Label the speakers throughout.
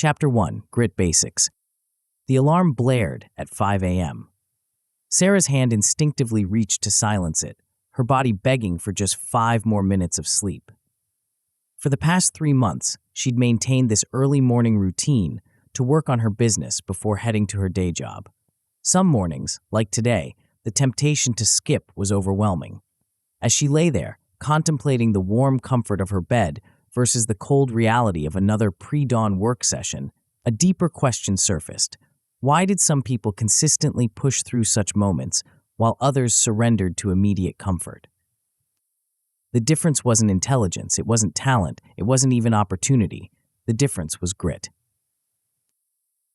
Speaker 1: Chapter 1, Grit Basics. The alarm blared at 5 a.m. Sarah's hand instinctively reached to silence it, her body begging for just 5 more minutes of sleep. For the past 3 months, she'd maintained this early morning routine to work on her business before heading to her day job. Some mornings, like today, the temptation to skip was overwhelming. As she lay there, contemplating the warm comfort of her bed versus the cold reality of another pre-dawn work session, a deeper question surfaced. Why did some people consistently push through such moments while others surrendered to immediate comfort? The difference wasn't intelligence, it wasn't talent, it wasn't even opportunity. The difference was grit.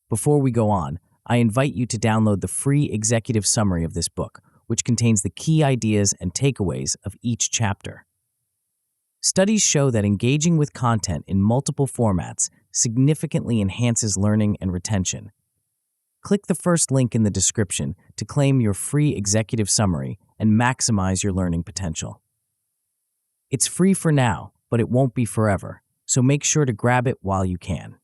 Speaker 1: Before we go on, I invite you to download the free executive summary of this book, which contains the key ideas and takeaways of each chapter. Studies show that engaging with content in multiple formats significantly enhances learning and retention. Click the first link in the description to claim your free executive summary and maximize your learning potential. It's free for now, but it won't be forever, so make sure to grab it while you can.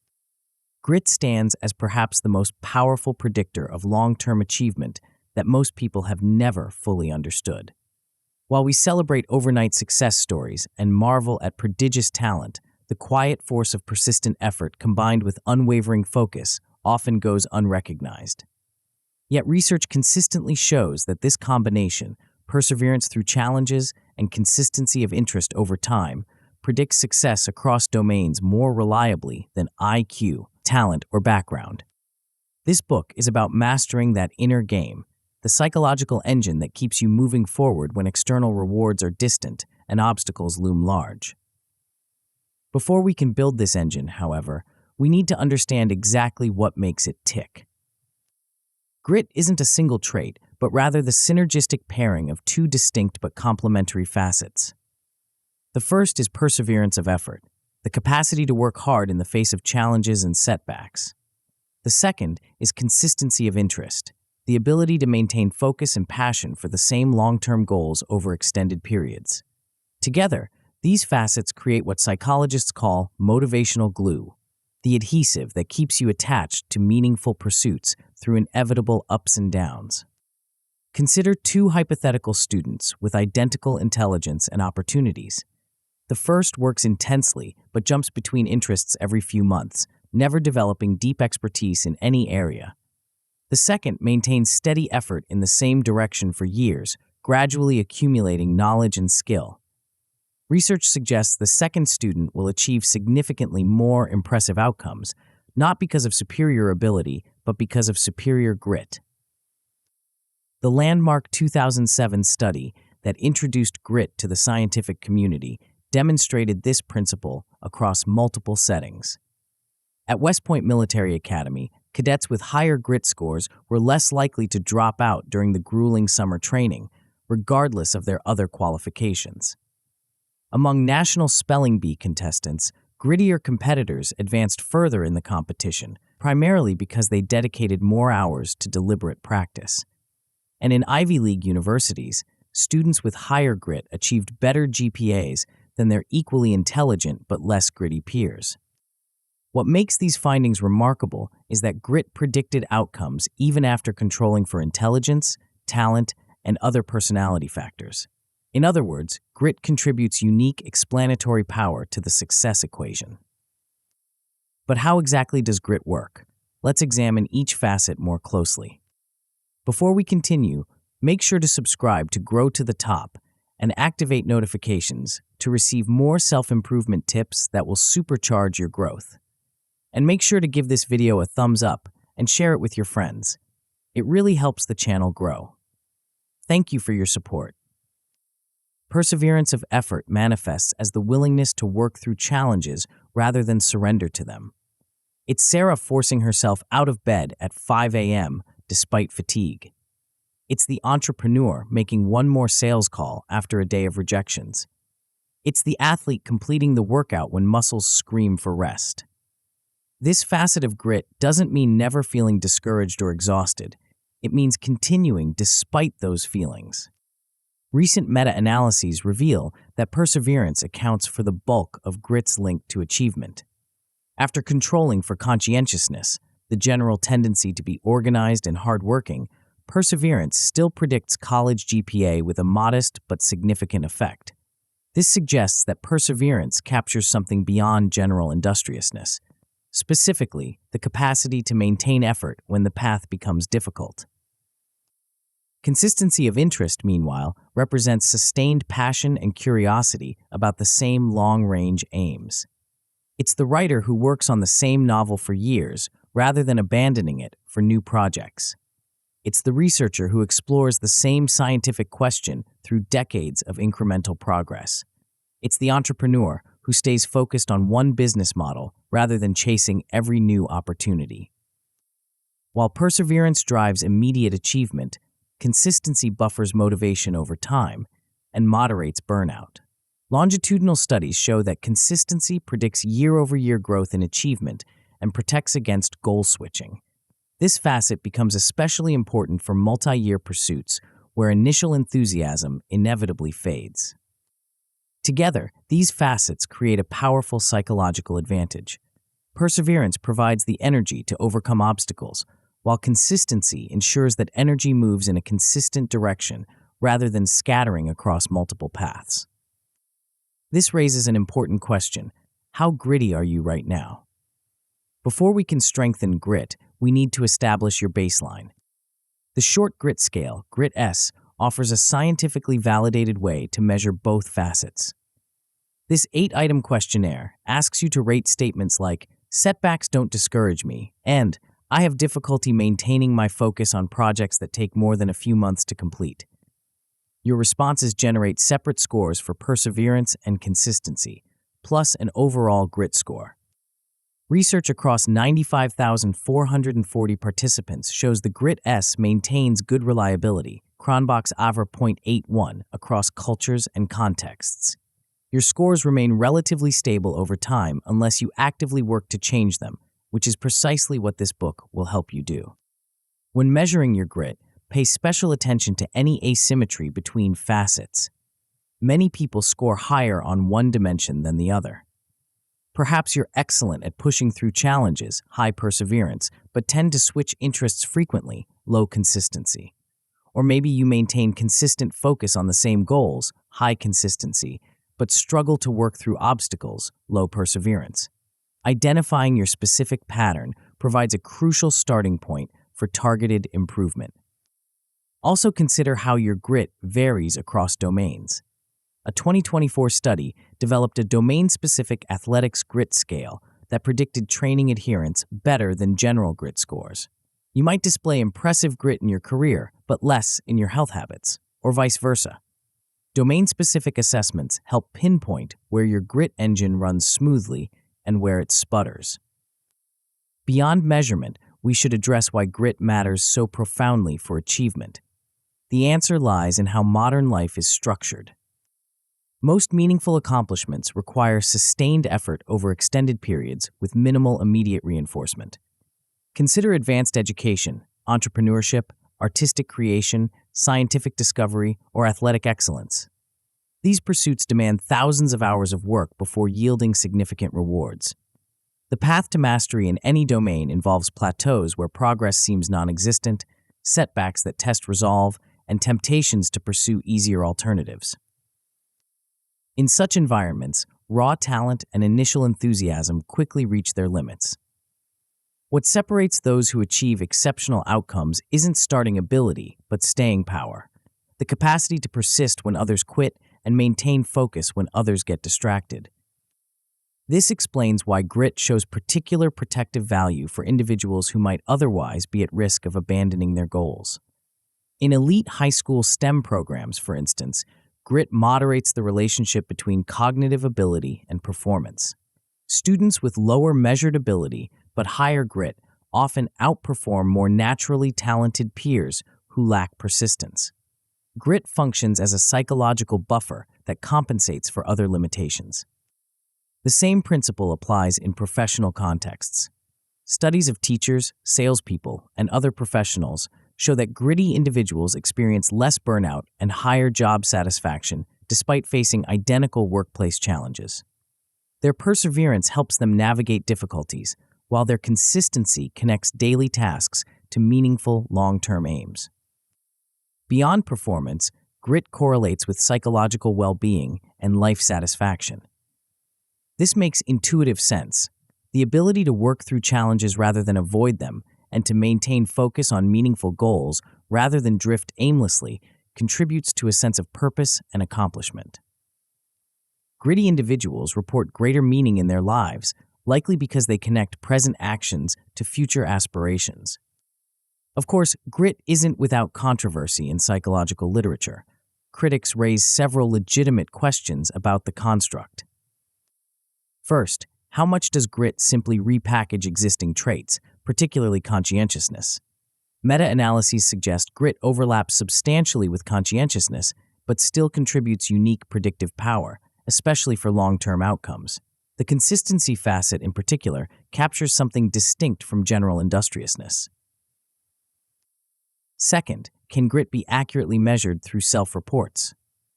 Speaker 1: Grit stands as perhaps the most powerful predictor of long-term achievement that most people have never fully understood. While we celebrate overnight success stories and marvel at prodigious talent, the quiet force of persistent effort combined with unwavering focus often goes unrecognized. Yet research consistently shows that this combination, perseverance through challenges and consistency of interest over time, predicts success across domains more reliably than IQ, talent, or background. This book is about mastering that inner game, the psychological engine that keeps you moving forward when external rewards are distant and obstacles loom large. Before we can build this engine, however, we need to understand exactly what makes it tick. Grit isn't a single trait, but rather the synergistic pairing of 2 distinct but complementary facets. The first is perseverance of effort, the capacity to work hard in the face of challenges and setbacks. The second is consistency of interest, the ability to maintain focus and passion for the same long-term goals over extended periods. Together, these facets create what psychologists call motivational glue, the adhesive that keeps you attached to meaningful pursuits through inevitable ups and downs. Consider 2 hypothetical students with identical intelligence and opportunities. The first works intensely but jumps between interests every few months, never developing deep expertise in any area. The second maintains steady effort in the same direction for years, gradually accumulating knowledge and skill. Research suggests the second student will achieve significantly more impressive outcomes, not because of superior ability, but because of superior grit. The landmark 2007 study that introduced grit to the scientific community demonstrated this principle across multiple settings. At West Point Military Academy, cadets with higher grit scores were less likely to drop out during the grueling summer training, regardless of their other qualifications. Among National Spelling Bee contestants, grittier competitors advanced further in the competition, primarily because they dedicated more hours to deliberate practice. And in Ivy League universities, students with higher grit achieved better GPAs than their equally intelligent but less gritty peers. What makes these findings remarkable is that grit predicted outcomes even after controlling for intelligence, talent, and other personality factors. In other words, grit contributes unique explanatory power to the success equation. But how exactly does grit work? Let's examine each facet more closely. Before we continue, make sure to subscribe to Grow to the Top and activate notifications to receive more self-improvement tips that will supercharge your growth. And make sure to give this video a thumbs up and share it with your friends. It really helps the channel grow. Thank you for your support. Perseverance of effort manifests as the willingness to work through challenges rather than surrender to them. It's Sarah forcing herself out of bed at 5 a.m. despite fatigue. It's the entrepreneur making one more sales call after a day of rejections. It's the athlete completing the workout when muscles scream for rest. This facet of grit doesn't mean never feeling discouraged or exhausted. It means continuing despite those feelings. Recent meta-analyses reveal that perseverance accounts for the bulk of grit's link to achievement. After controlling for conscientiousness, the general tendency to be organized and hardworking, perseverance still predicts college GPA with a modest but significant effect. This suggests that perseverance captures something beyond general industriousness, specifically the capacity to maintain effort when the path becomes difficult. Consistency of interest, meanwhile, represents sustained passion and curiosity about the same long-range aims. It's the writer who works on the same novel for years rather than abandoning it for new projects. It's the researcher who explores the same scientific question through decades of incremental progress. It's the entrepreneur who stays focused on one business model rather than chasing every new opportunity. While perseverance drives immediate achievement, consistency buffers motivation over time and moderates burnout. Longitudinal studies show that consistency predicts year-over-year growth in achievement and protects against goal switching. This facet becomes especially important for multi-year pursuits where initial enthusiasm inevitably fades. Together, these facets create a powerful psychological advantage. Perseverance provides the energy to overcome obstacles, while consistency ensures that energy moves in a consistent direction rather than scattering across multiple paths. This raises an important question: how gritty are you right now? Before we can strengthen grit, we need to establish your baseline. The short grit scale, Grit S, offers a scientifically validated way to measure both facets. This 8-item questionnaire asks you to rate statements like, "Setbacks don't discourage me," and "I have difficulty maintaining my focus on projects that take more than a few months to complete." Your responses generate separate scores for perseverance and consistency, plus an overall grit score. Research across 95,440 participants shows the Grit S maintains good reliability, Cronbach's AVR .81, across cultures and contexts. Your scores remain relatively stable over time unless you actively work to change them, which is precisely what this book will help you do. When measuring your grit, pay special attention to any asymmetry between facets. Many people score higher on one dimension than the other. Perhaps you're excellent at pushing through challenges, high perseverance, but tend to switch interests frequently, low consistency. Or maybe you maintain consistent focus on the same goals, high consistency, but struggle to work through obstacles, low perseverance. Identifying your specific pattern provides a crucial starting point for targeted improvement. Also consider how your grit varies across domains. A 2024 study developed a domain-specific athletics grit scale that predicted training adherence better than general grit scores. You might display impressive grit in your career, but less in your health habits, or vice versa. Domain-specific assessments help pinpoint where your grit engine runs smoothly and where it sputters. Beyond measurement, we should address why grit matters so profoundly for achievement. The answer lies in how modern life is structured. Most meaningful accomplishments require sustained effort over extended periods with minimal immediate reinforcement. Consider advanced education, entrepreneurship, artistic creation, scientific discovery, or athletic excellence. These pursuits demand thousands of hours of work before yielding significant rewards. The path to mastery in any domain involves plateaus where progress seems non-existent, setbacks that test resolve, and temptations to pursue easier alternatives. In such environments, raw talent and initial enthusiasm quickly reach their limits. What separates those who achieve exceptional outcomes isn't starting ability, but staying power, the capacity to persist when others quit and maintain focus when others get distracted. This explains why grit shows particular protective value for individuals who might otherwise be at risk of abandoning their goals. In elite high school STEM programs, for instance, grit moderates the relationship between cognitive ability and performance. Students with lower measured ability but higher grit often outperform more naturally talented peers who lack persistence. Grit functions as a psychological buffer that compensates for other limitations. The same principle applies in professional contexts. Studies of teachers, salespeople, and other professionals show that gritty individuals experience less burnout and higher job satisfaction despite facing identical workplace challenges. Their perseverance helps them navigate difficulties, while their consistency connects daily tasks to meaningful long-term aims. Beyond performance, grit correlates with psychological well-being and life satisfaction. This makes intuitive sense. The ability to work through challenges rather than avoid them and to maintain focus on meaningful goals rather than drift aimlessly contributes to a sense of purpose and accomplishment. Gritty individuals report greater meaning in their lives, likely because they connect present actions to future aspirations. Of course, grit isn't without controversy in psychological literature. Critics raise several legitimate questions about the construct. First, how much does grit simply repackage existing traits, particularly conscientiousness? Meta-analyses suggest grit overlaps substantially with conscientiousness, but still contributes unique predictive power, especially for long-term outcomes. The consistency facet, in particular, captures something distinct from general industriousness. Second, can grit be accurately measured through self-reports?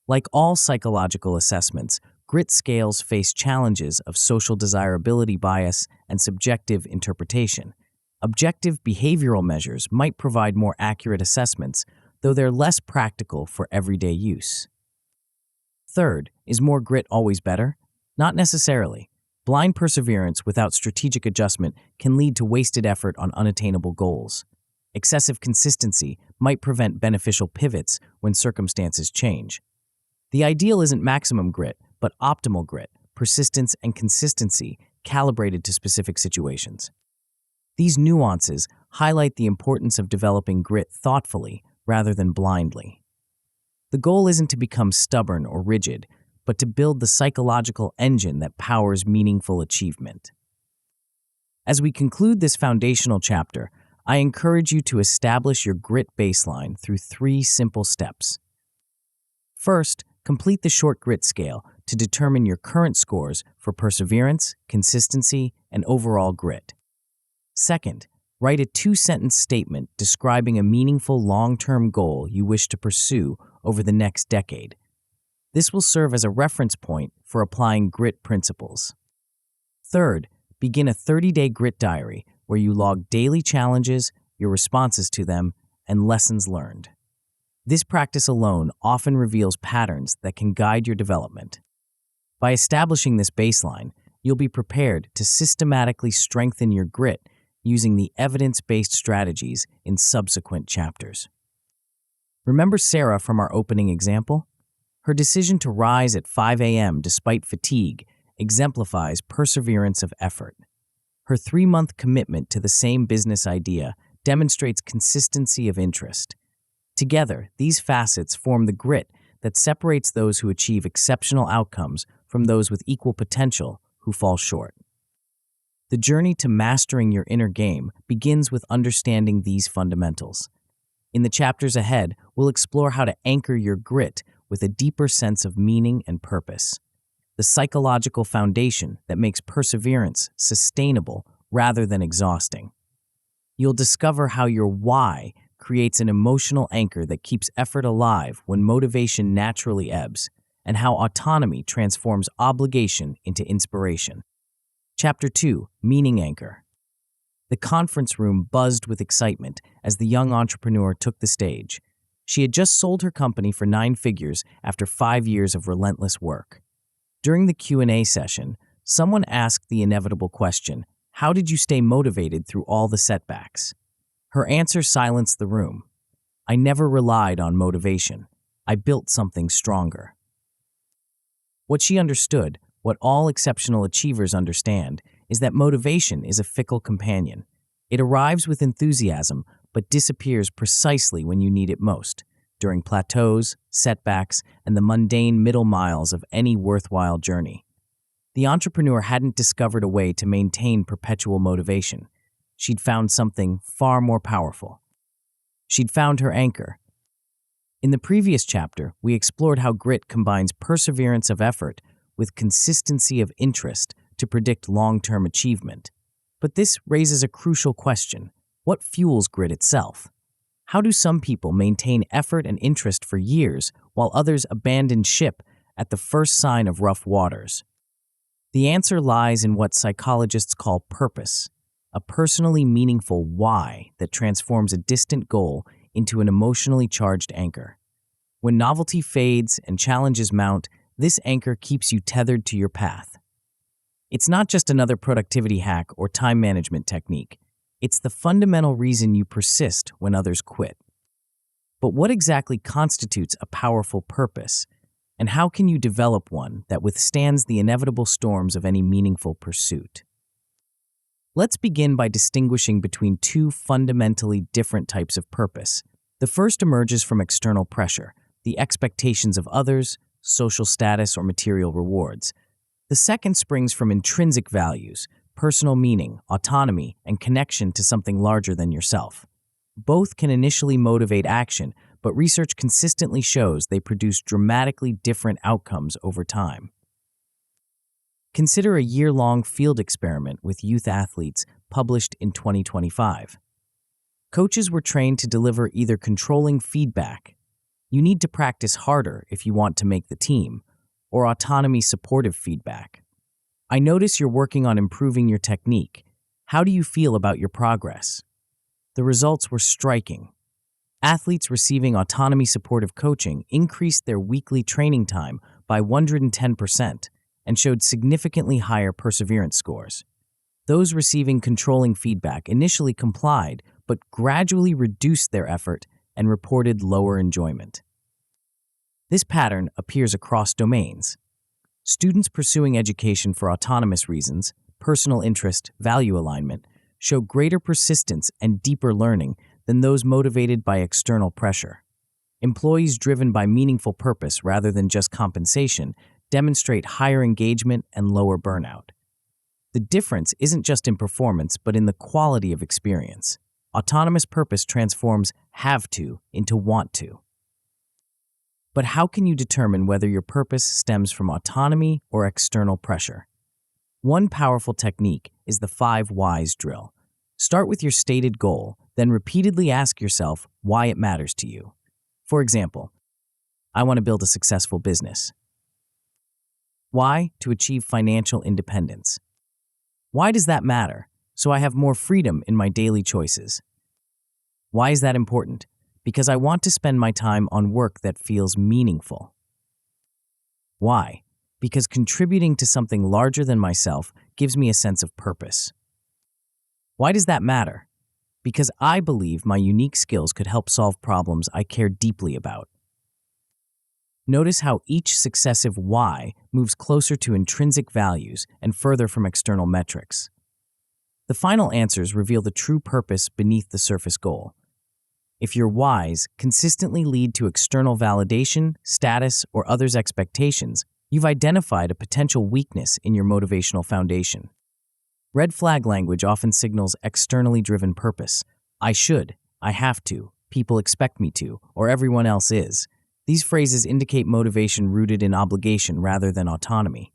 Speaker 1: Like all psychological assessments, grit scales face challenges of social desirability bias and subjective interpretation. Objective behavioral measures might provide more accurate assessments, though they're less practical for everyday use. Third, is more grit always better? Not necessarily. Blind perseverance without strategic adjustment can lead to wasted effort on unattainable goals. Excessive consistency might prevent beneficial pivots when circumstances change. The ideal isn't maximum grit, but optimal grit, persistence, and consistency calibrated to specific situations. These nuances highlight the importance of developing grit thoughtfully rather than blindly. The goal isn't to become stubborn or rigid, but to build the psychological engine that powers meaningful achievement. As we conclude this foundational chapter, I encourage you to establish your grit baseline through 3 simple steps. First, complete the short grit scale to determine your current scores for perseverance, consistency, and overall grit. Second, write a 2-sentence statement describing a meaningful long-term goal you wish to pursue over the next decade. This will serve as a reference point for applying grit principles. Third, begin a 30-day grit diary where you log daily challenges, your responses to them, and lessons learned. This practice alone often reveals patterns that can guide your development. By establishing this baseline, you'll be prepared to systematically strengthen your grit using the evidence-based strategies in subsequent chapters. Remember Sarah from our opening example? Her decision to rise at 5 a.m. despite fatigue exemplifies perseverance of effort. Her 3-month commitment to the same business idea demonstrates consistency of interest. Together, these facets form the grit that separates those who achieve exceptional outcomes from those with equal potential who fall short. The journey to mastering your inner game begins with understanding these fundamentals. In the chapters ahead, we'll explore how to anchor your grit with a deeper sense of meaning and purpose, the psychological foundation that makes perseverance sustainable rather than exhausting. You'll discover how your why creates an emotional anchor that keeps effort alive when motivation naturally ebbs, and how autonomy transforms obligation into inspiration. Chapter 2, Meaning Anchor. The conference room buzzed with excitement as the young entrepreneur took the stage. She had just sold her company for 9 figures after 5 years of relentless work. During the Q&A session, someone asked the inevitable question, "How did you stay motivated through all the setbacks?" Her answer silenced the room. "I never relied on motivation. I built something stronger." What she understood, what all exceptional achievers understand, is that motivation is a fickle companion. It arrives with enthusiasm, but disappears precisely when you need it most, during plateaus, setbacks, and the mundane middle miles of any worthwhile journey. The entrepreneur hadn't discovered a way to maintain perpetual motivation. She'd found something far more powerful. She'd found her anchor. In the previous chapter, we explored how grit combines perseverance of effort with consistency of interest to predict long-term achievement. But this raises a crucial question. What fuels grit itself? How do some people maintain effort and interest for years while others abandon ship at the first sign of rough waters? The answer lies in what psychologists call purpose, a personally meaningful why that transforms a distant goal into an emotionally charged anchor. When novelty fades and challenges mount, this anchor keeps you tethered to your path. It's not just another productivity hack or time management technique. It's the fundamental reason you persist when others quit. But what exactly constitutes a powerful purpose, and how can you develop one that withstands the inevitable storms of any meaningful pursuit? Let's begin by distinguishing between two fundamentally different types of purpose. The first emerges from external pressure, the expectations of others, social status, or material rewards. The second springs from intrinsic values, personal meaning, autonomy, and connection to something larger than yourself. Both can initially motivate action, but research consistently shows they produce dramatically different outcomes over time. Consider a year-long field experiment with youth athletes published in 2025. Coaches were trained to deliver either controlling feedback, "You need to practice harder if you want to make the team," or autonomy supportive feedback. "I notice you're working on improving your technique. How do you feel about your progress?" The results were striking. Athletes receiving autonomy supportive coaching increased their weekly training time by 110% and showed significantly higher perseverance scores. Those receiving controlling feedback initially complied, but gradually reduced their effort and reported lower enjoyment. This pattern appears across domains. Students pursuing education for autonomous reasons, personal interest, value alignment, show greater persistence and deeper learning than those motivated by external pressure. Employees driven by meaningful purpose rather than just compensation demonstrate higher engagement and lower burnout. The difference isn't just in performance, but in the quality of experience. Autonomous purpose transforms have to into want to. But how can you determine whether your purpose stems from autonomy or external pressure? One powerful technique is the 5 whys drill. Start with your stated goal, then repeatedly ask yourself why it matters to you. For example, I want to build a successful business. Why? To achieve financial independence. Why does that matter? So I have more freedom in my daily choices. Why is that important? Because I want to spend my time on work that feels meaningful. Why? Because contributing to something larger than myself gives me a sense of purpose. Why does that matter? Because I believe my unique skills could help solve problems I care deeply about. Notice how each successive why moves closer to intrinsic values and further from external metrics. The final answers reveal the true purpose beneath the surface goal. If your whys consistently lead to external validation, status, or others' expectations, you've identified a potential weakness in your motivational foundation. Red flag language often signals externally driven purpose. I should, I have to, people expect me to, or everyone else is. These phrases indicate motivation rooted in obligation rather than autonomy.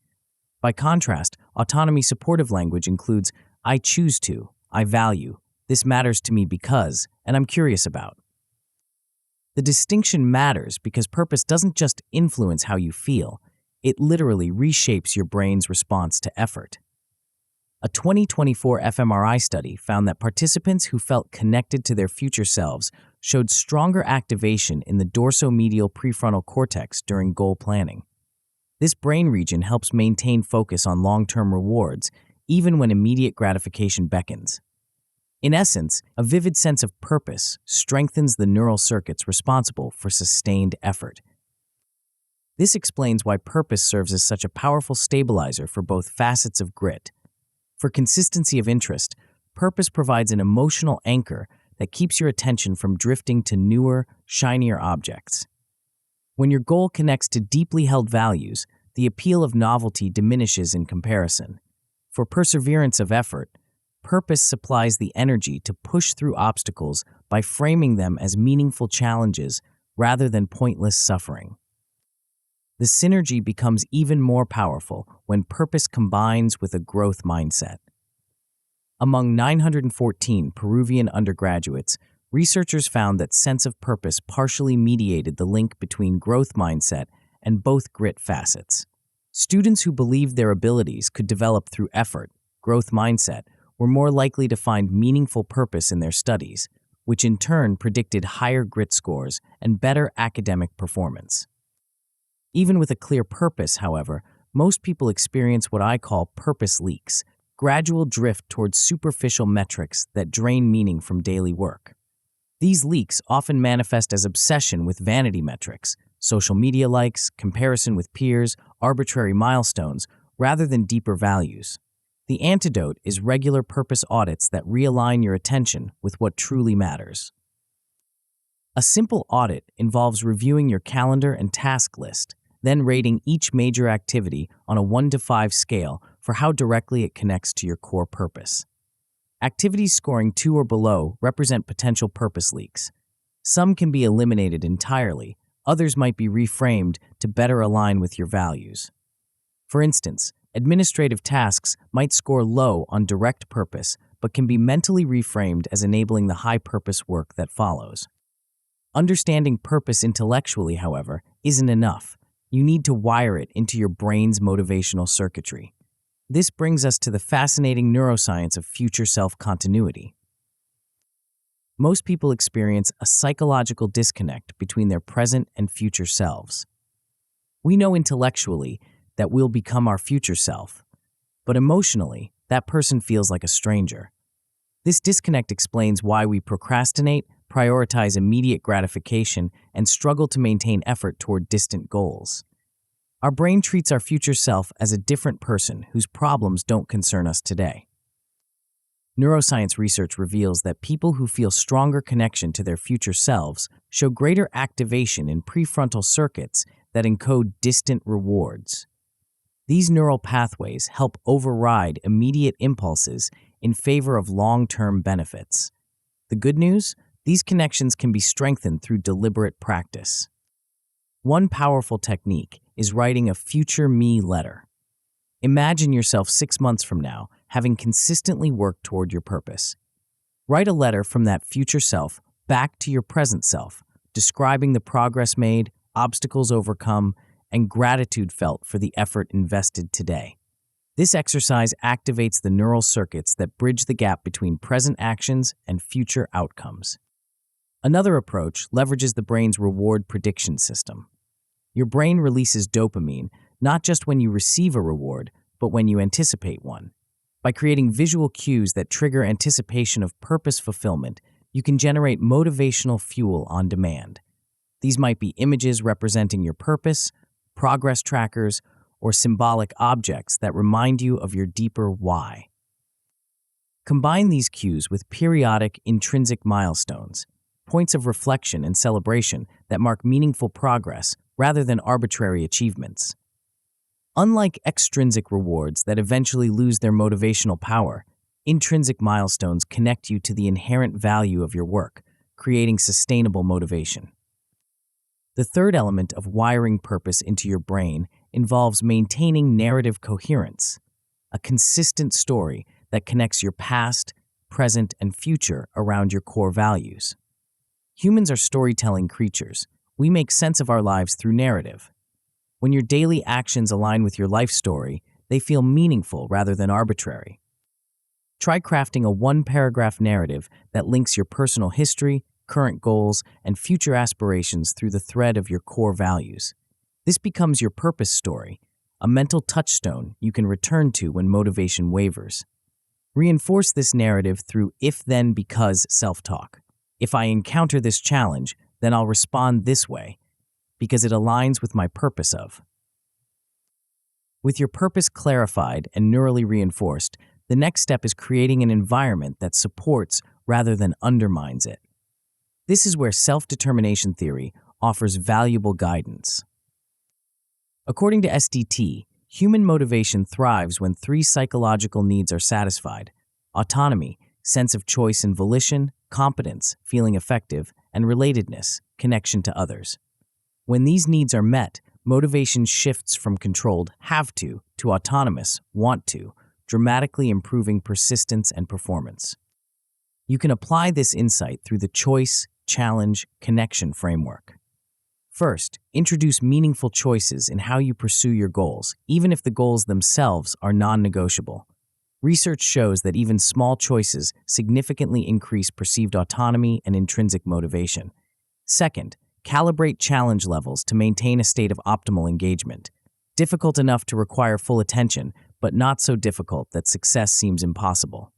Speaker 1: By contrast, autonomy supportive language includes I choose to, I value, this matters to me because, and I'm curious about. The distinction matters because purpose doesn't just influence how you feel, it literally reshapes your brain's response to effort. A 2024 fMRI study found that participants who felt connected to their future selves showed stronger activation in the dorsomedial prefrontal cortex during goal planning. This brain region helps maintain focus on long-term rewards, even when immediate gratification beckons. In essence, a vivid sense of purpose strengthens the neural circuits responsible for sustained effort. This explains why purpose serves as such a powerful stabilizer for both facets of grit. For consistency of interest, purpose provides an emotional anchor that keeps your attention from drifting to newer, shinier objects. When your goal connects to deeply held values, the appeal of novelty diminishes in comparison. For perseverance of effort, purpose supplies the energy to push through obstacles by framing them as meaningful challenges rather than pointless suffering. The synergy becomes even more powerful when purpose combines with a growth mindset. Among 914 Peruvian undergraduates, researchers found that sense of purpose partially mediated the link between growth mindset and both grit facets. Students who believed their abilities could develop through effort, growth mindset, were more likely to find meaningful purpose in their studies, which in turn predicted higher grit scores and better academic performance. Even with a clear purpose, however, most people experience what I call purpose leaks, gradual drift towards superficial metrics that drain meaning from daily work. These leaks often manifest as obsession with vanity metrics, social media likes, comparison with peers, arbitrary milestones, rather than deeper values. The antidote is regular purpose audits that realign your attention with what truly matters. A simple audit involves reviewing your calendar and task list, then rating each major activity on a 1 to 5 scale for how directly it connects to your core purpose. Activities scoring 2 or below represent potential purpose leaks. Some can be eliminated entirely, others might be reframed to better align with your values. For instance, administrative tasks might score low on direct purpose, but can be mentally reframed as enabling the high-purpose work that follows. Understanding purpose intellectually, however, isn't enough. You need to wire it into your brain's motivational circuitry. This brings us to the fascinating neuroscience of future self-continuity. Most people experience a psychological disconnect between their present and future selves. We know intellectually that we'll become our future self, but emotionally, that person feels like a stranger. This disconnect explains why we procrastinate, prioritize immediate gratification, and struggle to maintain effort toward distant goals. Our brain treats our future self as a different person whose problems don't concern us today. Neuroscience research reveals that people who feel stronger connection to their future selves show greater activation in prefrontal circuits that encode distant rewards. These neural pathways help override immediate impulses in favor of long-term benefits. The good news? These connections can be strengthened through deliberate practice. One powerful technique is writing a future me letter. Imagine yourself 6 months from now, having consistently worked toward your purpose. Write a letter from that future self back to your present self, describing the progress made, obstacles overcome, and gratitude felt for the effort invested today. This exercise activates the neural circuits that bridge the gap between present actions and future outcomes. Another approach leverages the brain's reward prediction system. Your brain releases dopamine not just when you receive a reward, but when you anticipate one. By creating visual cues that trigger anticipation of purpose fulfillment, you can generate motivational fuel on demand. These might be images representing your purpose, progress trackers, or symbolic objects that remind you of your deeper why. Combine these cues with periodic intrinsic milestones, points of reflection and celebration that mark meaningful progress rather than arbitrary achievements. Unlike extrinsic rewards that eventually lose their motivational power, intrinsic milestones connect you to the inherent value of your work, creating sustainable motivation. The third element of wiring purpose into your brain involves maintaining narrative coherence, a consistent story that connects your past, present, and future around your core values. Humans are storytelling creatures. We make sense of our lives through narrative. When your daily actions align with your life story, they feel meaningful rather than arbitrary. Try crafting a 1-paragraph narrative that links your personal history, current goals, and future aspirations through the thread of your core values. This becomes your purpose story, a mental touchstone you can return to when motivation wavers. Reinforce this narrative through if-then-because self-talk. If I encounter this challenge, then I'll respond this way, because it aligns with my purpose of. With your purpose clarified and neurally reinforced, the next step is creating an environment that supports rather than undermines it. This is where self-determination theory offers valuable guidance. According to SDT, human motivation thrives when 3 psychological needs are satisfied: autonomy, sense of choice and volition, competence, feeling effective, and relatedness, connection to others. When these needs are met, motivation shifts from controlled have to autonomous want to, dramatically improving persistence and performance. You can apply this insight through the choice, challenge, connection framework. First, introduce meaningful choices in how you pursue your goals, even if the goals themselves are non-negotiable. Research shows that even small choices significantly increase perceived autonomy and intrinsic motivation. Second, calibrate challenge levels to maintain a state of optimal engagement. Difficult enough to require full attention, but not so difficult that success seems impossible.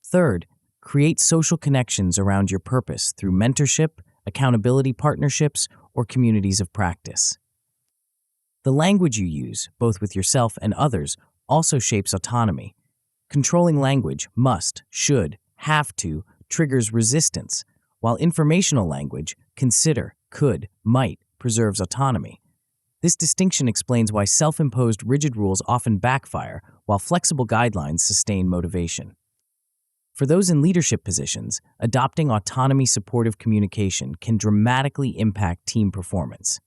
Speaker 1: Third, create social connections around your purpose through mentorship, accountability partnerships, or communities of practice. The language you use, both with yourself and others, also shapes autonomy. Controlling language must, should, have to triggers resistance, while informational language, consider, could, might, preserves autonomy. This distinction explains why self-imposed rigid rules often backfire, while flexible guidelines sustain motivation. For those in leadership positions, adopting autonomy-supportive communication can dramatically impact team performance.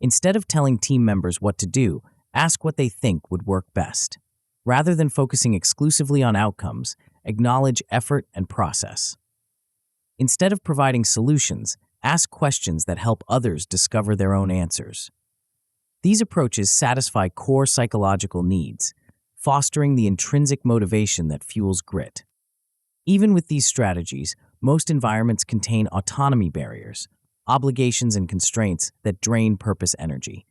Speaker 1: Instead of telling team members what to do, ask what they think would work best. Rather than focusing exclusively on outcomes, acknowledge effort and process. Instead of providing solutions, ask questions that help others discover their own answers. These approaches satisfy core psychological needs, fostering the intrinsic motivation that fuels grit. Even with these strategies, most environments contain autonomy barriers, obligations and constraints that drain purpose energy.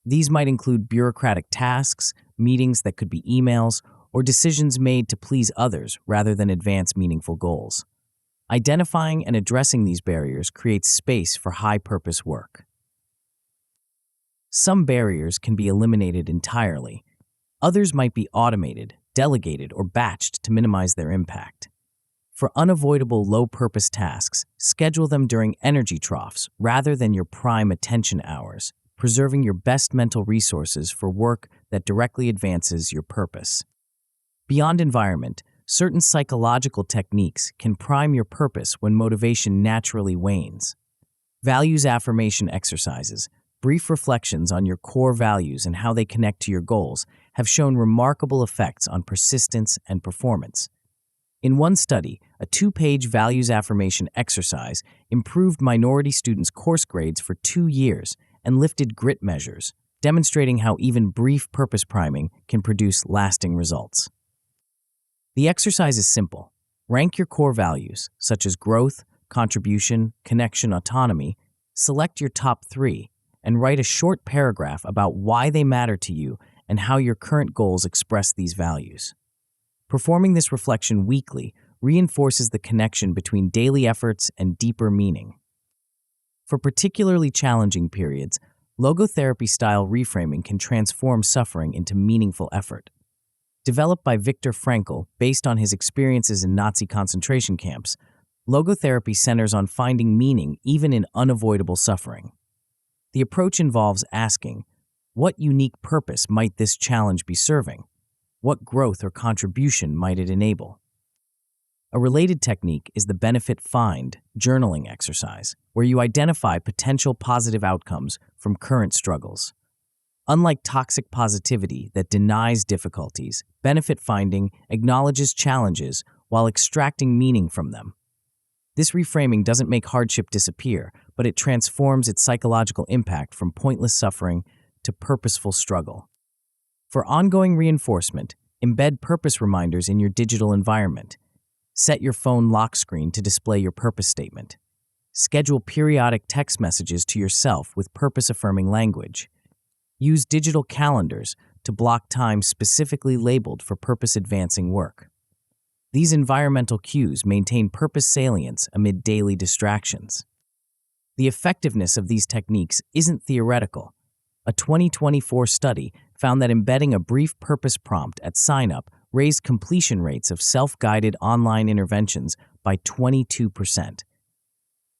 Speaker 1: These might include bureaucratic tasks, meetings that could be emails, or decisions made to please others rather than advance meaningful goals. Identifying and addressing these barriers creates space for high-purpose work. Some barriers can be eliminated entirely. Others might be automated, delegated, or batched to minimize their impact. For unavoidable low-purpose tasks, schedule them during energy troughs rather than your prime attention hours, preserving your best mental resources for work that directly advances your purpose. Beyond environment, certain psychological techniques can prime your purpose when motivation naturally wanes. Values affirmation exercises, brief reflections on your core values and how they connect to your goals, have shown remarkable effects on persistence and performance. In one study, a 2-page values affirmation exercise improved minority students' course grades for 2 years and lifted grit measures, demonstrating how even brief purpose priming can produce lasting results. The exercise is simple. Rank your core values, such as growth, contribution, connection, autonomy, select your top 3, and write a short paragraph about why they matter to you and how your current goals express these values. Performing this reflection weekly reinforces the connection between daily efforts and deeper meaning. For particularly challenging periods, logotherapy-style reframing can transform suffering into meaningful effort. Developed by Viktor Frankl based on his experiences in Nazi concentration camps, logotherapy centers on finding meaning even in unavoidable suffering. The approach involves asking, what unique purpose might this challenge be serving? What growth or contribution might it enable? A related technique is the Benefit Find journaling exercise, where you identify potential positive outcomes from current struggles. Unlike toxic positivity that denies difficulties, benefit finding acknowledges challenges while extracting meaning from them. This reframing doesn't make hardship disappear, but it transforms its psychological impact from pointless suffering to purposeful struggle. For ongoing reinforcement, embed purpose reminders in your digital environment. Set your phone lock screen to display your purpose statement. Schedule periodic text messages to yourself with purpose-affirming language. Use digital calendars to block time specifically labeled for purpose-advancing work. These environmental cues maintain purpose salience amid daily distractions. The effectiveness of these techniques isn't theoretical. A 2024 study found that embedding a brief purpose prompt at sign-up raised completion rates of self-guided online interventions by 22%.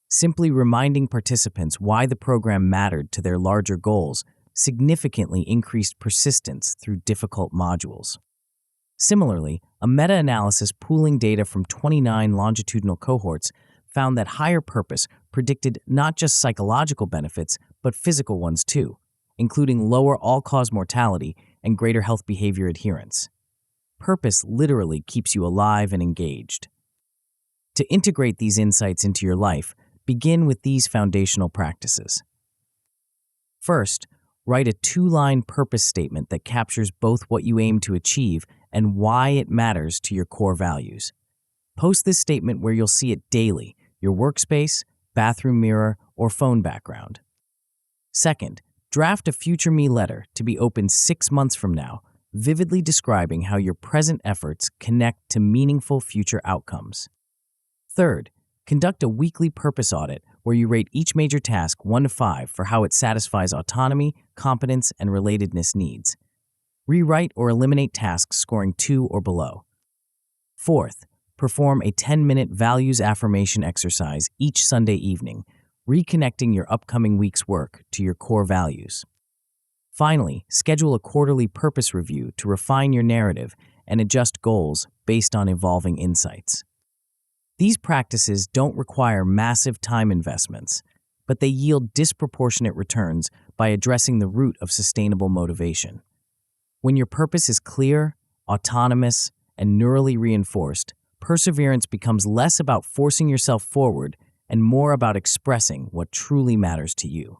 Speaker 1: Simply reminding participants why the program mattered to their larger goals significantly increased persistence through difficult modules. Similarly, a meta-analysis pooling data from 29 longitudinal cohorts found that higher purpose predicted not just psychological benefits, but physical ones too, including lower all-cause mortality and greater health behavior adherence. Purpose literally keeps you alive and engaged. To integrate these insights into your life, Begin with these foundational practices. First, write a 2-line purpose statement that captures both what you aim to achieve and why it matters to your core values. Post this statement where you'll see it daily, your workspace, bathroom mirror, or phone background. Second, draft a future me letter to be opened 6 months from now, vividly describing how your present efforts connect to meaningful future outcomes. Third, conduct a weekly purpose audit where you rate each major task 1 to 5 for how it satisfies autonomy, competence, and relatedness needs. Rewrite or eliminate tasks scoring 2 or below. Fourth, perform a 10-minute values affirmation exercise each Sunday evening, reconnecting your upcoming week's work to your core values. Finally, schedule a quarterly purpose review to refine your narrative and adjust goals based on evolving insights. These practices don't require massive time investments, but they yield disproportionate returns by addressing the root of sustainable motivation. When your purpose is clear, autonomous, and neurally reinforced, perseverance becomes less about forcing yourself forward and more about expressing what truly matters to you.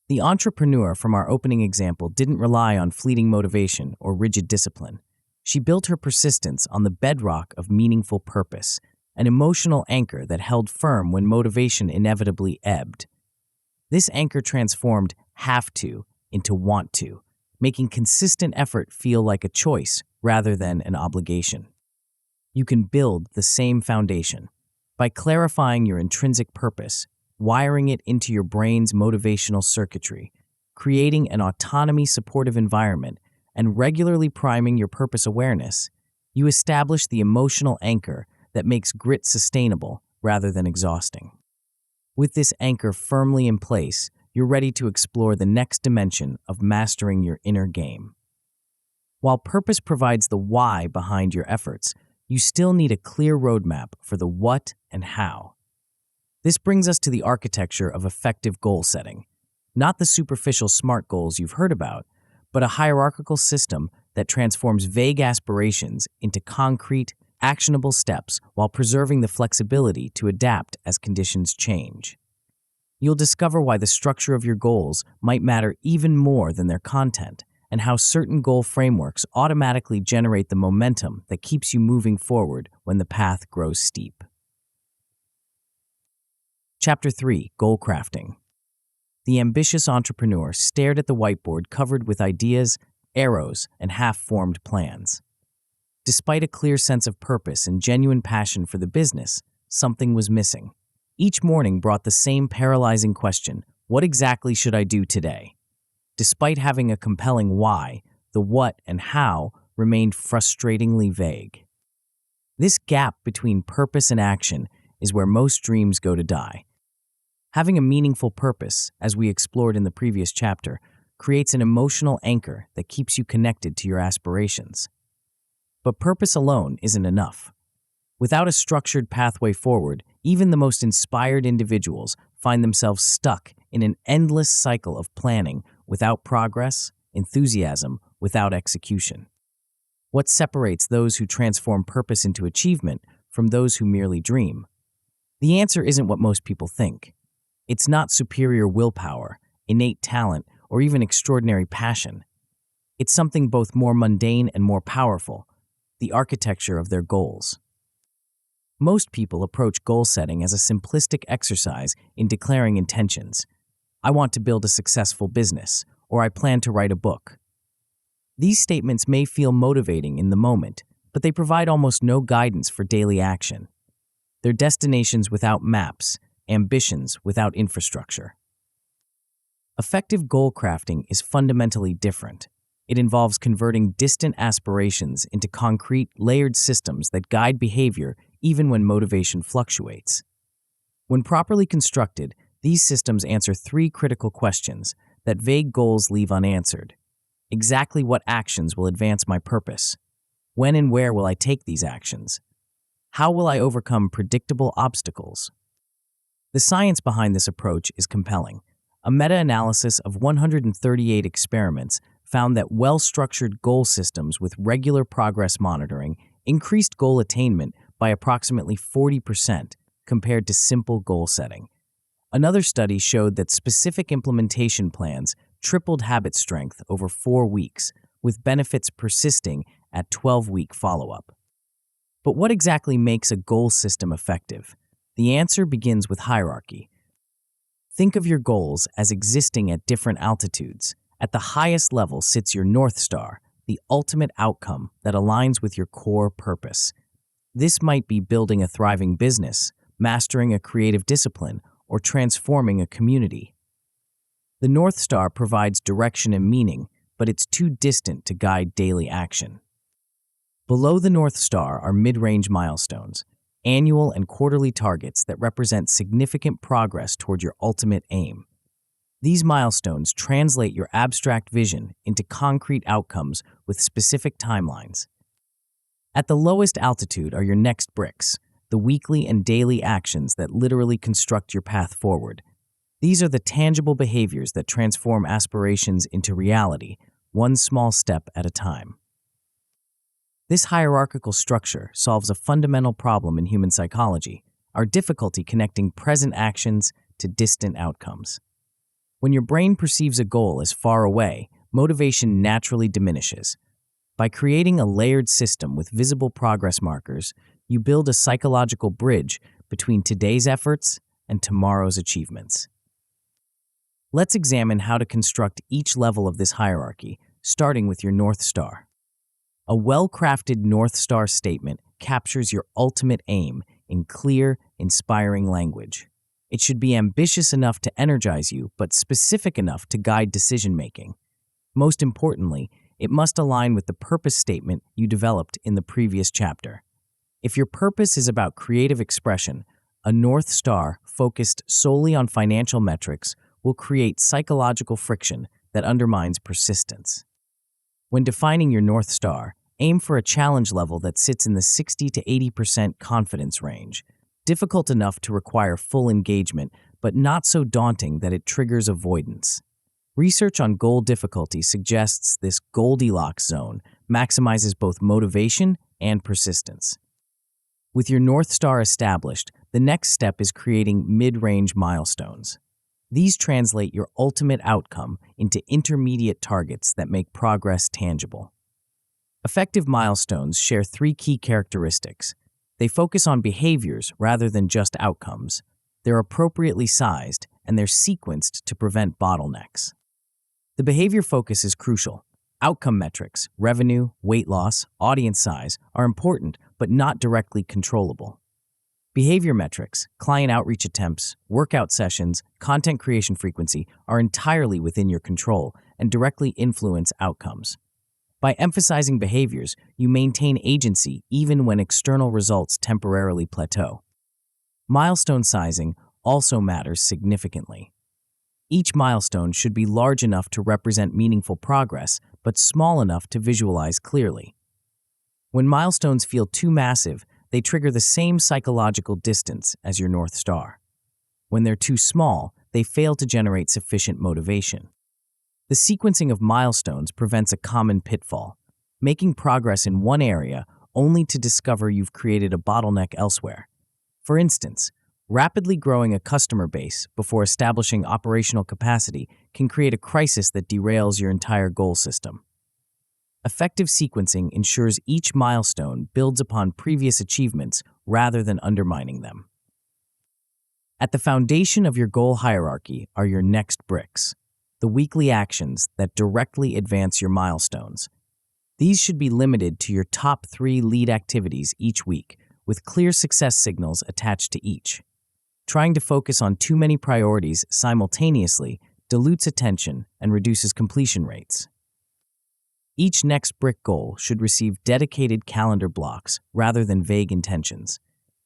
Speaker 1: The entrepreneur from our opening example didn't rely on fleeting motivation or rigid discipline. She built her persistence on the bedrock of meaningful purpose, an emotional anchor that held firm when motivation inevitably ebbed. This anchor transformed have to into want to, making consistent effort feel like a choice rather than an obligation. You can build the same foundation by clarifying your intrinsic purpose, wiring it into your brain's motivational circuitry, creating an autonomy-supportive environment, and regularly priming your purpose awareness. You establish the emotional anchor that makes grit sustainable rather than exhausting. With this anchor firmly in place, you're ready to explore the next dimension of mastering your inner game. While purpose provides the why behind your efforts, you still need a clear roadmap for the what and how. This brings us to the architecture of effective goal setting, not the superficial SMART goals you've heard about, but a hierarchical system that transforms vague aspirations into concrete, actionable steps while preserving the flexibility to adapt as conditions change. You'll discover why the structure of your goals might matter even more than their content, and how certain goal frameworks automatically generate the momentum that keeps you moving forward when the path grows steep. Chapter 3: Goal Crafting. The ambitious entrepreneur stared at the whiteboard covered with ideas, arrows, and half-formed plans. Despite a clear sense of purpose and genuine passion for the business, something was missing. Each morning brought the same paralyzing question: what exactly should I do today? Despite having a compelling why, the what and how remained frustratingly vague. This gap between purpose and action is where most dreams go to die. Having a meaningful purpose, as we explored in the previous chapter, creates an emotional anchor that keeps you connected to your aspirations. But purpose alone isn't enough. Without a structured pathway forward, even the most inspired individuals find themselves stuck in an endless cycle of planning without progress, enthusiasm without execution. What separates those who transform purpose into achievement from those who merely dream? The answer isn't what most people think. It's not superior willpower, innate talent, or even extraordinary passion. It's something both more mundane and more powerful: the architecture of their goals. Most people approach goal setting as a simplistic exercise in declaring intentions. I want to build a successful business, or I plan to write a book. These statements may feel motivating in the moment, but they provide almost no guidance for daily action. They're destinations without maps, ambitions without infrastructure. Effective goal crafting is fundamentally different. It involves converting distant aspirations into concrete, layered systems that guide behavior even when motivation fluctuates. When properly constructed, these systems answer 3 critical questions that vague goals leave unanswered. Exactly what actions will advance my purpose? When and where will I take these actions? How will I overcome predictable obstacles? The science behind this approach is compelling. A meta-analysis of 138 experiments found that well-structured goal systems with regular progress monitoring increased goal attainment by approximately 40% compared to simple goal setting, Another study showed that specific implementation plans tripled habit strength over 4 weeks, with benefits persisting at 12-week follow-up. But what exactly makes a goal system effective? The answer begins with hierarchy. Think of your goals as existing at different altitudes. At the highest level sits your North Star, the ultimate outcome that aligns with your core purpose. This might be building a thriving business, mastering a creative discipline, or transforming a community. The North Star provides direction and meaning, but it's too distant to guide daily action. Below the North Star are mid-range milestones, annual and quarterly targets that represent significant progress toward your ultimate aim. These milestones translate your abstract vision into concrete outcomes with specific timelines. At the lowest altitude are your next bricks, the weekly and daily actions that literally construct your path forward. These are the tangible behaviors that transform aspirations into reality, one small step at a time. This hierarchical structure solves a fundamental problem in human psychology, our difficulty connecting present actions to distant outcomes. When your brain perceives a goal as far away, motivation naturally diminishes. By creating a layered system with visible progress markers, you build a psychological bridge between today's efforts and tomorrow's achievements. Let's examine how to construct each level of this hierarchy, starting with your North Star. A well-crafted North Star statement captures your ultimate aim in clear, inspiring language. It should be ambitious enough to energize you, but specific enough to guide decision-making. Most importantly, it must align with the purpose statement you developed in the previous chapter. If your purpose is about creative expression, a North Star focused solely on financial metrics will create psychological friction that undermines persistence. When defining your North Star, aim for a challenge level that sits in the 60 to 80% confidence range, difficult enough to require full engagement, but not so daunting that it triggers avoidance. Research on goal difficulty suggests this Goldilocks zone maximizes both motivation and persistence. With your North Star established, the next step is creating mid-range milestones. These translate your ultimate outcome into intermediate targets that make progress tangible. Effective milestones share 3 key characteristics. They focus on behaviors rather than just outcomes. They're appropriately sized, and they're sequenced to prevent bottlenecks. The behavior focus is crucial. Outcome metrics, revenue, weight loss, audience size are important but not directly controllable. Behavior metrics, client outreach attempts, workout sessions, content creation frequency are entirely within your control and directly influence outcomes. By emphasizing behaviors, you maintain agency even when external results temporarily plateau. Milestone sizing also matters significantly. Each milestone should be large enough to represent meaningful progress, but small enough to visualize clearly. When milestones feel too massive, they trigger the same psychological distance as your North Star. When they're too small, they fail to generate sufficient motivation. The sequencing of milestones prevents a common pitfall, making progress in one area only to discover you've created a bottleneck elsewhere. For instance, rapidly growing a customer base before establishing operational capacity can create a crisis that derails your entire goal system. Effective sequencing ensures each milestone builds upon previous achievements rather than undermining them. At the foundation of your goal hierarchy are your next bricks, the weekly actions that directly advance your milestones. These should be limited to your top 3 lead activities each week, with clear success signals attached to each. Trying to focus on too many priorities simultaneously dilutes attention and reduces completion rates. Each next brick goal should receive dedicated calendar blocks rather than vague intentions.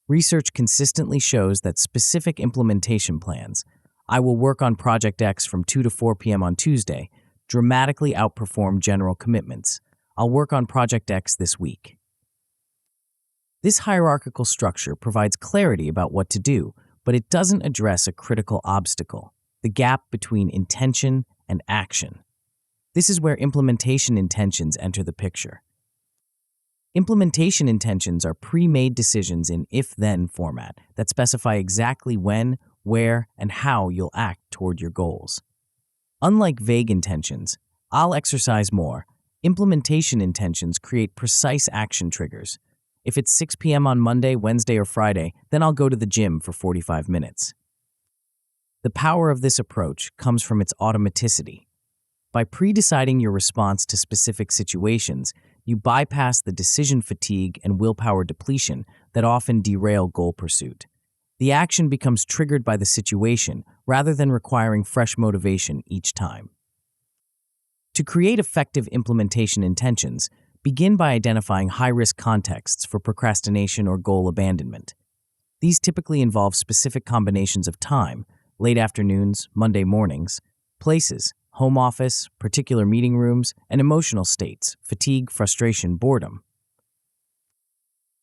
Speaker 1: Research consistently shows that specific implementation plans, I will work on Project X from 2 to 4 p.m. on Tuesday, dramatically outperform general commitments. I'll work on Project X this week. This hierarchical structure provides clarity about what to do, but it doesn't address a critical obstacle, the gap between intention and action. This is where implementation intentions enter the picture. Implementation intentions are pre-made decisions in if-then format that specify exactly when, where, and how you'll act toward your goals. Unlike vague intentions, I'll exercise more, implementation intentions create precise action triggers. If it's 6 p.m. on Monday, Wednesday, or Friday, then I'll go to the gym for 45 minutes. The power of this approach comes from its automaticity. By pre-deciding your response to specific situations, you bypass the decision fatigue and willpower depletion that often derail goal pursuit. The action becomes triggered by the situation rather than requiring fresh motivation each time. To create effective implementation intentions, begin by identifying high-risk contexts for procrastination or goal abandonment. These typically involve specific combinations of time, late afternoons, Monday mornings, places, home office, particular meeting rooms, and emotional states, fatigue, frustration, boredom.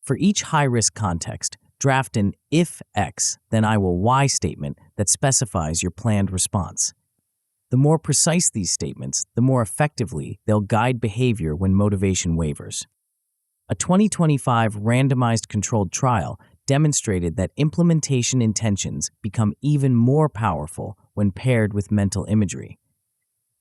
Speaker 1: For each high-risk context, draft an "if X, then I will Y" statement that specifies your planned response. The more precise these statements, the more effectively they'll guide behavior when motivation wavers. A 2025 randomized controlled trial demonstrated that implementation intentions become even more powerful when paired with mental imagery.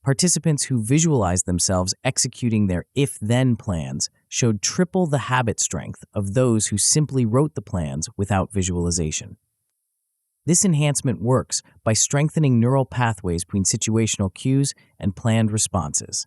Speaker 1: Participants who visualized themselves executing their if-then plans showed triple the habit strength of those who simply wrote the plans without visualization. This enhancement works by strengthening neural pathways between situational cues and planned responses.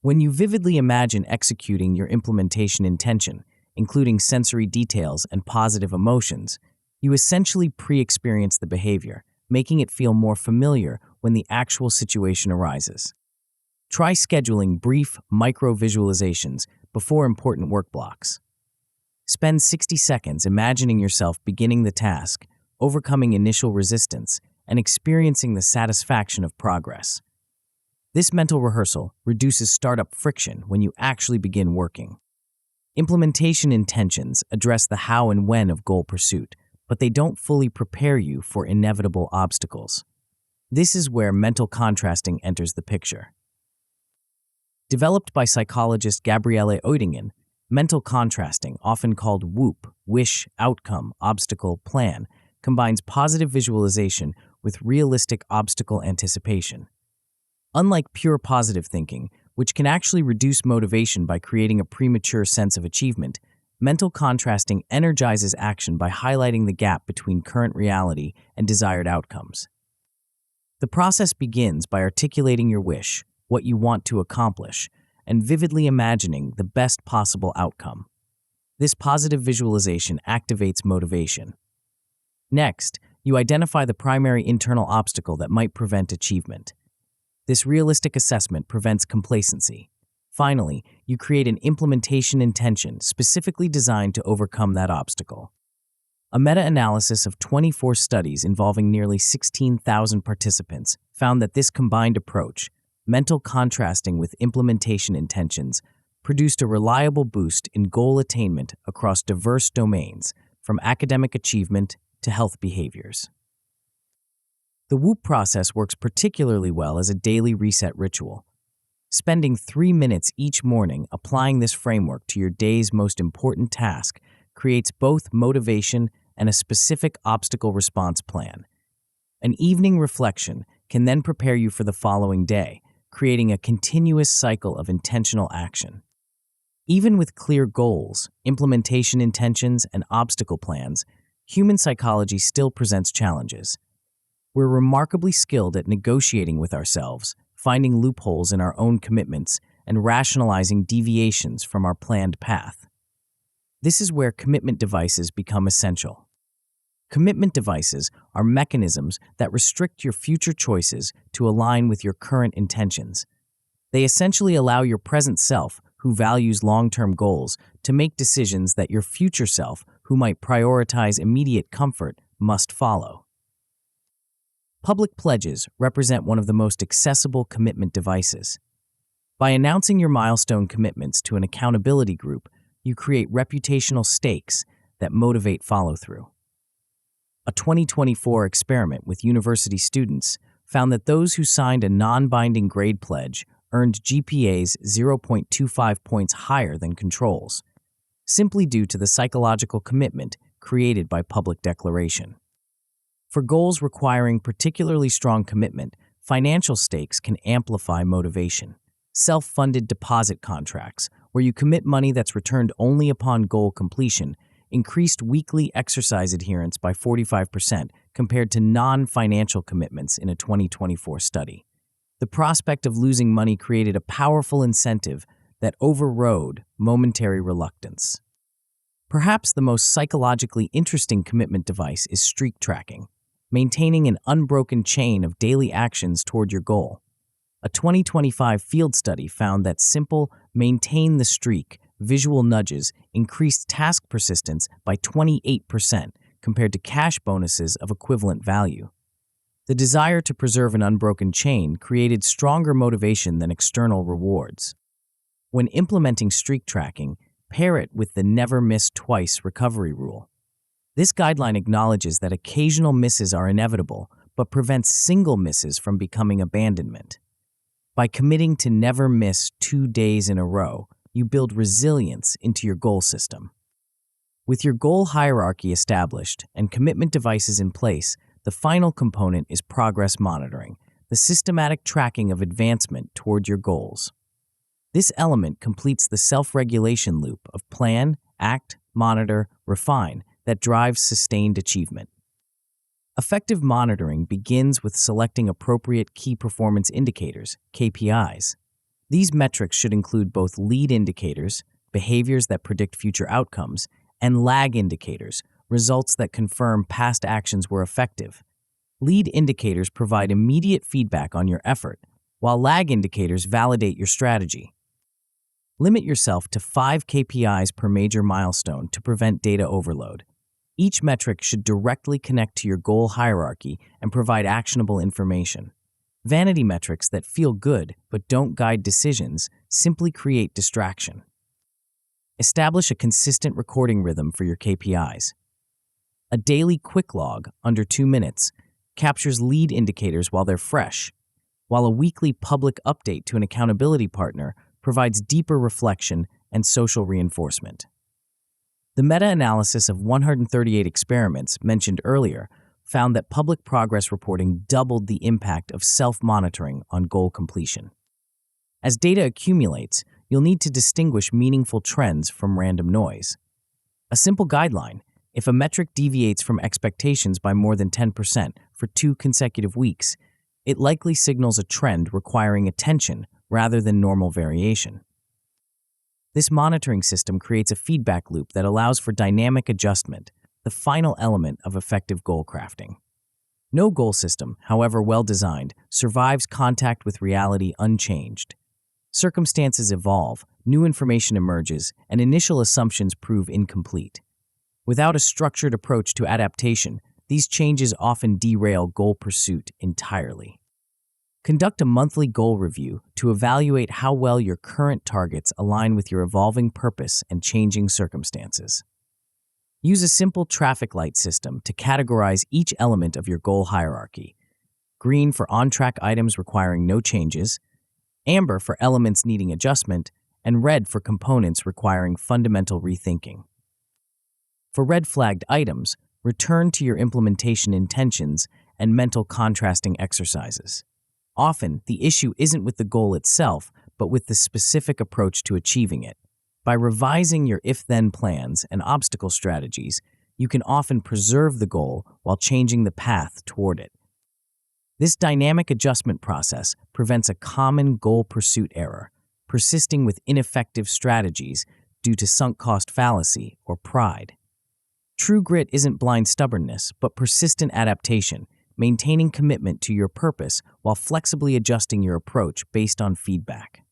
Speaker 1: When you vividly imagine executing your implementation intention, including sensory details and positive emotions, you essentially pre-experience the behavior, making it feel more familiar when the actual situation arises. Try scheduling brief micro-visualizations before important work blocks. Spend 60 seconds imagining yourself beginning the task, overcoming initial resistance, and experiencing the satisfaction of progress. This mental rehearsal reduces startup friction when you actually begin working. Implementation intentions address the how and when of goal pursuit, but they don't fully prepare you for inevitable obstacles. This is where mental contrasting enters the picture. Developed by psychologist Gabriele Oettingen, mental contrasting, often called WOOP, wish, outcome, obstacle, plan, combines positive visualization with realistic obstacle anticipation. Unlike pure positive thinking, which can actually reduce motivation by creating a premature sense of achievement, mental contrasting energizes action by highlighting the gap between current reality and desired outcomes. The process begins by articulating your wish, what you want to accomplish, and vividly imagining the best possible outcome. This positive visualization activates motivation. Next, you identify the primary internal obstacle that might prevent achievement. This realistic assessment prevents complacency. Finally, you create an implementation intention specifically designed to overcome that obstacle. A meta-analysis of 24 studies involving nearly 16,000 participants found that this combined approach, mental contrasting with implementation intentions, produced a reliable boost in goal attainment across diverse domains, from academic achievement to health behaviors. The WOOP process works particularly well as a daily reset ritual. Spending 3 minutes each morning applying this framework to your day's most important task creates both motivation and a specific obstacle response plan. An evening reflection can then prepare you for the following day, creating a continuous cycle of intentional action. Even with clear goals, implementation intentions, and obstacle plans, human psychology still presents challenges. We're remarkably skilled at negotiating with ourselves, finding loopholes in our own commitments, and rationalizing deviations from our planned path. This is where commitment devices become essential. Commitment devices are mechanisms that restrict your future choices to align with your current intentions. They essentially allow your present self, who values long-term goals, to make decisions that your future self, who might prioritize immediate comfort, must follow. Public pledges represent one of the most accessible commitment devices. By announcing your milestone commitments to an accountability group, you create reputational stakes that motivate follow-through. A 2024 experiment with university students found that those who signed a non-binding grade pledge earned GPAs 0.25 points higher than controls, simply due to the psychological commitment created by public declaration. For goals requiring particularly strong commitment, financial stakes can amplify motivation. Self-funded deposit contracts, where you commit money that's returned only upon goal completion, increased weekly exercise adherence by 45% compared to non-financial commitments in a 2024 study. The prospect of losing money created a powerful incentive that overrode momentary reluctance. Perhaps the most psychologically interesting commitment device is streak tracking, maintaining an unbroken chain of daily actions toward your goal. A 2025 field study found that simple, maintain the streak visual nudges increased task persistence by 28% compared to cash bonuses of equivalent value. The desire to preserve an unbroken chain created stronger motivation than external rewards. When implementing streak tracking, pair it with the never miss twice recovery rule. This guideline acknowledges that occasional misses are inevitable, but prevents single misses from becoming abandonment. By committing to never miss 2 days in a row, you build resilience into your goal system. With your goal hierarchy established and commitment devices in place, the final component is progress monitoring, the systematic tracking of advancement toward your goals. This element completes the self-regulation loop of plan, act, monitor, refine that drives sustained achievement. Effective monitoring begins with selecting appropriate key performance indicators, KPIs. These metrics should include both lead indicators, behaviors that predict future outcomes, and lag indicators, results that confirm past actions were effective. Lead indicators provide immediate feedback on your effort, while lag indicators validate your strategy. Limit yourself to 5 KPIs per major milestone to prevent data overload. Each metric should directly connect to your goal hierarchy and provide actionable information. Vanity metrics that feel good but don't guide decisions simply create distraction. Establish a consistent recording rhythm for your KPIs. A daily quick log, under 2 minutes, captures lead indicators while they're fresh, while a weekly public update to an accountability partner provides deeper reflection and social reinforcement. The meta-analysis of 138 experiments mentioned earlier found that public progress reporting doubled the impact of self-monitoring on goal completion. As data accumulates, you'll need to distinguish meaningful trends from random noise. A simple guideline: if a metric deviates from expectations by more than 10% for 2 consecutive weeks, it likely signals a trend requiring attention rather than normal variation. This monitoring system creates a feedback loop that allows for dynamic adjustment, the final element of effective goal crafting. No goal system, however well designed, survives contact with reality unchanged. Circumstances evolve, new information emerges, and initial assumptions prove incomplete. Without a structured approach to adaptation, these changes often derail goal pursuit entirely. Conduct a monthly goal review to evaluate how well your current targets align with your evolving purpose and changing circumstances. Use a simple traffic light system to categorize each element of your goal hierarchy: green for on-track items requiring no changes, amber for elements needing adjustment, and red for components requiring fundamental rethinking. For red-flagged items, return to your implementation intentions and mental contrasting exercises. Often, the issue isn't with the goal itself, but with the specific approach to achieving it. By revising your if-then plans and obstacle strategies, you can often preserve the goal while changing the path toward it. This dynamic adjustment process prevents a common goal pursuit error, persisting with ineffective strategies due to sunk cost fallacy or pride. True grit isn't blind stubbornness, but persistent adaptation, maintaining commitment to your purpose while flexibly adjusting your approach based on feedback.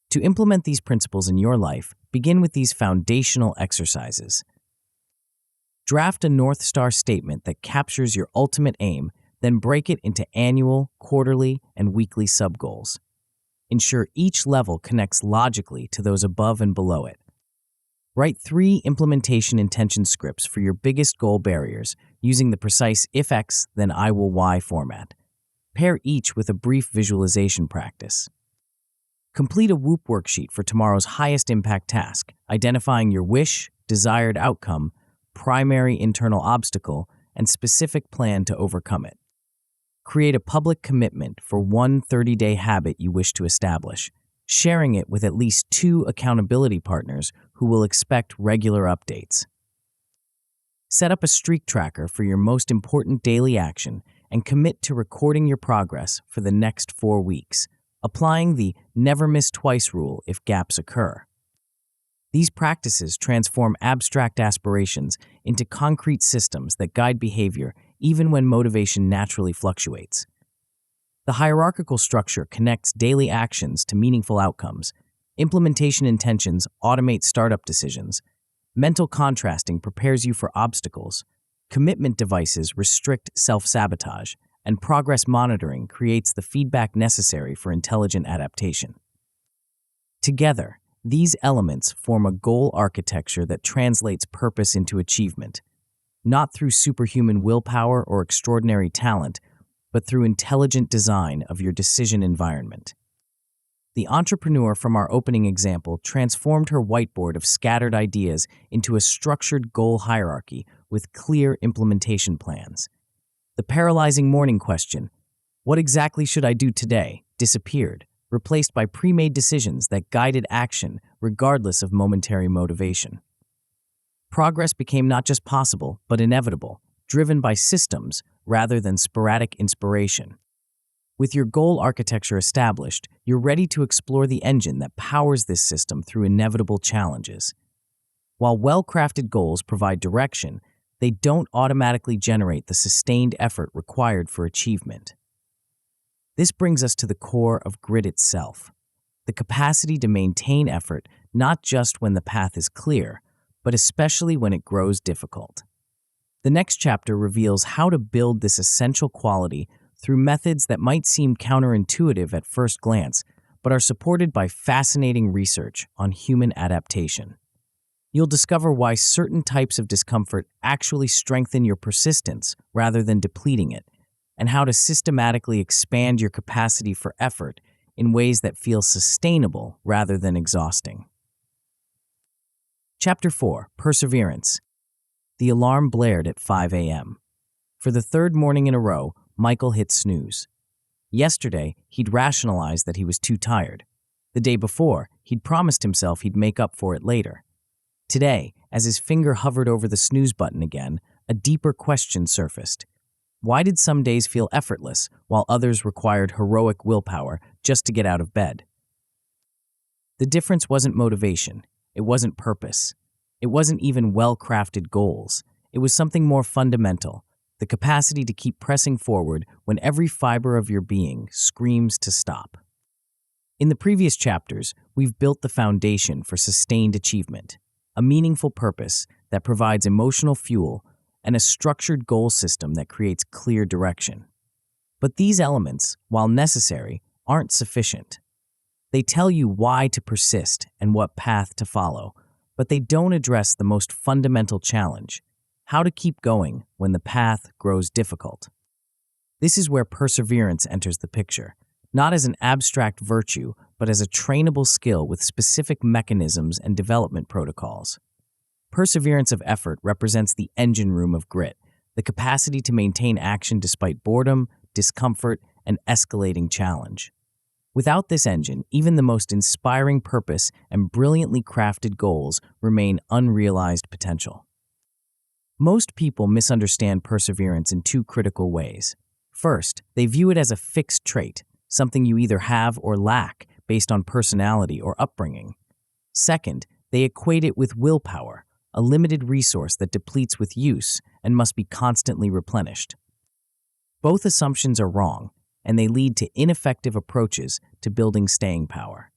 Speaker 1: To implement these principles in your life, begin with these foundational exercises. Draft a North Star statement that captures your ultimate aim, then break it into annual, quarterly, and weekly sub-goals. Ensure each level connects logically to those above and below it. Write 3 implementation intention scripts for your biggest goal barriers using the precise if X, then I will Y format. Pair each with a brief visualization practice. Complete a WHOOP worksheet for tomorrow's highest impact task, identifying your wish, desired outcome, primary internal obstacle, and specific plan to overcome it. Create a public commitment for one 30-day habit you wish to establish, sharing it with at least 2 accountability partners who will expect regular updates. Set up a streak tracker for your most important daily action and commit to recording your progress for the next 4 weeks, applying the never miss twice rule if gaps occur. These practices transform abstract aspirations into concrete systems that guide behavior even when motivation naturally fluctuates. The hierarchical structure connects daily actions to meaningful outcomes. Implementation intentions automate startup decisions. Mental contrasting prepares you for obstacles. Commitment devices restrict self-sabotage, and progress monitoring creates the feedback necessary for intelligent adaptation. Together, these elements form a goal architecture that translates purpose into achievement, not through superhuman willpower or extraordinary talent, but through intelligent design of your decision environment. The entrepreneur from our opening example transformed her whiteboard of scattered ideas into a structured goal hierarchy with clear implementation plans. The paralyzing morning question, "What exactly should I do today?" disappeared, replaced by pre-made decisions that guided action regardless of momentary motivation. Progress became not just possible, but inevitable, driven by systems rather than sporadic inspiration. With your goal architecture established, you're ready to explore the engine that powers this system through inevitable challenges. While well-crafted goals provide direction, they don't automatically generate the sustained effort required for achievement. This brings us to the core of grit itself, the capacity to maintain effort not just when the path is clear, but especially when it grows difficult. The next chapter reveals how to build this essential quality through methods that might seem counterintuitive at first glance, but are supported by fascinating research on human adaptation. You'll discover why certain types of discomfort actually strengthen your persistence rather than depleting it, and how to systematically expand your capacity for effort in ways that feel sustainable rather than exhausting. Chapter 4: Perseverance. The alarm blared at 5 a.m. For the 3rd morning in a row, Michael hit snooze. Yesterday, he'd rationalized that he was too tired. The day before, he'd promised himself he'd make up for it later. Today, as his finger hovered over the snooze button again, a deeper question surfaced. Why did some days feel effortless, while others required heroic willpower just to get out of bed? The difference wasn't motivation. It wasn't purpose. It wasn't even well-crafted goals. It was something more fundamental, the capacity to keep pressing forward when every fiber of your being screams to stop. In the previous chapters, we've built the foundation for sustained achievement, a meaningful purpose that provides emotional fuel, and a structured goal system that creates clear direction. But these elements, while necessary, aren't sufficient. They tell you why to persist and what path to follow, but they don't address the most fundamental challenge: how to keep going when the path grows difficult. This is where perseverance enters the picture, not as an abstract virtue, but as a trainable skill with specific mechanisms and development protocols. Perseverance of effort represents the engine room of grit, the capacity to maintain action despite boredom, discomfort, and escalating challenge. Without this engine, even the most inspiring purpose and brilliantly crafted goals remain unrealized potential. Most people misunderstand perseverance in 2 critical ways. First, they view it as a fixed trait, something you either have or lack based on personality or upbringing. Second, they equate it with willpower, a limited resource that depletes with use and must be constantly replenished. Both assumptions are wrong, and they lead to ineffective approaches to building staying power.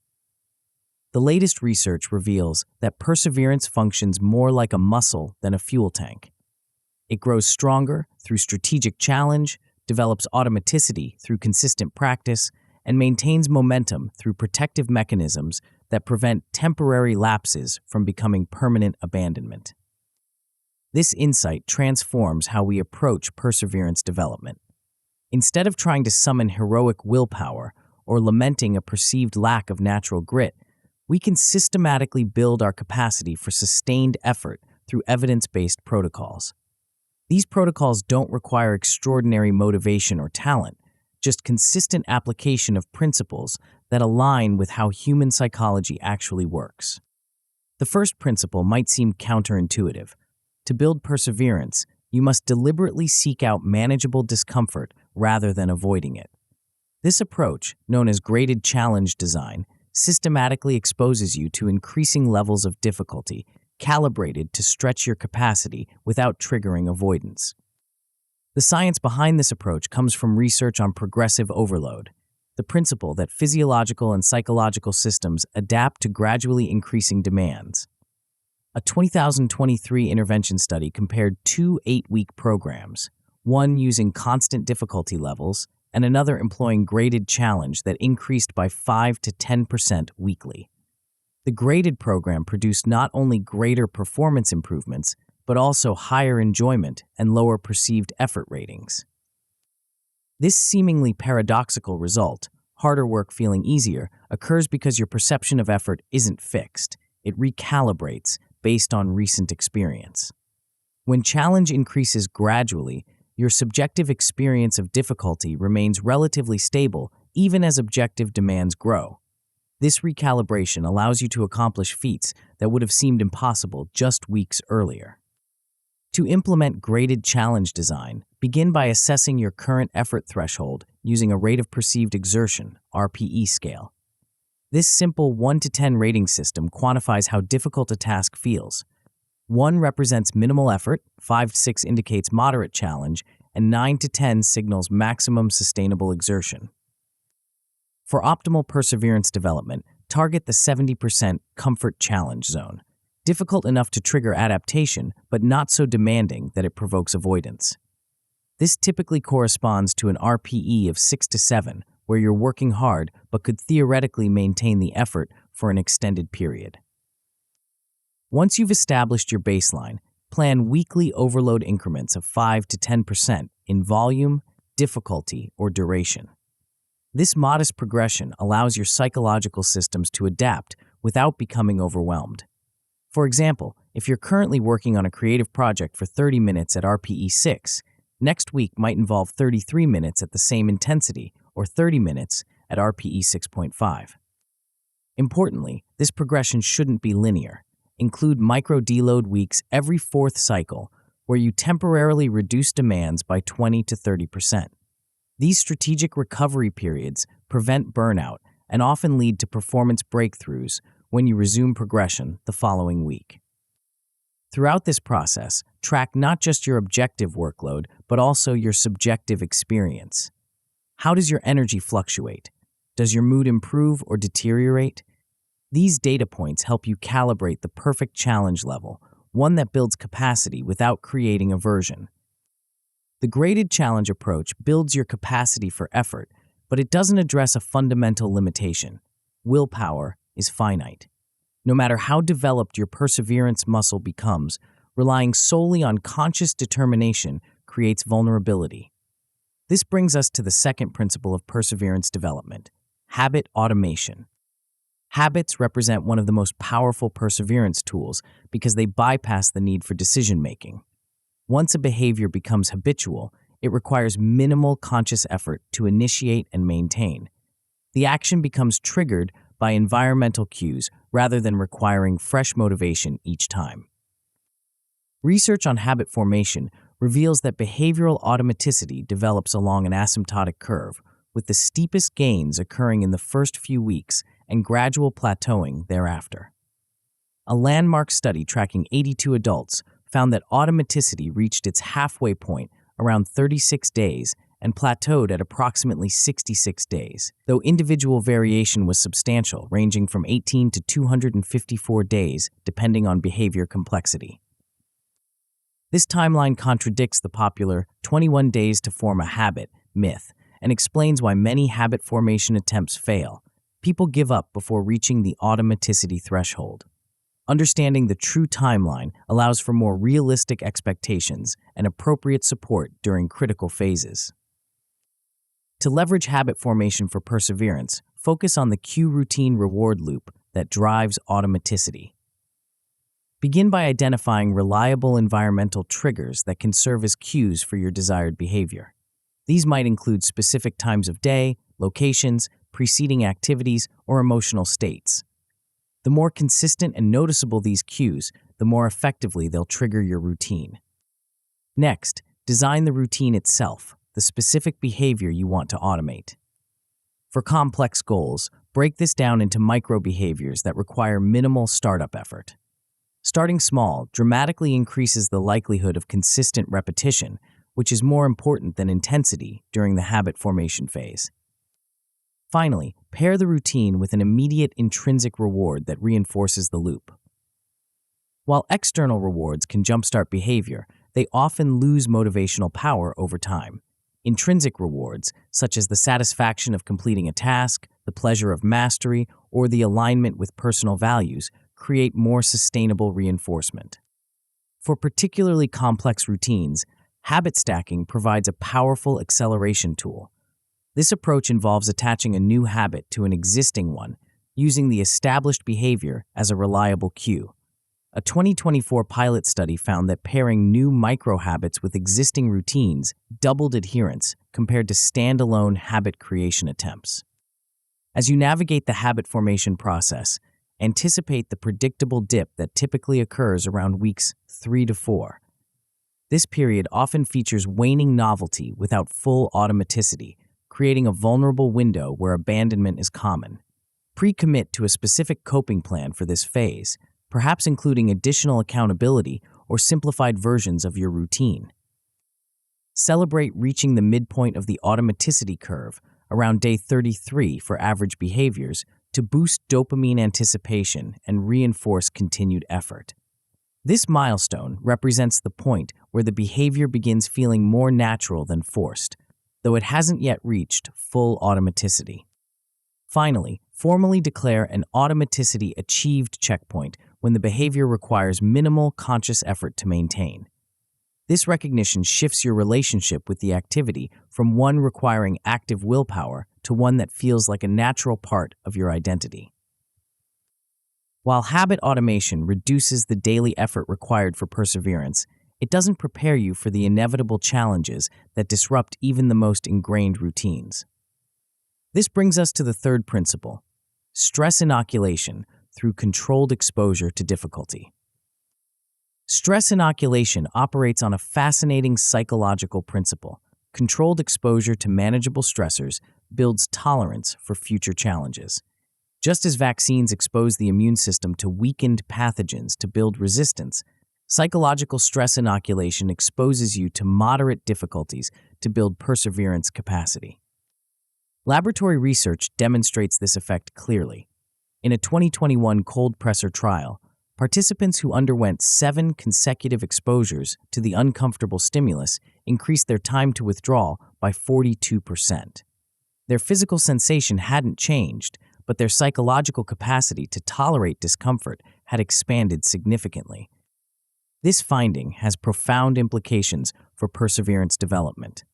Speaker 1: The latest research reveals that perseverance functions more like a muscle than a fuel tank. It grows stronger through strategic challenge, develops automaticity through consistent practice, and maintains momentum through protective mechanisms that prevent temporary lapses from becoming permanent abandonment. This insight transforms how we approach perseverance development. Instead of trying to summon heroic willpower or lamenting a perceived lack of natural grit, we can systematically build our capacity for sustained effort through evidence-based protocols. These protocols don't require extraordinary motivation or talent, just consistent application of principles that align with how human psychology actually works. The first principle might seem counterintuitive. To build perseverance, you must deliberately seek out manageable discomfort rather than avoiding it. This approach, known as graded challenge design, systematically exposes you to increasing levels of difficulty, calibrated to stretch your capacity without triggering avoidance. The science behind this approach comes from research on progressive overload, the principle that physiological and psychological systems adapt to gradually increasing demands. A 2023 intervention study compared two 8-week programs, one using constant difficulty levels and another employing graded challenge that increased by 5 to 10% weekly. The graded program produced not only greater performance improvements, but also higher enjoyment and lower perceived effort ratings. This seemingly paradoxical result, harder work feeling easier, occurs because your perception of effort isn't fixed. It recalibrates based on recent experience. When challenge increases gradually, your subjective experience of difficulty remains relatively stable even as objective demands grow. This recalibration allows you to accomplish feats that would have seemed impossible just weeks earlier. To implement graded challenge design, begin by assessing your current effort threshold using a rate of perceived exertion (RPE) scale. This simple 1 to 10 rating system quantifies how difficult a task feels. 1 represents minimal effort, 5 to 6 indicates moderate challenge, and 9 to 10 signals maximum sustainable exertion. For optimal perseverance development, target the 70% comfort challenge zone, difficult enough to trigger adaptation, but not so demanding that it provokes avoidance. This typically corresponds to an RPE of 6 to 7, where you're working hard but could theoretically maintain the effort for an extended period. Once you've established your baseline, plan weekly overload increments of 5 to 10% in volume, difficulty, or duration. This modest progression allows your psychological systems to adapt without becoming overwhelmed. For example, if you're currently working on a creative project for 30 minutes at RPE 6, next week might involve 33 minutes at the same intensity or 30 minutes at RPE 6.5. Importantly, this progression shouldn't be linear. Include micro-deload weeks every 4th cycle where you temporarily reduce demands by 20 to 30%. These strategic recovery periods prevent burnout and often lead to performance breakthroughs when you resume progression the following week. Throughout this process, track not just your objective workload, but also your subjective experience. How does your energy fluctuate? Does your mood improve or deteriorate? These data points help you calibrate the perfect challenge level, one that builds capacity without creating aversion. The graded challenge approach builds your capacity for effort, but it doesn't address a fundamental limitation. Willpower is finite. No matter how developed your perseverance muscle becomes, relying solely on conscious determination creates vulnerability. This brings us to the second principle of perseverance development: habit automation. Habits represent one of the most powerful perseverance tools because they bypass the need for decision-making. Once a behavior becomes habitual, it requires minimal conscious effort to initiate and maintain. The action becomes triggered by environmental cues rather than requiring fresh motivation each time. Research on habit formation reveals that behavioral automaticity develops along an asymptotic curve, with the steepest gains occurring in the first few weeks and gradual plateauing thereafter. A landmark study tracking 82 adults found that automaticity reached its halfway point around 36 days and plateaued at approximately 66 days, though individual variation was substantial, ranging from 18 to 254 days, depending on behavior complexity. This timeline contradicts the popular 21 days to form a habit myth and explains why many habit formation attempts fail. People give up before reaching the automaticity threshold. Understanding the true timeline allows for more realistic expectations and appropriate support during critical phases. To leverage habit formation for perseverance, focus on the cue routine reward loop that drives automaticity. Begin by identifying reliable environmental triggers that can serve as cues for your desired behavior. These might include specific times of day, locations, preceding activities, or emotional states. The more consistent and noticeable these cues, the more effectively they'll trigger your routine. Next, design the routine itself, the specific behavior you want to automate. For complex goals, break this down into micro behaviors that require minimal startup effort. Starting small dramatically increases the likelihood of consistent repetition, which is more important than intensity during the habit formation phase. Finally, pair the routine with an immediate intrinsic reward that reinforces the loop. While external rewards can jumpstart behavior, they often lose motivational power over time. Intrinsic rewards, such as the satisfaction of completing a task, the pleasure of mastery, or the alignment with personal values, create more sustainable reinforcement. For particularly complex routines, habit stacking provides a powerful acceleration tool. This approach involves attaching a new habit to an existing one, using the established behavior as a reliable cue. A 2024 pilot study found that pairing new micro-habits with existing routines doubled adherence compared to standalone habit creation attempts. As you navigate the habit formation process, anticipate the predictable dip that typically occurs around weeks 3 to 4. This period often features waning novelty without full automaticity, creating a vulnerable window where abandonment is common. Pre-commit to a specific coping plan for this phase, perhaps including additional accountability or simplified versions of your routine. Celebrate reaching the midpoint of the automaticity curve around day 33 for average behaviors to boost dopamine anticipation and reinforce continued effort. This milestone represents the point where the behavior begins feeling more natural than forced, though it hasn't yet reached full automaticity. Finally, formally declare an automaticity achieved checkpoint when the behavior requires minimal conscious effort to maintain. This recognition shifts your relationship with the activity from one requiring active willpower to one that feels like a natural part of your identity. While habit automation reduces the daily effort required for perseverance, it doesn't prepare you for the inevitable challenges that disrupt even the most ingrained routines. This brings us to the third principle: stress inoculation through controlled exposure to difficulty. Stress inoculation operates on a fascinating psychological principle. Controlled exposure to manageable stressors builds tolerance for future challenges. Just as vaccines expose the immune system to weakened pathogens to build resistance, psychological stress inoculation exposes you to moderate difficulties to build perseverance capacity. Laboratory research demonstrates this effect clearly. In a 2021 cold pressor trial, participants who underwent 7 consecutive exposures to the uncomfortable stimulus increased their time to withdrawal by 42%. Their physical sensation hadn't changed, but their psychological capacity to tolerate discomfort had expanded significantly. This finding has profound implications for perseverance development.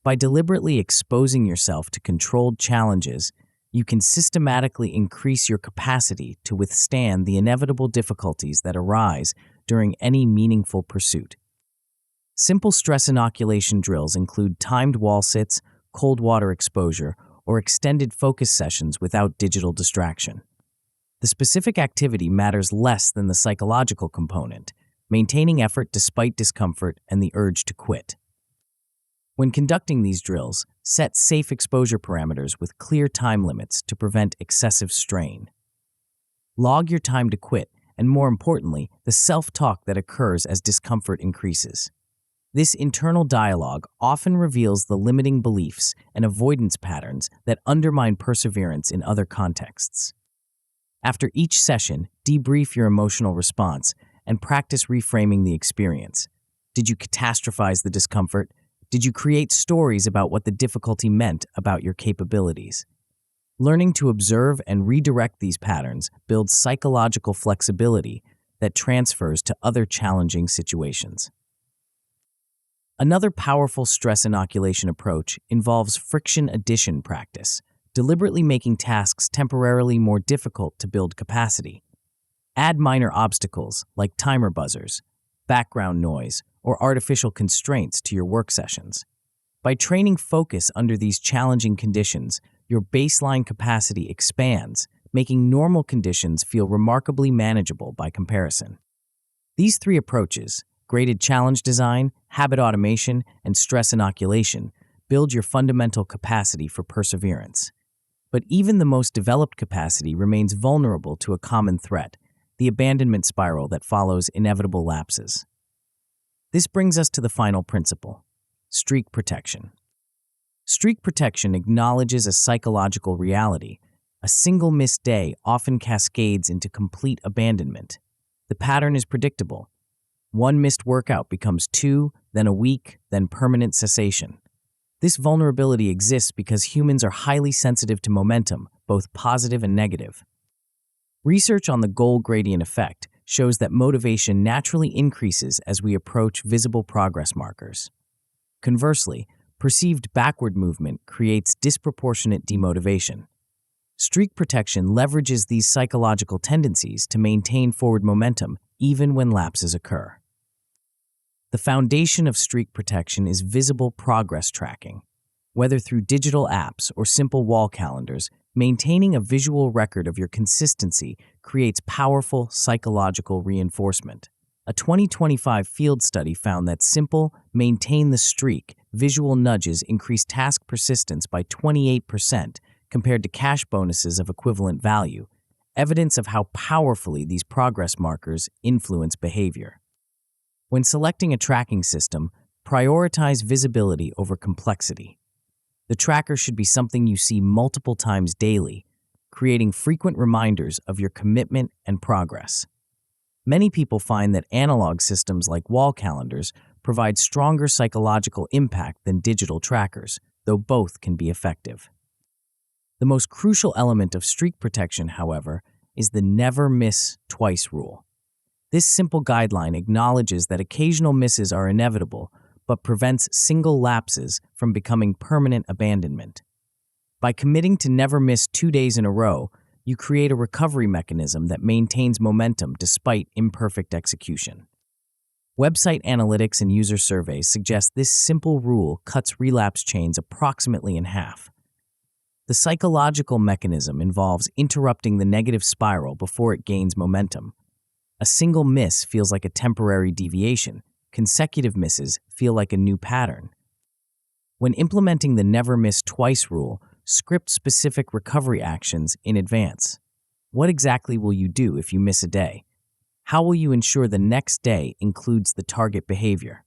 Speaker 1: By deliberately exposing yourself to controlled challenges, you can systematically increase your capacity to withstand the inevitable difficulties that arise during any meaningful pursuit. Simple stress inoculation drills include timed wall sits, cold water exposure, or extended focus sessions without digital distraction. The specific activity matters less than the psychological component, maintaining effort despite discomfort and the urge to quit. When conducting these drills, set safe exposure parameters with clear time limits to prevent excessive strain. Log your time to quit, and more importantly, the self-talk that occurs as discomfort increases. This internal dialogue often reveals the limiting beliefs and avoidance patterns that undermine perseverance in other contexts. After each session, debrief your emotional response and practice reframing the experience. Did you catastrophize the discomfort? Did you create stories about what the difficulty meant about your capabilities? Learning to observe and redirect these patterns builds psychological flexibility that transfers to other challenging situations. Another powerful stress inoculation approach involves friction addition practice, deliberately making tasks temporarily more difficult to build capacity. Add minor obstacles like timer buzzers, background noise, or artificial constraints to your work sessions. By training focus under these challenging conditions, your baseline capacity expands, making normal conditions feel remarkably manageable by comparison. These three approaches, graded challenge design, habit automation, and stress inoculation, build your fundamental capacity for perseverance. But even the most developed capacity remains vulnerable to a common threat, the abandonment spiral that follows inevitable lapses. This brings us to the final principle: streak protection. Streak protection acknowledges a psychological reality. A single missed day often cascades into complete abandonment. The pattern is predictable. One missed workout becomes 2, then a week, then permanent cessation. This vulnerability exists because humans are highly sensitive to momentum, both positive and negative. Research on the goal gradient effect shows that motivation naturally increases as we approach visible progress markers. Conversely, perceived backward movement creates disproportionate demotivation. Streak protection leverages these psychological tendencies to maintain forward momentum even when lapses occur. The foundation of streak protection is visible progress tracking. Whether through digital apps or simple wall calendars, maintaining a visual record of your consistency creates powerful psychological reinforcement. A 2025 field study found that simple, maintain the streak visual nudges increase task persistence by 28% compared to cash bonuses of equivalent value, evidence of how powerfully these progress markers influence behavior. When selecting a tracking system, prioritize visibility over complexity. The tracker should be something you see multiple times daily, creating frequent reminders of your commitment and progress. Many people find that analog systems like wall calendars provide stronger psychological impact than digital trackers, though both can be effective. The most crucial element of streak protection, however, is the never miss twice rule. This simple guideline acknowledges that occasional misses are inevitable, but prevents single lapses from becoming permanent abandonment. By committing to never miss 2 days in a row, you create a recovery mechanism that maintains momentum despite imperfect execution. Website analytics and user surveys suggest this simple rule cuts relapse chains approximately in half. The psychological mechanism involves interrupting the negative spiral before it gains momentum. A single miss feels like a temporary deviation. Consecutive misses feel like a new pattern. When implementing the never miss twice rule, script specific recovery actions in advance. What exactly will you do if you miss a day? How will you ensure the next day includes the target behavior?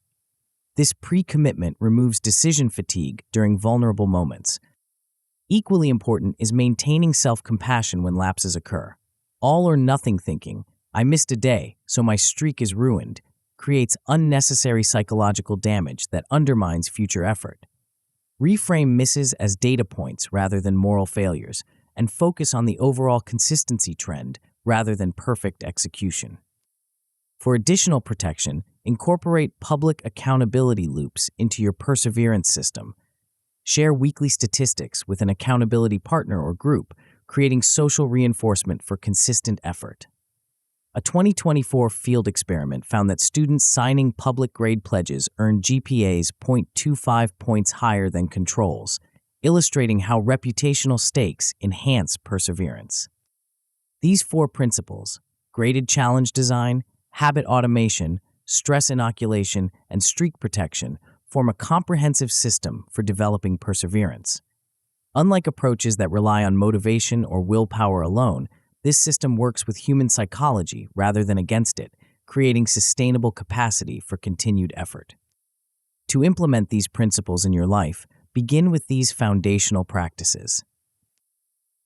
Speaker 1: This pre-commitment removes decision fatigue during vulnerable moments. Equally important is maintaining self-compassion when lapses occur. All or nothing thinking, I missed a day, so my streak is ruined, creates unnecessary psychological damage that undermines future effort. Reframe misses as data points rather than moral failures, and focus on the overall consistency trend rather than perfect execution. For additional protection, incorporate public accountability loops into your perseverance system. Share weekly statistics with an accountability partner or group, creating social reinforcement for consistent effort. A 2024 field experiment found that students signing public grade pledges earned GPAs 0.25 points higher than controls, illustrating how reputational stakes enhance perseverance. These 4 principles, graded challenge design, habit automation, stress inoculation, and streak protection, form a comprehensive system for developing perseverance. Unlike approaches that rely on motivation or willpower alone, this system works with human psychology rather than against it, creating sustainable capacity for continued effort. To implement these principles in your life, begin with these foundational practices.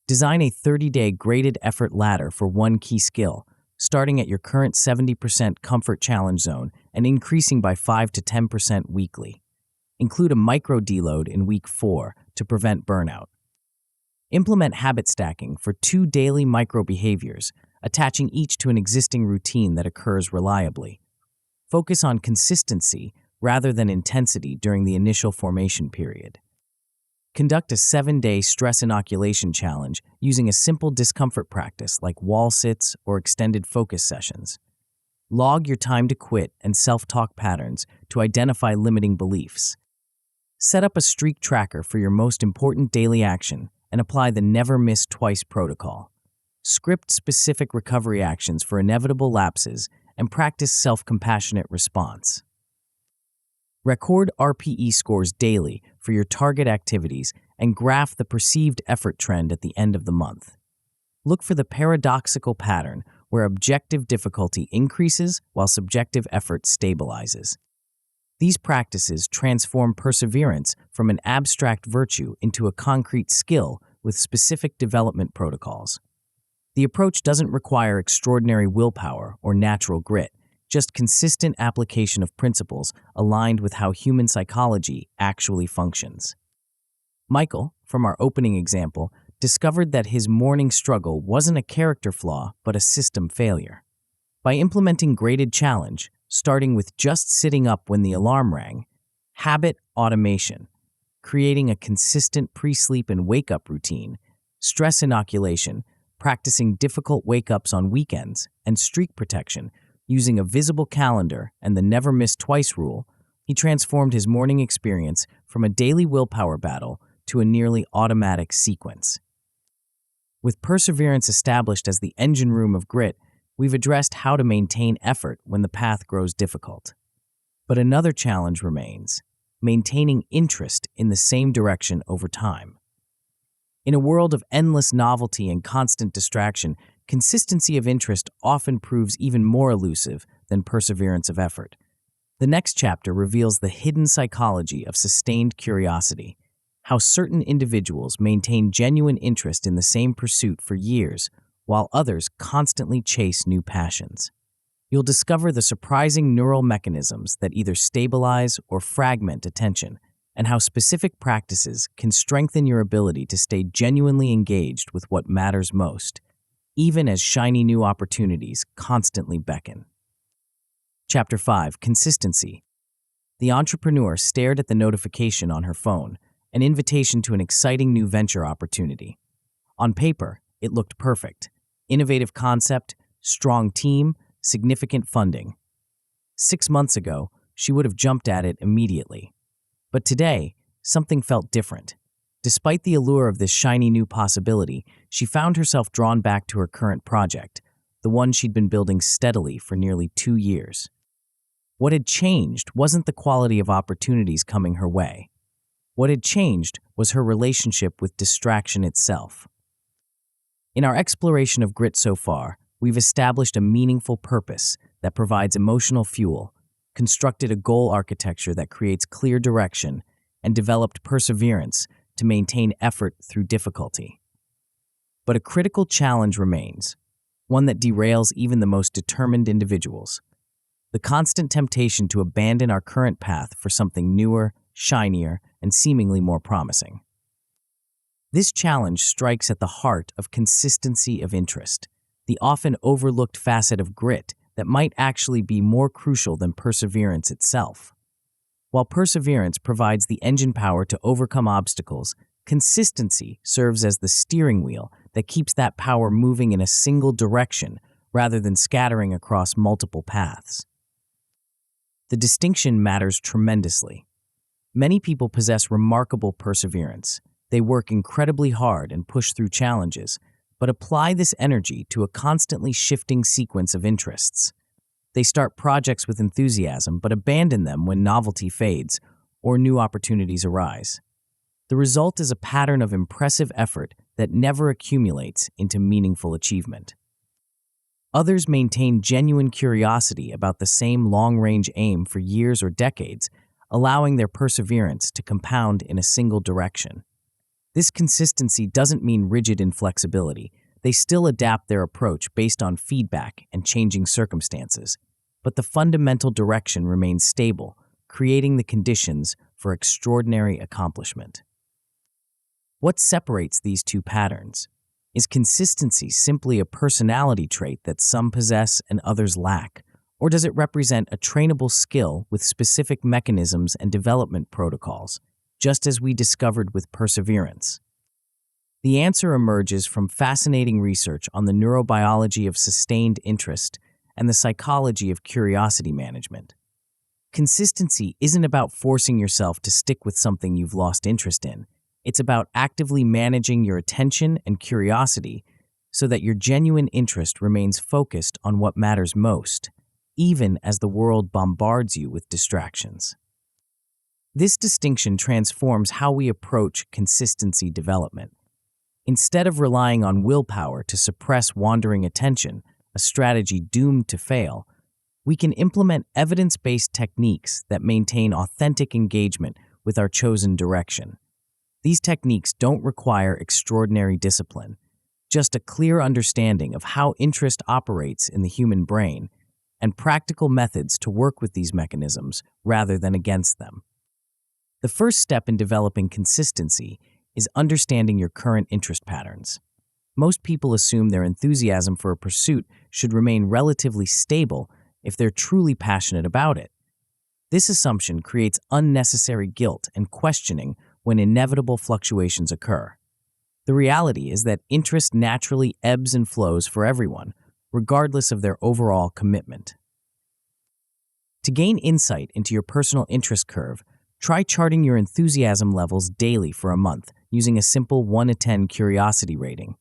Speaker 1: Design a 30-day graded effort ladder for one key skill, starting at your current 70% comfort challenge zone and increasing by 5 to 10% weekly. Include a micro deload in week 4 to prevent burnout. Implement habit stacking for 2 daily micro behaviors, attaching each to an existing routine that occurs reliably. Focus on consistency rather than intensity during the initial formation period. Conduct a 7-day stress inoculation challenge using a simple discomfort practice like wall sits or extended focus sessions. Log your time to quit and self-talk patterns to identify limiting beliefs. Set up a streak tracker for your most important daily action and apply the never miss twice protocol. Script specific recovery actions for inevitable lapses and practice self-compassionate response. Record RPE scores daily for your target activities and graph the perceived effort trend at the end of the month. Look for the paradoxical pattern where objective difficulty increases while subjective effort stabilizes. These practices transform perseverance from an abstract virtue into a concrete skill with specific development protocols. The approach doesn't require extraordinary willpower or natural grit, just consistent application of principles aligned with how human psychology actually functions. Michael, from our opening example, discovered that his morning struggle wasn't a character flaw but a system failure. By implementing graded challenge, starting with just sitting up when the alarm rang, habit automation, creating a consistent pre-sleep and wake-up routine, stress inoculation, practicing difficult wake-ups on weekends, and streak protection, using a visible calendar and the never miss twice rule, he transformed his morning experience from a daily willpower battle to a nearly automatic sequence. With perseverance established as the engine room of grit, we've addressed how to maintain effort when the path grows difficult. But another challenge remains: maintaining interest in the same direction over time. In a world of endless novelty and constant distraction, consistency of interest often proves even more elusive than perseverance of effort. The next chapter reveals the hidden psychology of sustained curiosity, how certain individuals maintain genuine interest in the same pursuit for years, while others constantly chase new passions. You'll discover the surprising neural mechanisms that either stabilize or fragment attention, and how specific practices can strengthen your ability to stay genuinely engaged with what matters most, even as shiny new opportunities constantly beckon. Chapter 5: Consistency. The entrepreneur stared at the notification on her phone, an invitation to an exciting new venture opportunity. On paper, it looked perfect. Innovative concept, strong team, significant funding. 6 months ago, she would have jumped at it immediately. But today, something felt different. Despite the allure of this shiny new possibility, she found herself drawn back to her current project, the one she'd been building steadily for nearly 2 years. What had changed wasn't the quality of opportunities coming her way. What had changed was her relationship with distraction itself. In our exploration of grit so far, we've established a meaningful purpose that provides emotional fuel, constructed a goal architecture that creates clear direction, and developed perseverance to maintain effort through difficulty. But a critical challenge remains, one that derails even the most determined individuals: the constant temptation to abandon our current path for something newer, shinier, and seemingly more promising. This challenge strikes at the heart of consistency of interest, the often overlooked facet of grit that might actually be more crucial than perseverance itself. While perseverance provides the engine power to overcome obstacles, consistency serves as the steering wheel that keeps that power moving in a single direction rather than scattering across multiple paths. The distinction matters tremendously. Many people possess remarkable perseverance. They work incredibly hard and push through challenges, but apply this energy to a constantly shifting sequence of interests. They start projects with enthusiasm but abandon them when novelty fades or new opportunities arise. The result is a pattern of impressive effort that never accumulates into meaningful achievement. Others maintain genuine curiosity about the same long-range aim for years or decades, allowing their perseverance to compound in a single direction. This consistency doesn't mean rigid inflexibility. They still adapt their approach based on feedback and changing circumstances, but the fundamental direction remains stable, creating the conditions for extraordinary accomplishment. What separates these two patterns? Is consistency simply a personality trait that some possess and others lack, or does it represent a trainable skill with specific mechanisms and development protocols? just as we discovered with perseverance? The answer emerges from fascinating research on the neurobiology of sustained interest and the psychology of curiosity management. Consistency isn't about forcing yourself to stick with something you've lost interest in. It's about actively managing your attention and curiosity so that your genuine interest remains focused on what matters most, even as the world bombards you with distractions. This distinction transforms how we approach consistency development. Instead of relying on willpower to suppress wandering attention, a strategy doomed to fail, we can implement evidence-based techniques that maintain authentic engagement with our chosen direction. These techniques don't require extraordinary discipline, just a clear understanding of how interest operates in the human brain and practical methods to work with these mechanisms rather than against them. The first step in developing consistency is understanding your current interest patterns. Most people assume their enthusiasm for a pursuit should remain relatively stable if they're truly passionate about it. This assumption creates unnecessary guilt and questioning when inevitable fluctuations occur. The reality is that interest naturally ebbs and flows for everyone, regardless of their overall commitment. To gain insight into your personal interest curve, try charting your enthusiasm levels daily for a month using a simple 1 to 10 curiosity rating.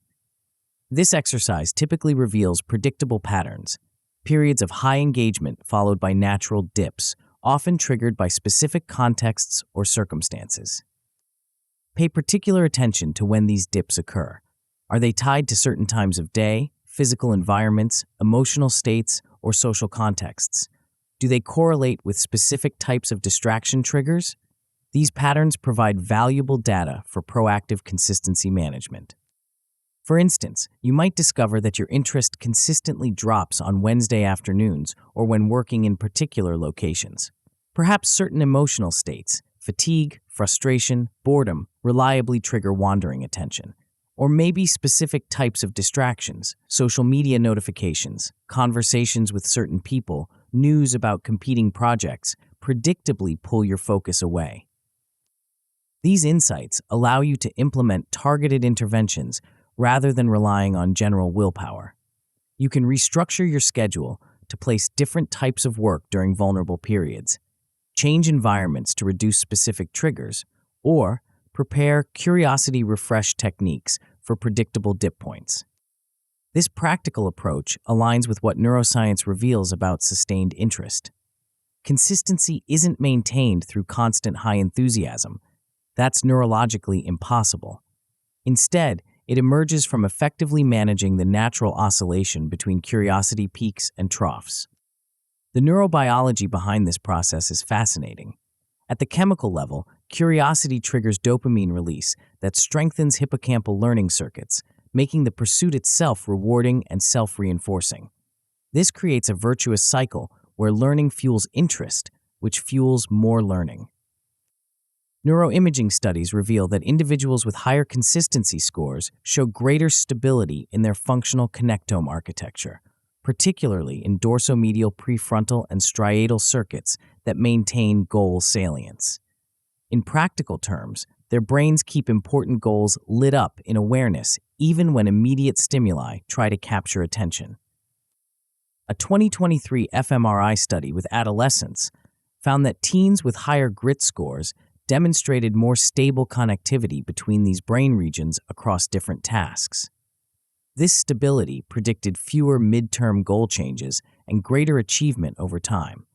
Speaker 1: This exercise typically reveals predictable patterns, periods of high engagement followed by natural dips, often triggered by specific contexts or circumstances. Pay particular attention to when these dips occur. Are they tied to certain times of day, physical environments, emotional states, or social contexts? Do they correlate with specific types of distraction triggers? These patterns provide valuable data for proactive consistency management. For instance, you might discover that your interest consistently drops on Wednesday afternoons or when working in particular locations. Perhaps certain emotional states, fatigue, frustration, boredom, reliably trigger wandering attention. Or maybe specific types of distractions, social media notifications, conversations with certain people, news about competing projects, predictably pull your focus away. These insights allow you to implement targeted interventions rather than relying on general willpower. You can restructure your schedule to place different types of work during vulnerable periods, change environments to reduce specific triggers, or prepare curiosity refresh techniques for predictable dip points. This practical approach aligns with what neuroscience reveals about sustained interest. Consistency isn't maintained through constant high enthusiasm. That's neurologically impossible. Instead, it emerges from effectively managing the natural oscillation between curiosity peaks and troughs. The neurobiology behind this process is fascinating. At the chemical level, curiosity triggers dopamine release that strengthens hippocampal learning circuits, making the pursuit itself rewarding and self-reinforcing. This creates a virtuous cycle where learning fuels interest, which fuels more learning. Neuroimaging studies reveal that individuals with higher consistency scores show greater stability in their functional connectome architecture, particularly in dorsomedial prefrontal and striatal circuits that maintain goal salience. In practical terms, their brains keep important goals lit up in awareness even when immediate stimuli try to capture attention. A 2023 fMRI study with adolescents found that teens with higher grit scores demonstrated more stable connectivity between these brain regions across different tasks. This stability predicted fewer midterm goal changes and greater achievement over time.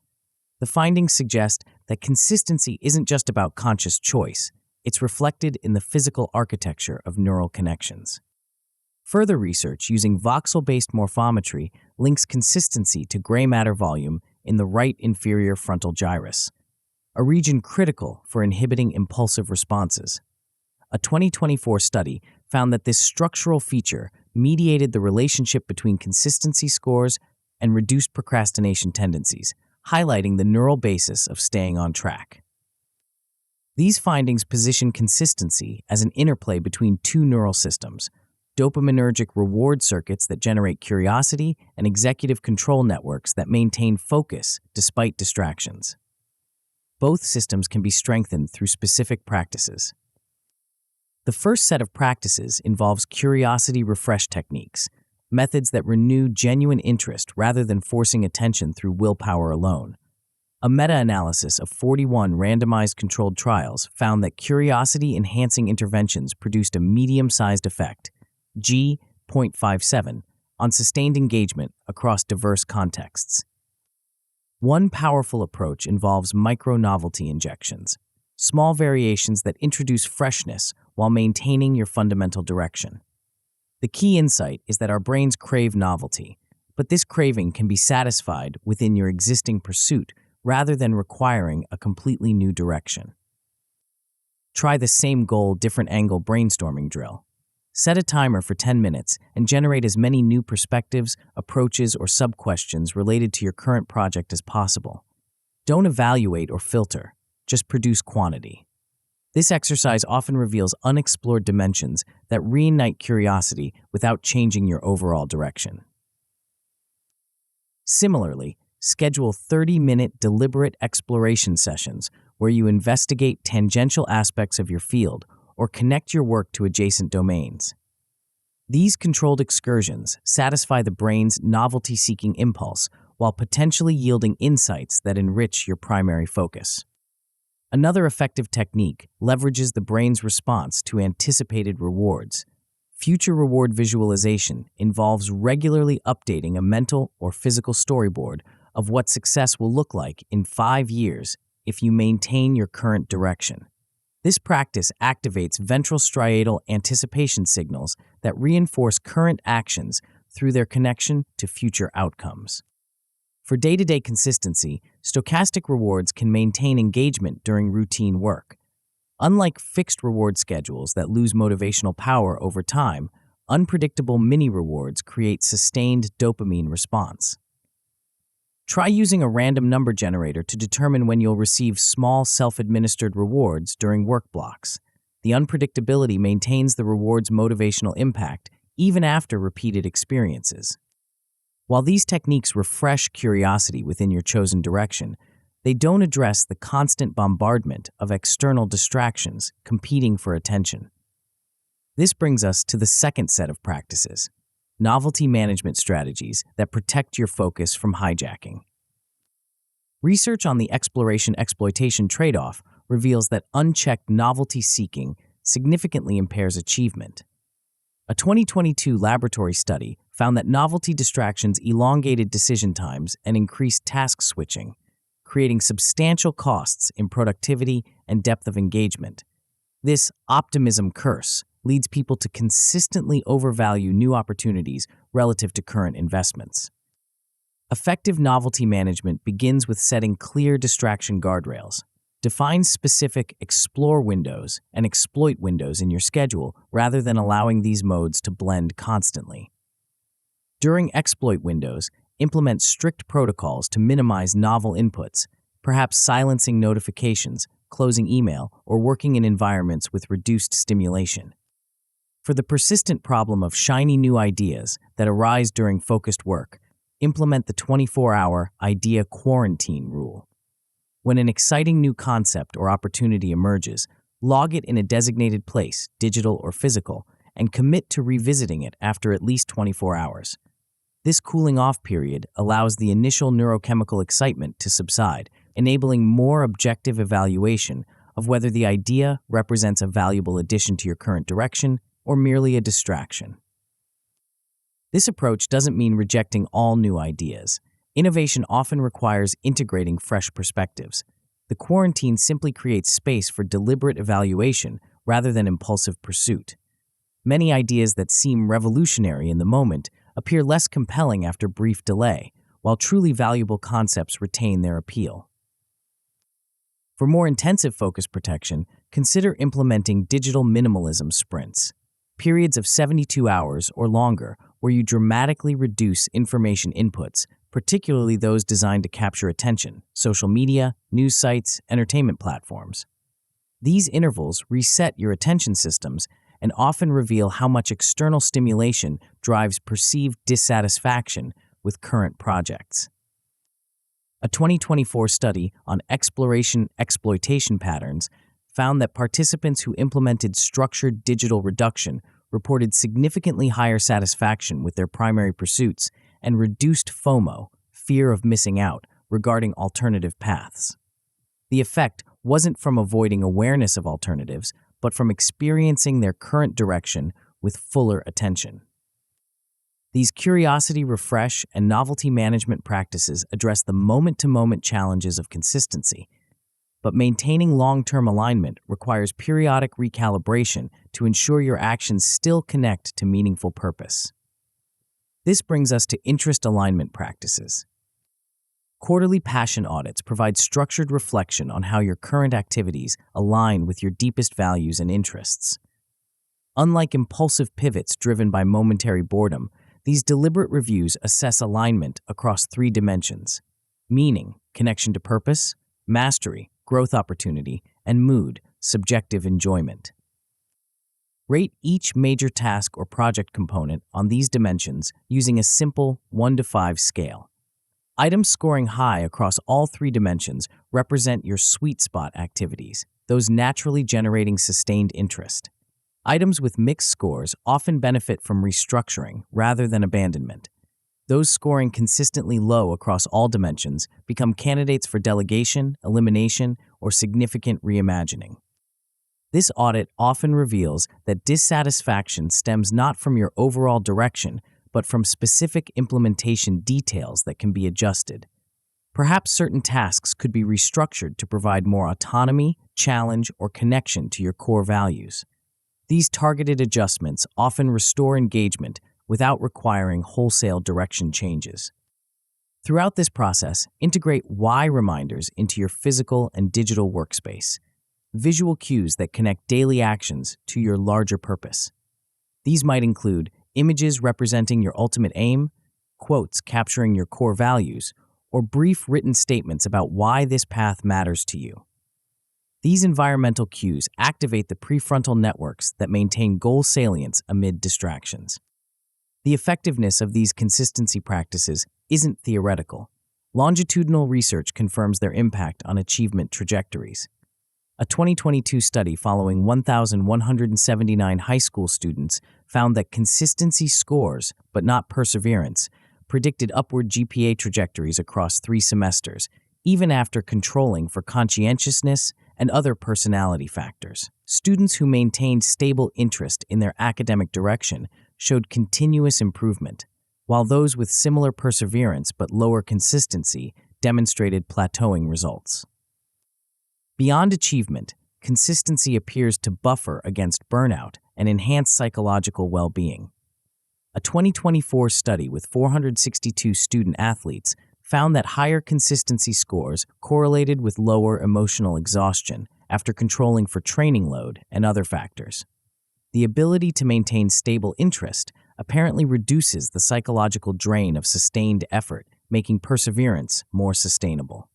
Speaker 1: The findings suggest that consistency isn't just about conscious choice, it's reflected in the physical architecture of neural connections. Further research using voxel-based morphometry links consistency to gray matter volume in the right inferior frontal gyrus, a region critical for inhibiting impulsive responses. A 2024 study found that this structural feature mediated the relationship between consistency scores and reduced procrastination tendencies, highlighting the neural basis of staying on track. These findings position consistency as an interplay between two neural systems, dopaminergic reward circuits that generate curiosity and executive control networks that maintain focus despite distractions. both systems can be strengthened through specific practices. The first set of practices involves curiosity refresh techniques, methods that renew genuine interest rather than forcing attention through willpower alone. A meta-analysis of 41 randomized controlled trials found that curiosity-enhancing interventions produced a medium-sized effect, G.57, on sustained engagement across diverse contexts. One powerful approach involves micro-novelty injections, small variations that introduce freshness while maintaining your fundamental direction. The key insight is that our brains crave novelty, but this craving can be satisfied within your existing pursuit rather than requiring a completely new direction. Try the same goal, different angle brainstorming drill. Set a timer for 10 minutes and generate as many new perspectives, approaches, or sub-questions related to your current project as possible. Don't evaluate or filter, just produce quantity. This exercise often reveals unexplored dimensions that reignite curiosity without changing your overall direction. Similarly, schedule 30-minute deliberate exploration sessions where you investigate tangential aspects of your field or connect your work to adjacent domains. These controlled excursions satisfy the brain's novelty-seeking impulse while potentially yielding insights that enrich your primary focus. Another effective technique leverages the brain's response to anticipated rewards. Future reward visualization involves regularly updating a mental or physical storyboard of what success will look like in 5 years if you maintain your current direction. This practice activates ventral striatal anticipation signals that reinforce current actions through their connection to future outcomes. For day-to-day consistency, stochastic rewards can maintain engagement during routine work. Unlike fixed reward schedules that lose motivational power over time, unpredictable mini-rewards create sustained dopamine response. Try using a random number generator to determine when you'll receive small self-administered rewards during work blocks. The unpredictability maintains the reward's motivational impact even after repeated experiences. While these techniques refresh curiosity within your chosen direction, they don't address the constant bombardment of external distractions competing for attention. This brings us to the second set of practices: novelty management strategies that protect your focus from hijacking. Research on the exploration-exploitation trade-off reveals that unchecked novelty-seeking significantly impairs achievement. A 2022 laboratory study found that novelty distractions elongated decision times and increased task switching, creating substantial costs in productivity and depth of engagement. This optimism curse leads people to consistently overvalue new opportunities relative to current investments. Effective novelty management begins with setting clear distraction guardrails. Define specific explore windows and exploit windows in your schedule rather than allowing these modes to blend constantly. During exploit windows, implement strict protocols to minimize novel inputs, perhaps silencing notifications, closing email, or working in environments with reduced stimulation. For the persistent problem of shiny new ideas that arise during focused work, implement the 24-hour idea quarantine rule. When an exciting new concept or opportunity emerges, log it in a designated place, digital or physical, and commit to revisiting it after at least 24 hours. This cooling-off period allows the initial neurochemical excitement to subside, enabling more objective evaluation of whether the idea represents a valuable addition to your current direction or merely a distraction. This approach doesn't mean rejecting all new ideas. Innovation often requires integrating fresh perspectives. The quarantine simply creates space for deliberate evaluation rather than impulsive pursuit. Many ideas that seem revolutionary in the moment appear less compelling after brief delay, while truly valuable concepts retain their appeal. For more intensive focus protection, consider implementing digital minimalism sprints, periods of 72 hours or longer where you dramatically reduce information inputs, particularly those designed to capture attention, social media, news sites, entertainment platforms. These intervals reset your attention systems and often reveal how much external stimulation drives perceived dissatisfaction with current projects. A 2024 study on exploration exploitation patterns found that participants who implemented structured digital reduction reported significantly higher satisfaction with their primary pursuits and reduced FOMO, fear of missing out, regarding alternative paths. The effect wasn't from avoiding awareness of alternatives, but from experiencing their current direction with fuller attention. These curiosity refresh and novelty management practices address the moment-to-moment challenges of consistency, but maintaining long-term alignment requires periodic recalibration to ensure your actions still connect to meaningful purpose. This brings us to interest alignment practices. Quarterly passion audits provide structured reflection on how your current activities align with your deepest values and interests. Unlike impulsive pivots driven by momentary boredom, these deliberate reviews assess alignment across 3 dimensions: meaning, connection to purpose; mastery, growth opportunity; and mood, subjective enjoyment. Rate each major task or project component on these dimensions using a simple 1 to 5 scale. Items scoring high across all 3 dimensions represent your sweet spot activities, those naturally generating sustained interest. Items with mixed scores often benefit from restructuring rather than abandonment. Those scoring consistently low across all dimensions become candidates for delegation, elimination, or significant reimagining. This audit often reveals that dissatisfaction stems not from your overall direction, but from specific implementation details that can be adjusted. Perhaps certain tasks could be restructured to provide more autonomy, challenge, or connection to your core values. These targeted adjustments often restore engagement without requiring wholesale direction changes. Throughout this process, integrate why reminders into your physical and digital workspace, visual cues that connect daily actions to your larger purpose. These might include images representing your ultimate aim, quotes capturing your core values, or brief written statements about why this path matters to you. These environmental cues activate the prefrontal networks that maintain goal salience amid distractions. The effectiveness of these consistency practices isn't theoretical. Longitudinal research confirms their impact on achievement trajectories. A 2022 study following 1,179 high school students found that consistency scores, but not perseverance, predicted upward GPA trajectories across 3 semesters, even after controlling for conscientiousness and other personality factors. Students who maintained stable interest in their academic direction showed continuous improvement, while those with similar perseverance but lower consistency demonstrated plateauing results. Beyond achievement, consistency appears to buffer against burnout and enhance psychological well-being. A 2024 study with 462 student athletes found that higher consistency scores correlated with lower emotional exhaustion after controlling for training load and other factors. The ability to maintain stable interest apparently reduces the psychological drain of sustained effort, making perseverance more sustainable.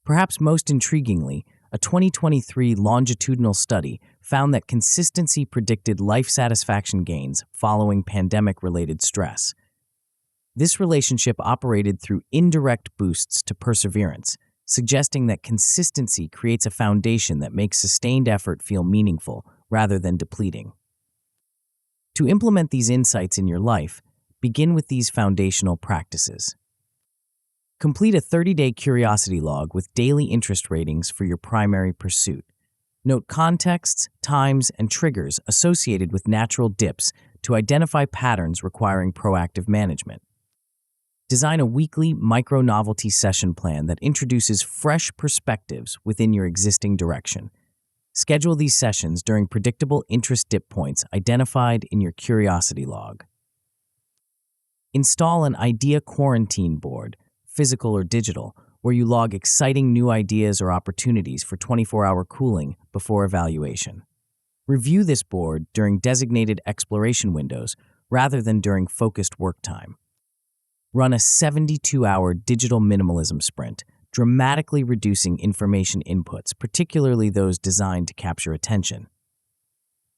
Speaker 1: Perhaps most intriguingly, a 2023 longitudinal study found that consistency predicted life satisfaction gains following pandemic-related stress. This relationship operated through indirect boosts to perseverance, suggesting that consistency creates a foundation that makes sustained effort feel meaningful rather than depleting. To implement these insights in your life, begin with these foundational practices. Complete a 30-day curiosity log with daily interest ratings for your primary pursuit. Note contexts, times, and triggers associated with natural dips to identify patterns requiring proactive management. Design a weekly micro-novelty session plan that introduces fresh perspectives within your existing direction. Schedule these sessions during predictable interest dip points identified in your curiosity log. Install an idea quarantine board, physical or digital, where you log exciting new ideas or opportunities for 24-hour cooling before evaluation. Review this board during designated exploration windows rather than during focused work time. Run a 72-hour digital minimalism sprint, dramatically reducing information inputs, particularly those designed to capture attention.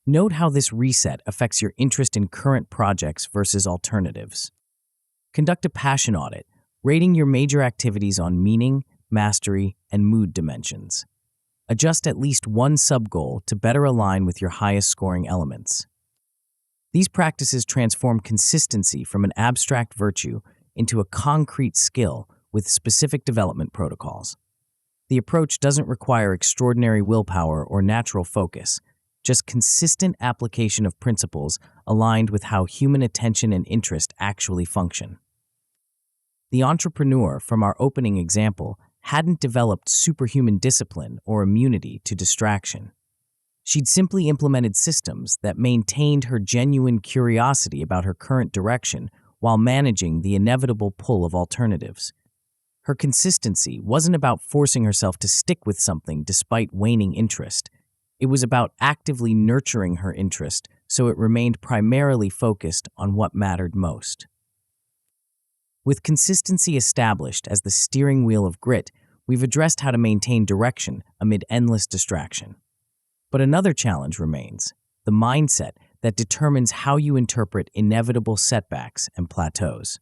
Speaker 1: Note how this reset affects your interest in current projects versus alternatives. Conduct a passion audit, rating your major activities on meaning, mastery, and mood dimensions. Adjust at least one sub-goal to better align with your highest scoring elements. These practices transform consistency from an abstract virtue into a concrete skill with specific development protocols. The approach doesn't require extraordinary willpower or natural focus, just consistent application of principles aligned with how human attention and interest actually function. The entrepreneur from our opening example hadn't developed superhuman discipline or immunity to distraction. She'd simply implemented systems that maintained her genuine curiosity about her current direction while managing the inevitable pull of alternatives. Her consistency wasn't about forcing herself to stick with something despite waning interest. It was about actively nurturing her interest so it remained primarily focused on what mattered most. With consistency established as the steering wheel of grit, we've addressed how to maintain direction amid endless distraction. But another challenge remains: the mindset that determines how you interpret inevitable setbacks and plateaus.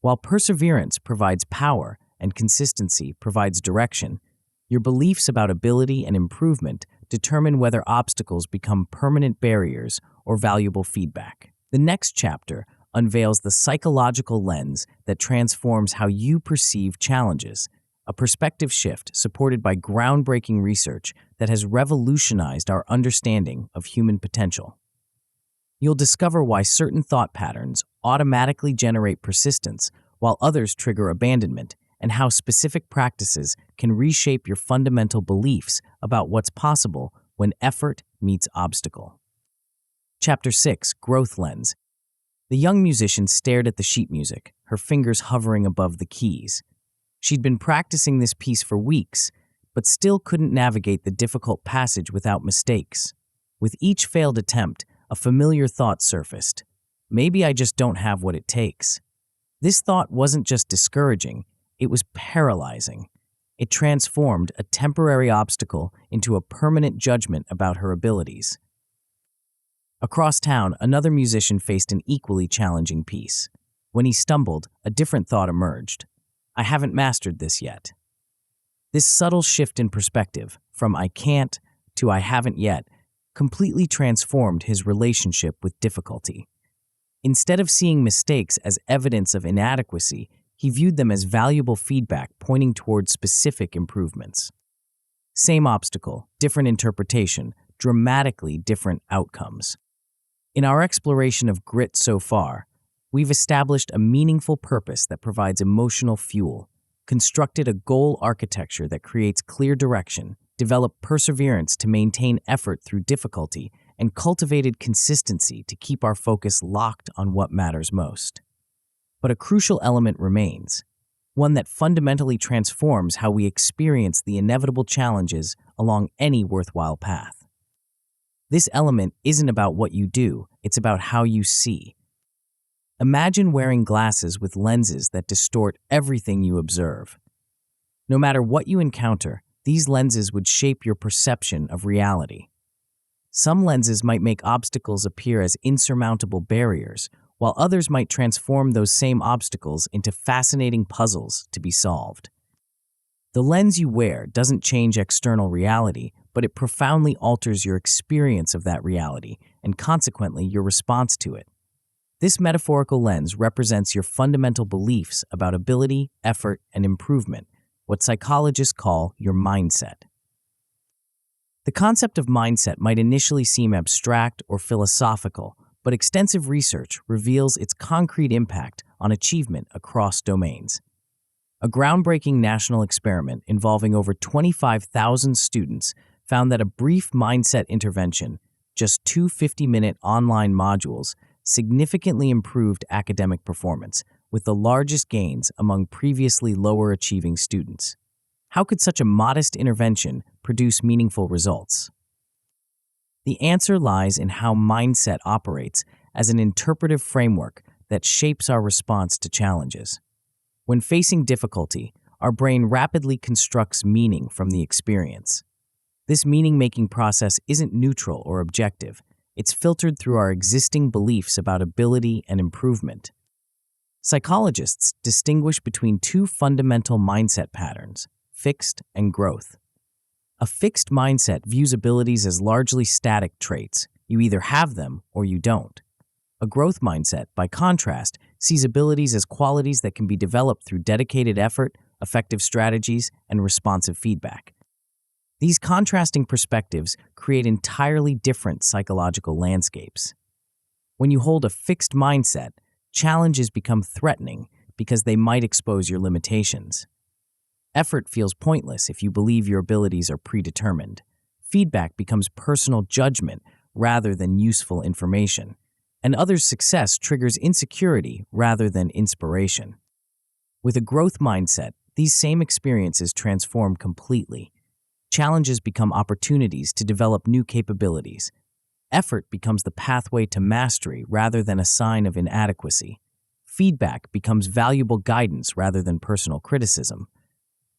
Speaker 1: While perseverance provides power and consistency provides direction, your beliefs about ability and improvement determine whether obstacles become permanent barriers or valuable feedback. The next chapter unveils the psychological lens that transforms how you perceive challenges, a perspective shift supported by groundbreaking research that has revolutionized our understanding of human potential. You'll discover why certain thought patterns automatically generate persistence while others trigger abandonment, and how specific practices can reshape your fundamental beliefs about what's possible when effort meets obstacle. Chapter 6: Growth Lens. The young musician stared at the sheet music, her fingers hovering above the keys. She'd been practicing this piece for weeks, but still couldn't navigate the difficult passage without mistakes. With each failed attempt, a familiar thought surfaced: maybe I just don't have what it takes. This thought wasn't just discouraging, it was paralyzing. It transformed a temporary obstacle into a permanent judgment about her abilities. Across town, another musician faced an equally challenging piece. When he stumbled, a different thought emerged: I haven't mastered this yet. This subtle shift in perspective, from I can't to I haven't yet, completely transformed his relationship with difficulty. Instead of seeing mistakes as evidence of inadequacy, he viewed them as valuable feedback pointing toward specific improvements. Same obstacle, different interpretation, dramatically different outcomes. In our exploration of grit so far, we've established a meaningful purpose that provides emotional fuel, constructed a goal architecture that creates clear direction, developed perseverance to maintain effort through difficulty, and cultivated consistency to keep our focus locked on what matters most. But a crucial element remains, one that fundamentally transforms how we experience the inevitable challenges along any worthwhile path. This element isn't about what you do, it's about how you see. Imagine wearing glasses with lenses that distort everything you observe. No matter what you encounter, these lenses would shape your perception of reality. Some lenses might make obstacles appear as insurmountable barriers, while others might transform those same obstacles into fascinating puzzles to be solved. The lens you wear doesn't change external reality, but it profoundly alters your experience of that reality and consequently your response to it. This metaphorical lens represents your fundamental beliefs about ability, effort, and improvement, what psychologists call your mindset. The concept of mindset might initially seem abstract or philosophical, but extensive research reveals its concrete impact on achievement across domains. A groundbreaking national experiment involving over 25,000 students found that a brief mindset intervention, just 2 50-minute online modules, significantly improved academic performance, with the largest gains among previously lower-achieving students. How could such a modest intervention produce meaningful results? The answer lies in how mindset operates as an interpretive framework that shapes our response to challenges. When facing difficulty, our brain rapidly constructs meaning from the experience. This meaning-making process isn't neutral or objective. It's filtered through our existing beliefs about ability and improvement. Psychologists distinguish between two fundamental mindset patterns, fixed and growth. A fixed mindset views abilities as largely static traits. You either have them or you don't. A growth mindset, by contrast, sees abilities as qualities that can be developed through dedicated effort, effective strategies, and responsive feedback. These contrasting perspectives create entirely different psychological landscapes. When you hold a fixed mindset, challenges become threatening because they might expose your limitations. Effort feels pointless if you believe your abilities are predetermined. Feedback becomes personal judgment rather than useful information. And others' success triggers insecurity rather than inspiration. With a growth mindset, these same experiences transform completely. Challenges become opportunities to develop new capabilities. Effort becomes the pathway to mastery rather than a sign of inadequacy. Feedback becomes valuable guidance rather than personal criticism.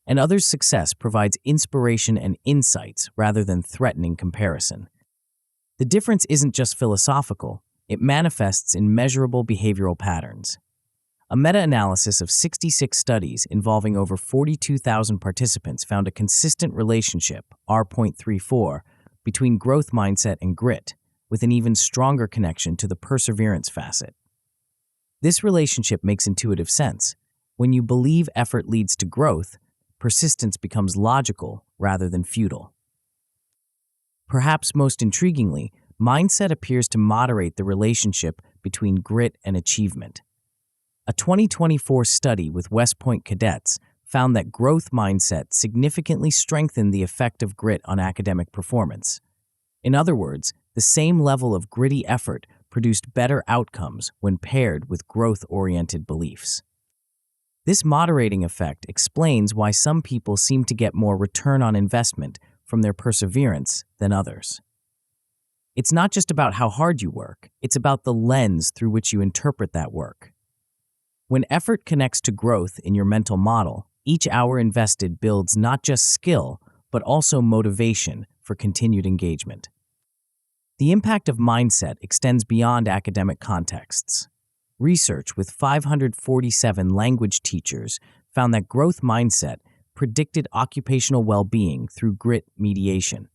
Speaker 1: And others' success provides inspiration and insights rather than threatening comparison. The difference isn't just philosophical, it manifests in measurable behavioral patterns. A meta-analysis of 66 studies involving over 42,000 participants found a consistent relationship, R.34, between growth mindset and grit, with an even stronger connection to the perseverance facet. This relationship makes intuitive sense. When you believe effort leads to growth, persistence becomes logical rather than futile. Perhaps most intriguingly, mindset appears to moderate the relationship between grit and achievement. A 2024 study with West Point cadets found that growth mindset significantly strengthened the effect of grit on academic performance. In other words, the same level of gritty effort produced better outcomes when paired with growth-oriented beliefs. This moderating effect explains why some people seem to get more return on investment from their perseverance than others. It's not just about how hard you work, it's about the lens through which you interpret that work. When effort connects to growth in your mental model, each hour invested builds not just skill, but also motivation for continued engagement. The impact of mindset extends beyond academic contexts. Research with 547 language teachers found that growth mindset predicted occupational well-being through grit mediation.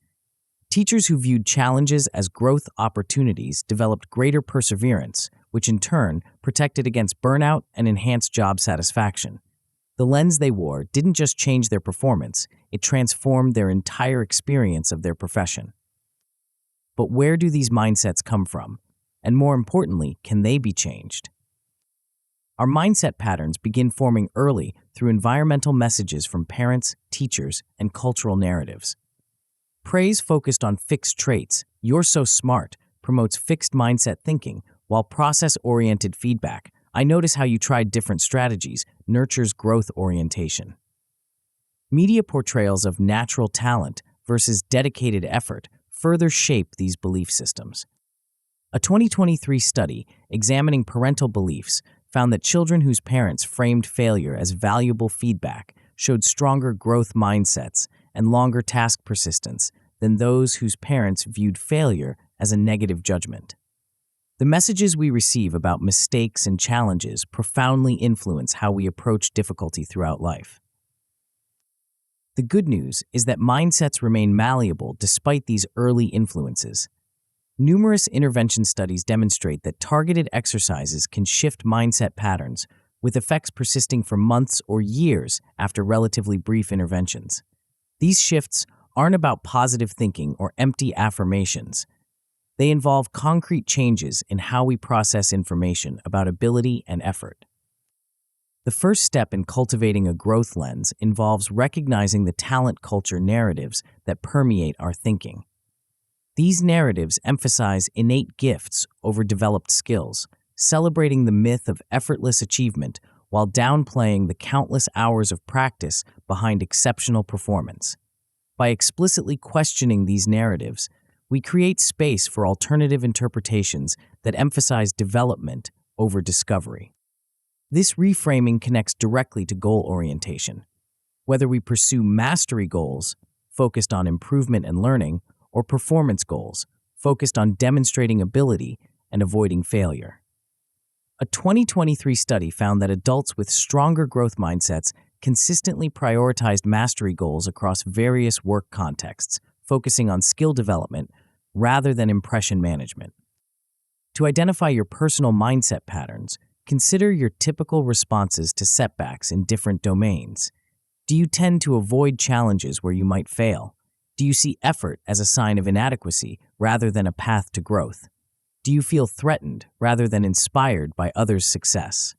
Speaker 1: Teachers who viewed challenges as growth opportunities developed greater perseverance, which in turn protected against burnout and enhanced job satisfaction. The lens they wore didn't just change their performance, it transformed their entire experience of their profession. But where do these mindsets come from? And more importantly, can they be changed? Our mindset patterns begin forming early through environmental messages from parents, teachers, and cultural narratives. Praise focused on fixed traits, "you're so smart," promotes fixed mindset thinking, while process-oriented feedback, "I notice how you tried different strategies," nurtures growth orientation. Media portrayals of natural talent versus dedicated effort further shape these belief systems. A 2023 study examining parental beliefs found that children whose parents framed failure as valuable feedback showed stronger growth mindsets and longer task persistence than those whose parents viewed failure as a negative judgment. The messages we receive about mistakes and challenges profoundly influence how we approach difficulty throughout life. The good news is that mindsets remain malleable despite these early influences. Numerous intervention studies demonstrate that targeted exercises can shift mindset patterns, with effects persisting for months or years after relatively brief interventions. These shifts aren't about positive thinking or empty affirmations. They involve concrete changes in how we process information about ability and effort. The first step in cultivating a growth lens involves recognizing the talent culture narratives that permeate our thinking. These narratives emphasize innate gifts over developed skills, celebrating the myth of effortless achievement while downplaying the countless hours of practice behind exceptional performance. By explicitly questioning these narratives, we create space for alternative interpretations that emphasize development over discovery. This reframing connects directly to goal orientation. Whether we pursue mastery goals, focused on improvement and learning, or performance goals, focused on demonstrating ability and avoiding failure. A 2023 study found that adults with stronger growth mindsets consistently prioritized mastery goals across various work contexts, focusing on skill development rather than impression management. To identify your personal mindset patterns, consider your typical responses to setbacks in different domains. Do you tend to avoid challenges where you might fail? Do you see effort as a sign of inadequacy rather than a path to growth? Do you feel threatened rather than inspired by others' success?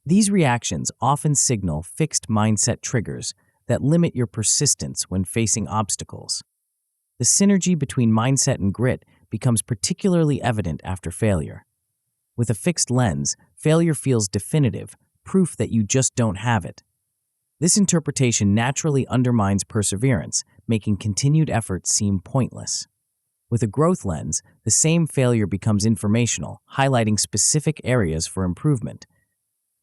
Speaker 1: These reactions often signal fixed mindset triggers that limit your persistence when facing obstacles. The synergy between mindset and grit becomes particularly evident after failure. With a fixed lens, failure feels definitive, proof that you just don't have it. This interpretation naturally undermines perseverance, making continued effort seem pointless. With a growth lens, the same failure becomes informational, highlighting specific areas for improvement.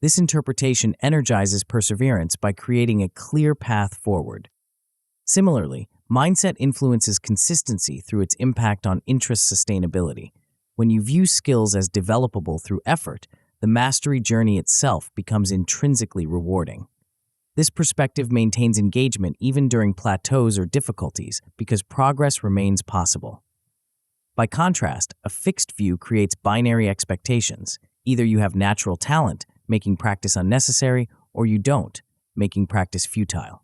Speaker 1: This interpretation energizes perseverance by creating a clear path forward. Similarly, mindset influences consistency through its impact on interest sustainability. When you view skills as developable through effort, the mastery journey itself becomes intrinsically rewarding. This perspective maintains engagement even during plateaus or difficulties because progress remains possible. By contrast, a fixed view creates binary expectations. Either you have natural talent, making practice unnecessary, or you don't, making practice futile.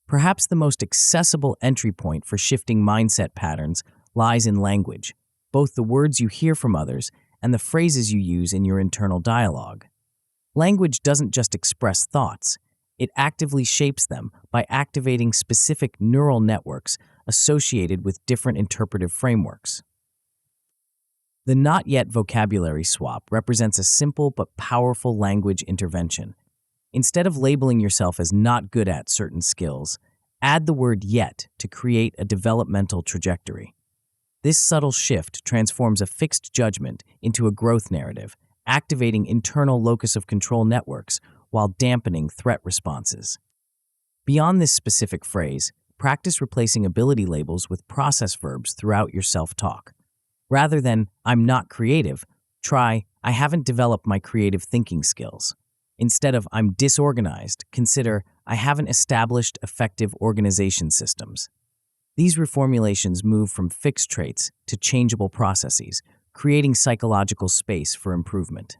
Speaker 1: Perhaps the most accessible entry point for shifting mindset patterns lies in language, both the words you hear from others and the phrases you use in your internal dialogue. Language doesn't just express thoughts, it actively shapes them by activating specific neural networks associated with different interpretive frameworks. The not yet vocabulary swap represents a simple but powerful language intervention. Instead of labeling yourself as not good at certain skills, add the word yet to create a developmental trajectory. This subtle shift transforms a fixed judgment into a growth narrative, activating internal locus of control networks while dampening threat responses. Beyond this specific phrase, practice replacing ability labels with process verbs throughout your self-talk. Rather than, "I'm not creative," try, "I haven't developed my creative thinking skills." Instead of, "I'm disorganized," consider, "I haven't established effective organization systems." These reformulations move from fixed traits to changeable processes, creating psychological space for improvement.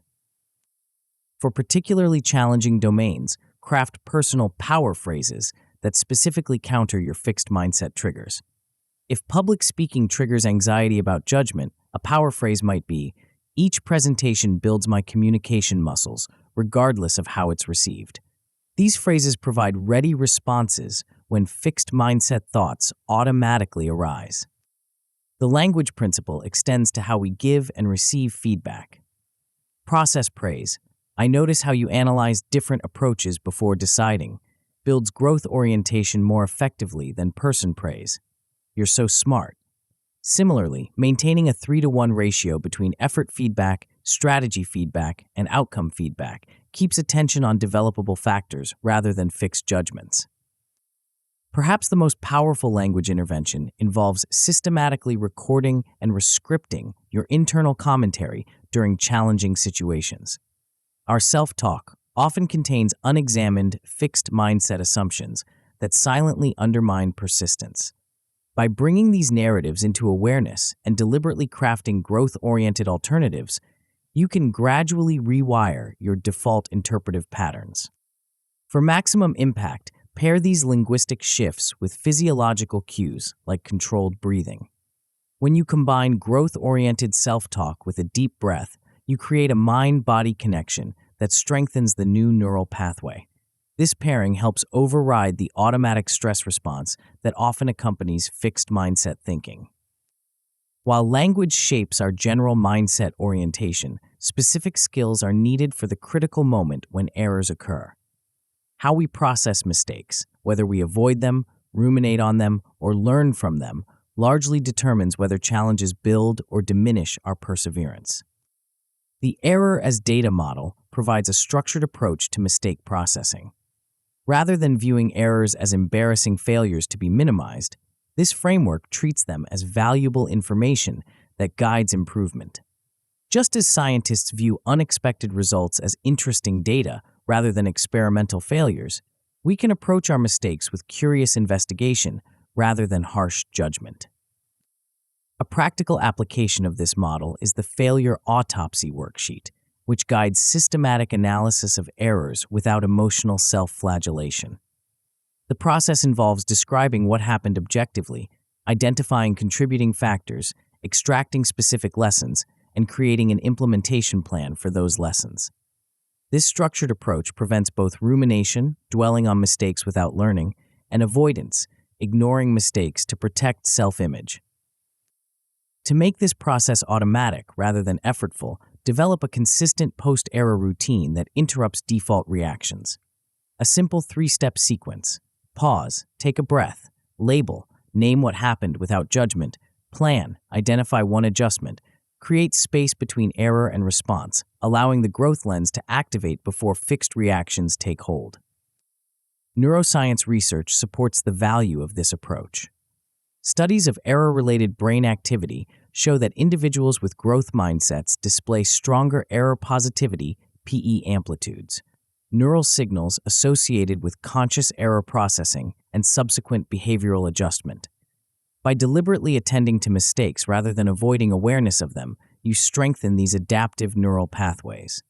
Speaker 1: For particularly challenging domains, craft personal power phrases that specifically counter your fixed mindset triggers. If public speaking triggers anxiety about judgment, a power phrase might be, "Each presentation builds my communication muscles, regardless of how it's received." These phrases provide ready responses when fixed mindset thoughts automatically arise. The language principle extends to how we give and receive feedback. Process praise, "I notice how you analyze different approaches before deciding," builds growth orientation more effectively than person praise. "You're so smart." Similarly, maintaining a 3-to-1 ratio between effort feedback, strategy feedback, and outcome feedback keeps attention on developable factors rather than fixed judgments. Perhaps the most powerful language intervention involves systematically recording and rescripting your internal commentary during challenging situations. Our self-talk often contains unexamined, fixed mindset assumptions that silently undermine persistence. By bringing these narratives into awareness and deliberately crafting growth-oriented alternatives, you can gradually rewire your default interpretive patterns. For maximum impact, pair these linguistic shifts with physiological cues like controlled breathing. When you combine growth-oriented self-talk with a deep breath, you create a mind-body connection that strengthens the new neural pathway. This pairing helps override the automatic stress response that often accompanies fixed mindset thinking. While language shapes our general mindset orientation, specific skills are needed for the critical moment when errors occur. How we process mistakes, whether we avoid them, ruminate on them, or learn from them, largely determines whether challenges build or diminish our perseverance. The error as data model provides a structured approach to mistake processing. Rather than viewing errors as embarrassing failures to be minimized, this framework treats them as valuable information that guides improvement. Just as scientists view unexpected results as interesting data rather than experimental failures, we can approach our mistakes with curious investigation rather than harsh judgment. A practical application of this model is the failure autopsy worksheet, which guides systematic analysis of errors without emotional self-flagellation. The process involves describing what happened objectively, identifying contributing factors, extracting specific lessons, and creating an implementation plan for those lessons. This structured approach prevents both rumination, dwelling on mistakes without learning, and avoidance, ignoring mistakes to protect self-image. To make this process automatic rather than effortful, develop a consistent post-error routine that interrupts default reactions. A simple 3-step sequence: pause, take a breath, label, name what happened without judgment, plan, identify one adjustment, create space between error and response, allowing the growth lens to activate before fixed reactions take hold. Neuroscience research supports the value of this approach. Studies of error-related brain activity show that individuals with growth mindsets display stronger error positivity (PE) amplitudes, neural signals associated with conscious error processing and subsequent behavioral adjustment. By deliberately attending to mistakes rather than avoiding awareness of them, you strengthen these adaptive neural pathways.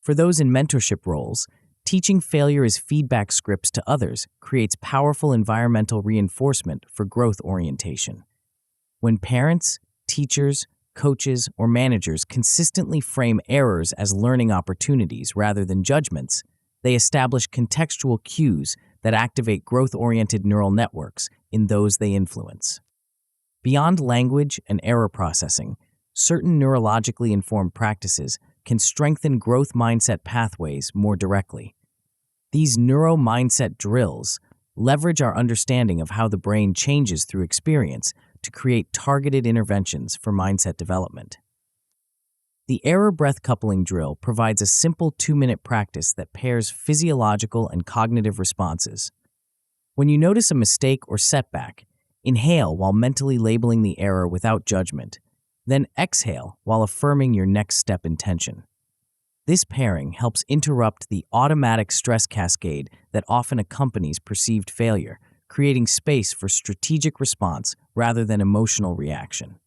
Speaker 1: For those in mentorship roles, teaching failure as feedback scripts to others creates powerful environmental reinforcement for growth orientation. When parents, teachers, coaches, or managers consistently frame errors as learning opportunities rather than judgments, they establish contextual cues that activate growth-oriented neural networks in those they influence. Beyond language and error processing, certain neurologically informed practices can strengthen growth mindset pathways more directly. These neuro-mindset drills leverage our understanding of how the brain changes through experience to create targeted interventions for mindset development. The error-breath coupling drill provides a simple 2-minute practice that pairs physiological and cognitive responses. When you notice a mistake or setback, inhale while mentally labeling the error without judgment, then exhale while affirming your next step intention. This pairing helps interrupt the automatic stress cascade that often accompanies perceived failure, creating space for strategic response rather than emotional reaction.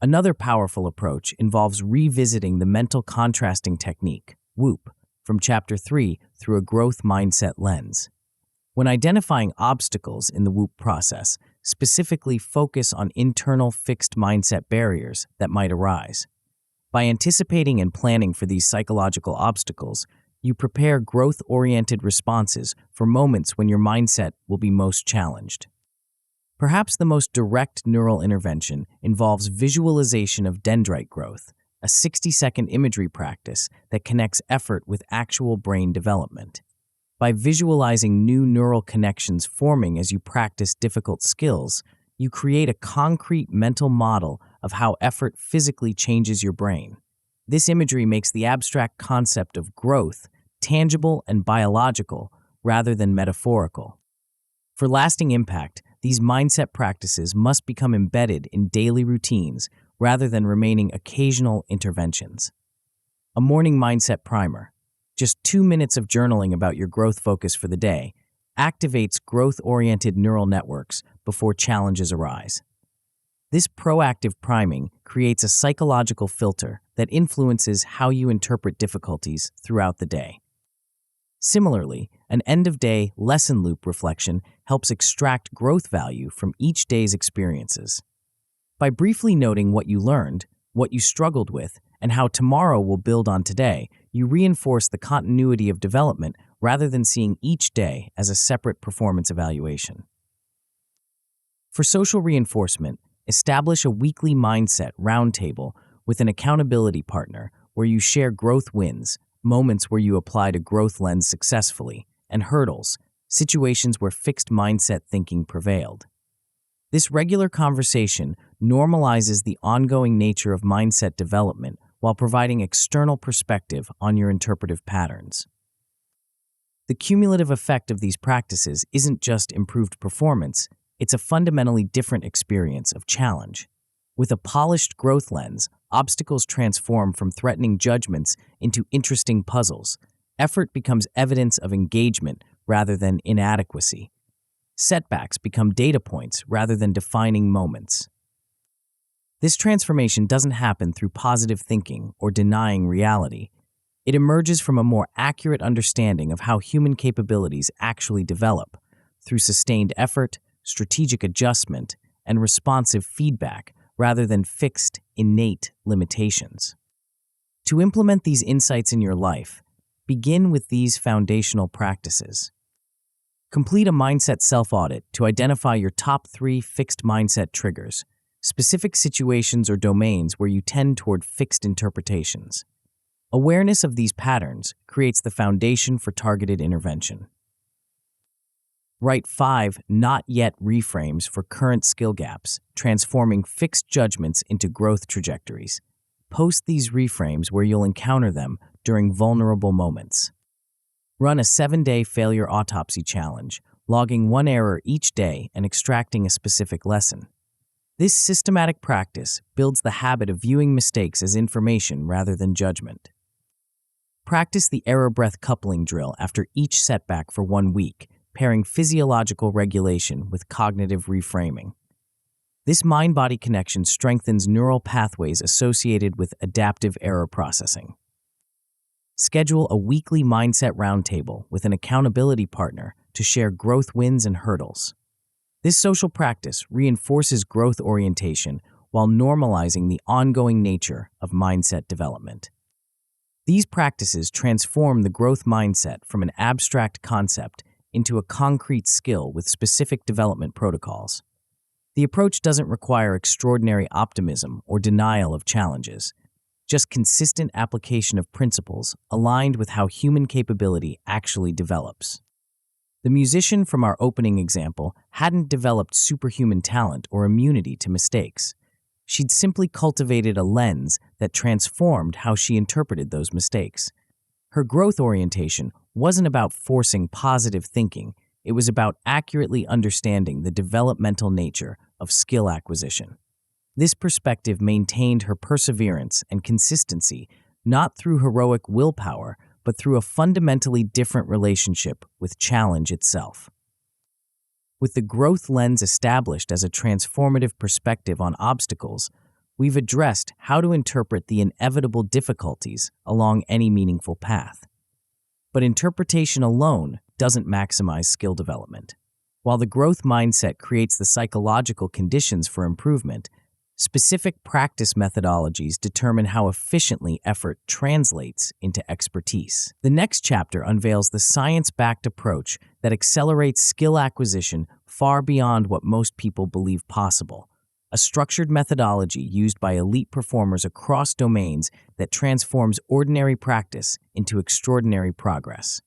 Speaker 1: Another powerful approach involves revisiting the mental contrasting technique, WOOP, from Chapter 3 through a growth mindset lens. When identifying obstacles in the WOOP process, specifically focus on internal fixed mindset barriers that might arise. By anticipating and planning for these psychological obstacles, you prepare growth-oriented responses for moments when your mindset will be most challenged. Perhaps the most direct neural intervention involves visualization of dendrite growth, a 60-second imagery practice that connects effort with actual brain development. By visualizing new neural connections forming as you practice difficult skills, you create a concrete mental model of how effort physically changes your brain. This imagery makes the abstract concept of growth tangible and biological rather than metaphorical. For lasting impact, these mindset practices must become embedded in daily routines rather than remaining occasional interventions. A morning mindset primer, just 2 minutes of journaling about your growth focus for the day, activates growth-oriented neural networks before challenges arise. This proactive priming creates a psychological filter that influences how you interpret difficulties throughout the day. Similarly, an end-of-day lesson loop reflection helps extract growth value from each day's experiences. By briefly noting what you learned, what you struggled with, and how tomorrow will build on today, you reinforce the continuity of development rather than seeing each day as a separate performance evaluation. For social reinforcement, establish a weekly mindset roundtable with an accountability partner where you share growth wins, moments where you applied a growth lens successfully, and hurdles, situations where fixed mindset thinking prevailed. This regular conversation normalizes the ongoing nature of mindset development while providing external perspective on your interpretive patterns. The cumulative effect of these practices isn't just improved performance, it's a fundamentally different experience of challenge. With a polished growth lens, obstacles transform from threatening judgments into interesting puzzles. Effort becomes evidence of engagement rather than inadequacy. Setbacks become data points rather than defining moments. This transformation doesn't happen through positive thinking or denying reality. It emerges from a more accurate understanding of how human capabilities actually develop, through sustained effort, strategic adjustment, and responsive feedback, rather than fixed, innate limitations. To implement these insights in your life, begin with these foundational practices. Complete a mindset self-audit to identify your top 3 fixed mindset triggers, specific situations or domains where you tend toward fixed interpretations. Awareness of these patterns creates the foundation for targeted intervention. Write 5 not yet reframes for current skill gaps, transforming fixed judgments into growth trajectories. Post these reframes where you'll encounter them during vulnerable moments. Run a 7-day failure autopsy challenge, logging 1 error each day and extracting a specific lesson. This systematic practice builds the habit of viewing mistakes as information rather than judgment. Practice the error breath coupling drill after each setback for 1 week, pairing physiological regulation with cognitive reframing. This mind-body connection strengthens neural pathways associated with adaptive error processing. Schedule a weekly mindset roundtable with an accountability partner to share growth wins and hurdles. This social practice reinforces growth orientation while normalizing the ongoing nature of mindset development. These practices transform the growth mindset from an abstract concept into a concrete skill with specific development protocols. The approach doesn't require extraordinary optimism or denial of challenges, just consistent application of principles aligned with how human capability actually develops. The musician from our opening example hadn't developed superhuman talent or immunity to mistakes. She'd simply cultivated a lens that transformed how she interpreted those mistakes. Her growth orientation wasn't about forcing positive thinking, it was about accurately understanding the developmental nature of skill acquisition. This perspective maintained her perseverance and consistency not through heroic willpower, but through a fundamentally different relationship with challenge itself. With the growth lens established as a transformative perspective on obstacles, we've addressed how to interpret the inevitable difficulties along any meaningful path. But interpretation alone doesn't maximize skill development. While the growth mindset creates the psychological conditions for improvement, specific practice methodologies determine how efficiently effort translates into expertise. The next chapter unveils the science-backed approach that accelerates skill acquisition far beyond what most people believe possible, a structured methodology used by elite performers across domains that transforms ordinary practice into extraordinary progress.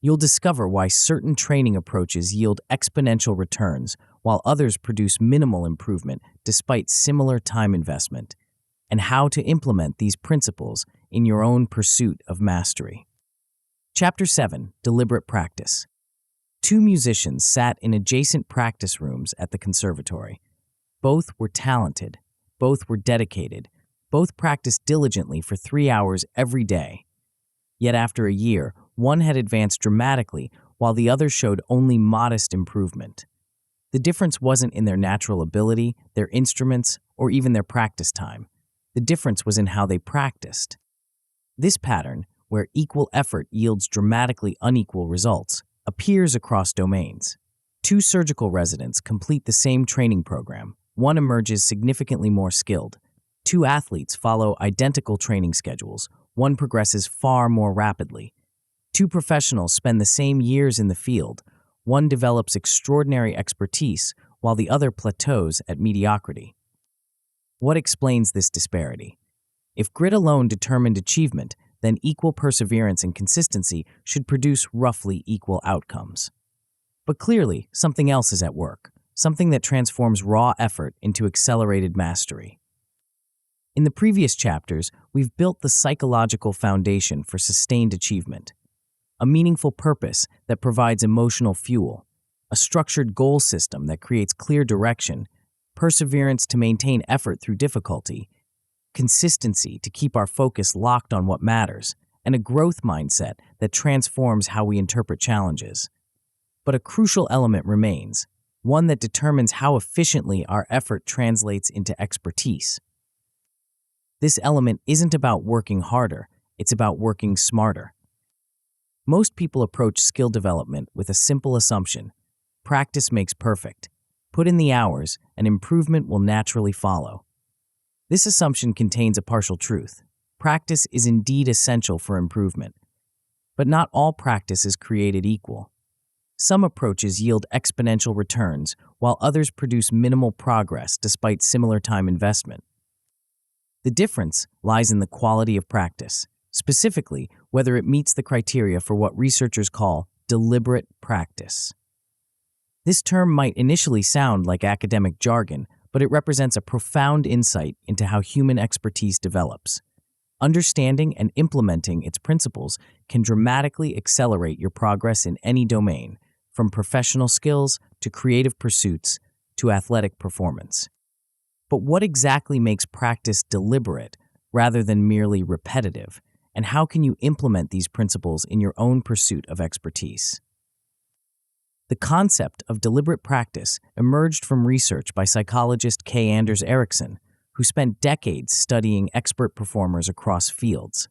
Speaker 1: You'll discover why certain training approaches yield exponential returns while others produce minimal improvement despite similar time investment, and how to implement these principles in your own pursuit of mastery. Chapter 7: Deliberate Practice. 2 musicians sat in adjacent practice rooms at the conservatory. Both were talented, both were dedicated, both practiced diligently for 3 hours every day. Yet after a year, one had advanced dramatically while the other showed only modest improvement. The difference wasn't in their natural ability, their instruments, or even their practice time. The difference was in how they practiced. This pattern, where equal effort yields dramatically unequal results, appears across domains. 2 surgical residents complete the same training program. One emerges significantly more skilled. 2 athletes follow identical training schedules. One progresses far more rapidly. 2 professionals spend the same years in the field. One develops extraordinary expertise, while the other plateaus at mediocrity. What explains this disparity? If grit alone determined achievement, then equal perseverance and consistency should produce roughly equal outcomes. But clearly, something else is at work, something that transforms raw effort into accelerated mastery. In the previous chapters, we've built the psychological foundation for sustained achievement. A meaningful purpose that provides emotional fuel, a structured goal system that creates clear direction, perseverance to maintain effort through difficulty, consistency to keep our focus locked on what matters, and a growth mindset that transforms how we interpret challenges. But a crucial element remains, one that determines how efficiently our effort translates into expertise. This element isn't about working harder, it's about working smarter. Most people approach skill development with a simple assumption: practice makes perfect. Put in the hours, and improvement will naturally follow. This assumption contains a partial truth. Practice is indeed essential for improvement. But not all practice is created equal. Some approaches yield exponential returns, while others produce minimal progress despite similar time investment. The difference lies in the quality of practice, specifically whether it meets the criteria for what researchers call deliberate practice. This term might initially sound like academic jargon, but it represents a profound insight into how human expertise develops. Understanding and implementing its principles can dramatically accelerate your progress in any domain, from professional skills to creative pursuits to athletic performance. But what exactly makes practice deliberate rather than merely repetitive, and how can you implement these principles in your own pursuit of expertise? The concept of deliberate practice emerged from research by psychologist K. Anders Ericsson, who spent decades studying expert performers across fields.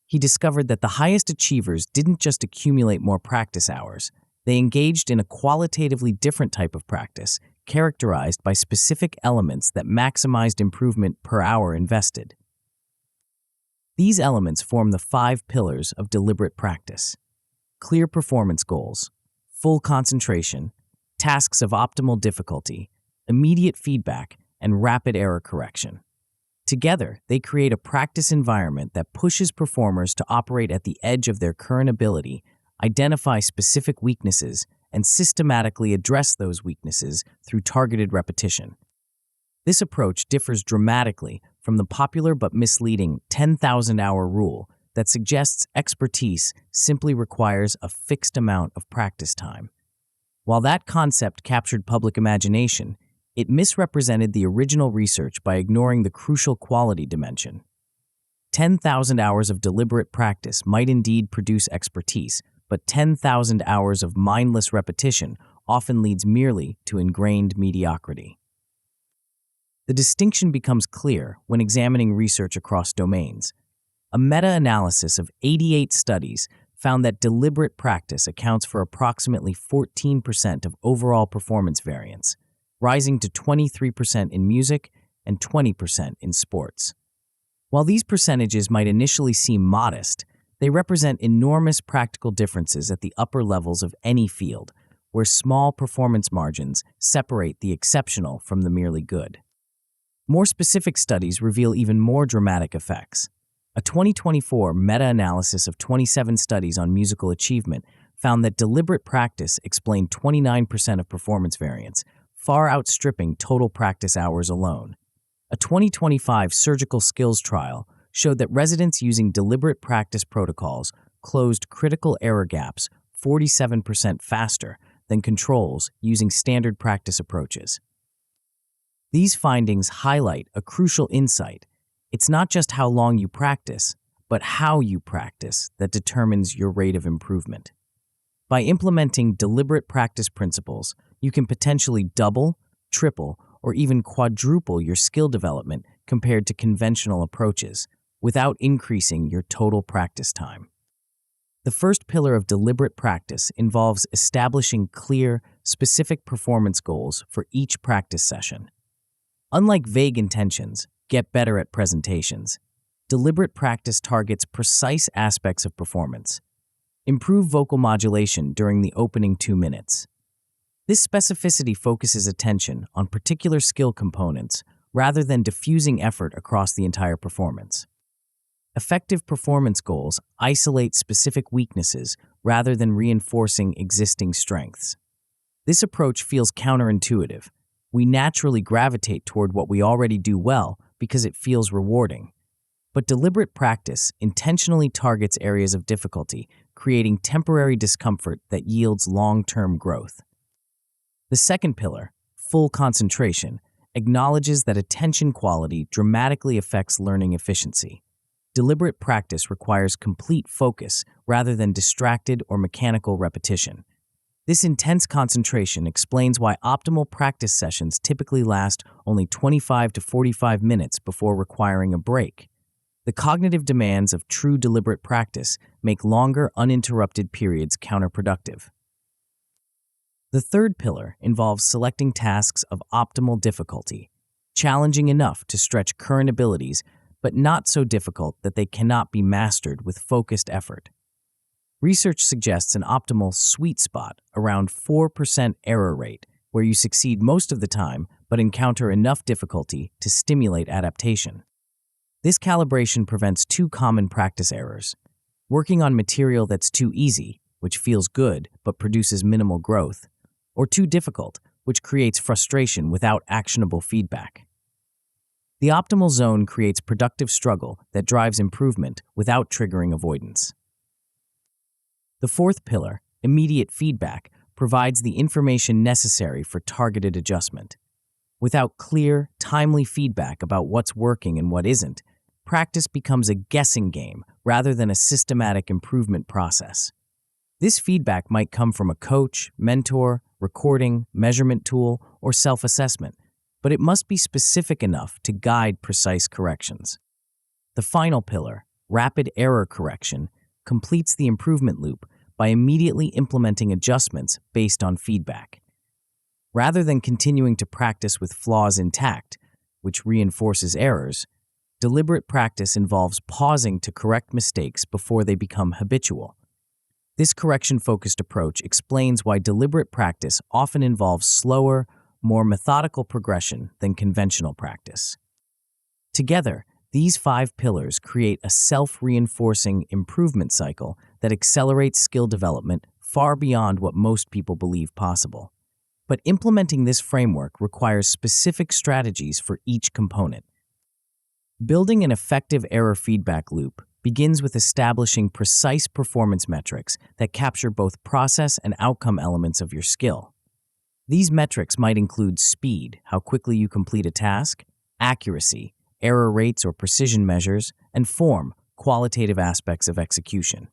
Speaker 1: He discovered that the highest achievers didn't just accumulate more practice hours, they engaged in a qualitatively different type of practice, characterized by specific elements that maximized improvement per hour invested. These elements form the 5 pillars of deliberate practice: clear performance goals, full concentration, tasks of optimal difficulty, immediate feedback, and rapid error correction. Together, they create a practice environment that pushes performers to operate at the edge of their current ability, identify specific weaknesses, and systematically address those weaknesses through targeted repetition. This approach differs dramatically from the popular but misleading 10,000-hour rule that suggests expertise simply requires a fixed amount of practice time. While that concept captured public imagination, it misrepresented the original research by ignoring the crucial quality dimension. 10,000 hours of deliberate practice might indeed produce expertise, but 10,000 hours of mindless repetition often leads merely to ingrained mediocrity. The distinction becomes clear when examining research across domains. A meta-analysis of 88 studies found that deliberate practice accounts for approximately 14% of overall performance variance, rising to 23% in music and 20% in sports. While these percentages might initially seem modest, they represent enormous practical differences at the upper levels of any field, where small performance margins separate the exceptional from the merely good. More specific studies reveal even more dramatic effects. A 2024 meta-analysis of 27 studies on musical achievement found that deliberate practice explained 29% of performance variance, far outstripping total practice hours alone. A 2025 surgical skills trial showed that residents using deliberate practice protocols closed critical error gaps 47% faster than controls using standard practice approaches. These findings highlight a crucial insight. It's not just how long you practice, but how you practice that determines your rate of improvement. By implementing deliberate practice principles, you can potentially double, triple, or even quadruple your skill development compared to conventional approaches, without increasing your total practice time. The first pillar of deliberate practice involves establishing clear, specific performance goals for each practice session. Unlike vague intentions, get better at presentations, deliberate practice targets precise aspects of performance. Improve vocal modulation during the opening 2 minutes. This specificity focuses attention on particular skill components rather than diffusing effort across the entire performance. Effective performance goals isolate specific weaknesses rather than reinforcing existing strengths. This approach feels counterintuitive. We naturally gravitate toward what we already do well because it feels rewarding. But deliberate practice intentionally targets areas of difficulty, creating temporary discomfort that yields long-term growth. The second pillar, full concentration, acknowledges that attention quality dramatically affects learning efficiency. Deliberate practice requires complete focus rather than distracted or mechanical repetition. This intense concentration explains why optimal practice sessions typically last only 25 to 45 minutes before requiring a break. The cognitive demands of true deliberate practice make longer, uninterrupted periods counterproductive. The third pillar involves selecting tasks of optimal difficulty, challenging enough to stretch current abilities, but not so difficult that they cannot be mastered with focused effort. Research suggests an optimal sweet spot around 4% error rate, where you succeed most of the time but encounter enough difficulty to stimulate adaptation. This calibration prevents two common practice errors: working on material that's too easy, which feels good but produces minimal growth, or too difficult, which creates frustration without actionable feedback. The optimal zone creates productive struggle that drives improvement without triggering avoidance. The fourth pillar, immediate feedback, provides the information necessary for targeted adjustment. Without clear, timely feedback about what's working and what isn't, practice becomes a guessing game rather than a systematic improvement process. This feedback might come from a coach, mentor, recording, measurement tool, or self-assessment, but it must be specific enough to guide precise corrections. The final pillar, rapid error correction, completes the improvement loop by immediately implementing adjustments based on feedback. Rather than continuing to practice with flaws intact, which reinforces errors, deliberate practice involves pausing to correct mistakes before they become habitual. This correction-focused approach explains why deliberate practice often involves slower, more methodical progression than conventional practice. Together, these 5 pillars create a self-reinforcing improvement cycle that accelerates skill development far beyond what most people believe possible. But implementing this framework requires specific strategies for each component. Building an effective error feedback loop begins with establishing precise performance metrics that capture both process and outcome elements of your skill. These metrics might include speed, how quickly you complete a task, accuracy, error rates or precision measures, and form, qualitative aspects of execution.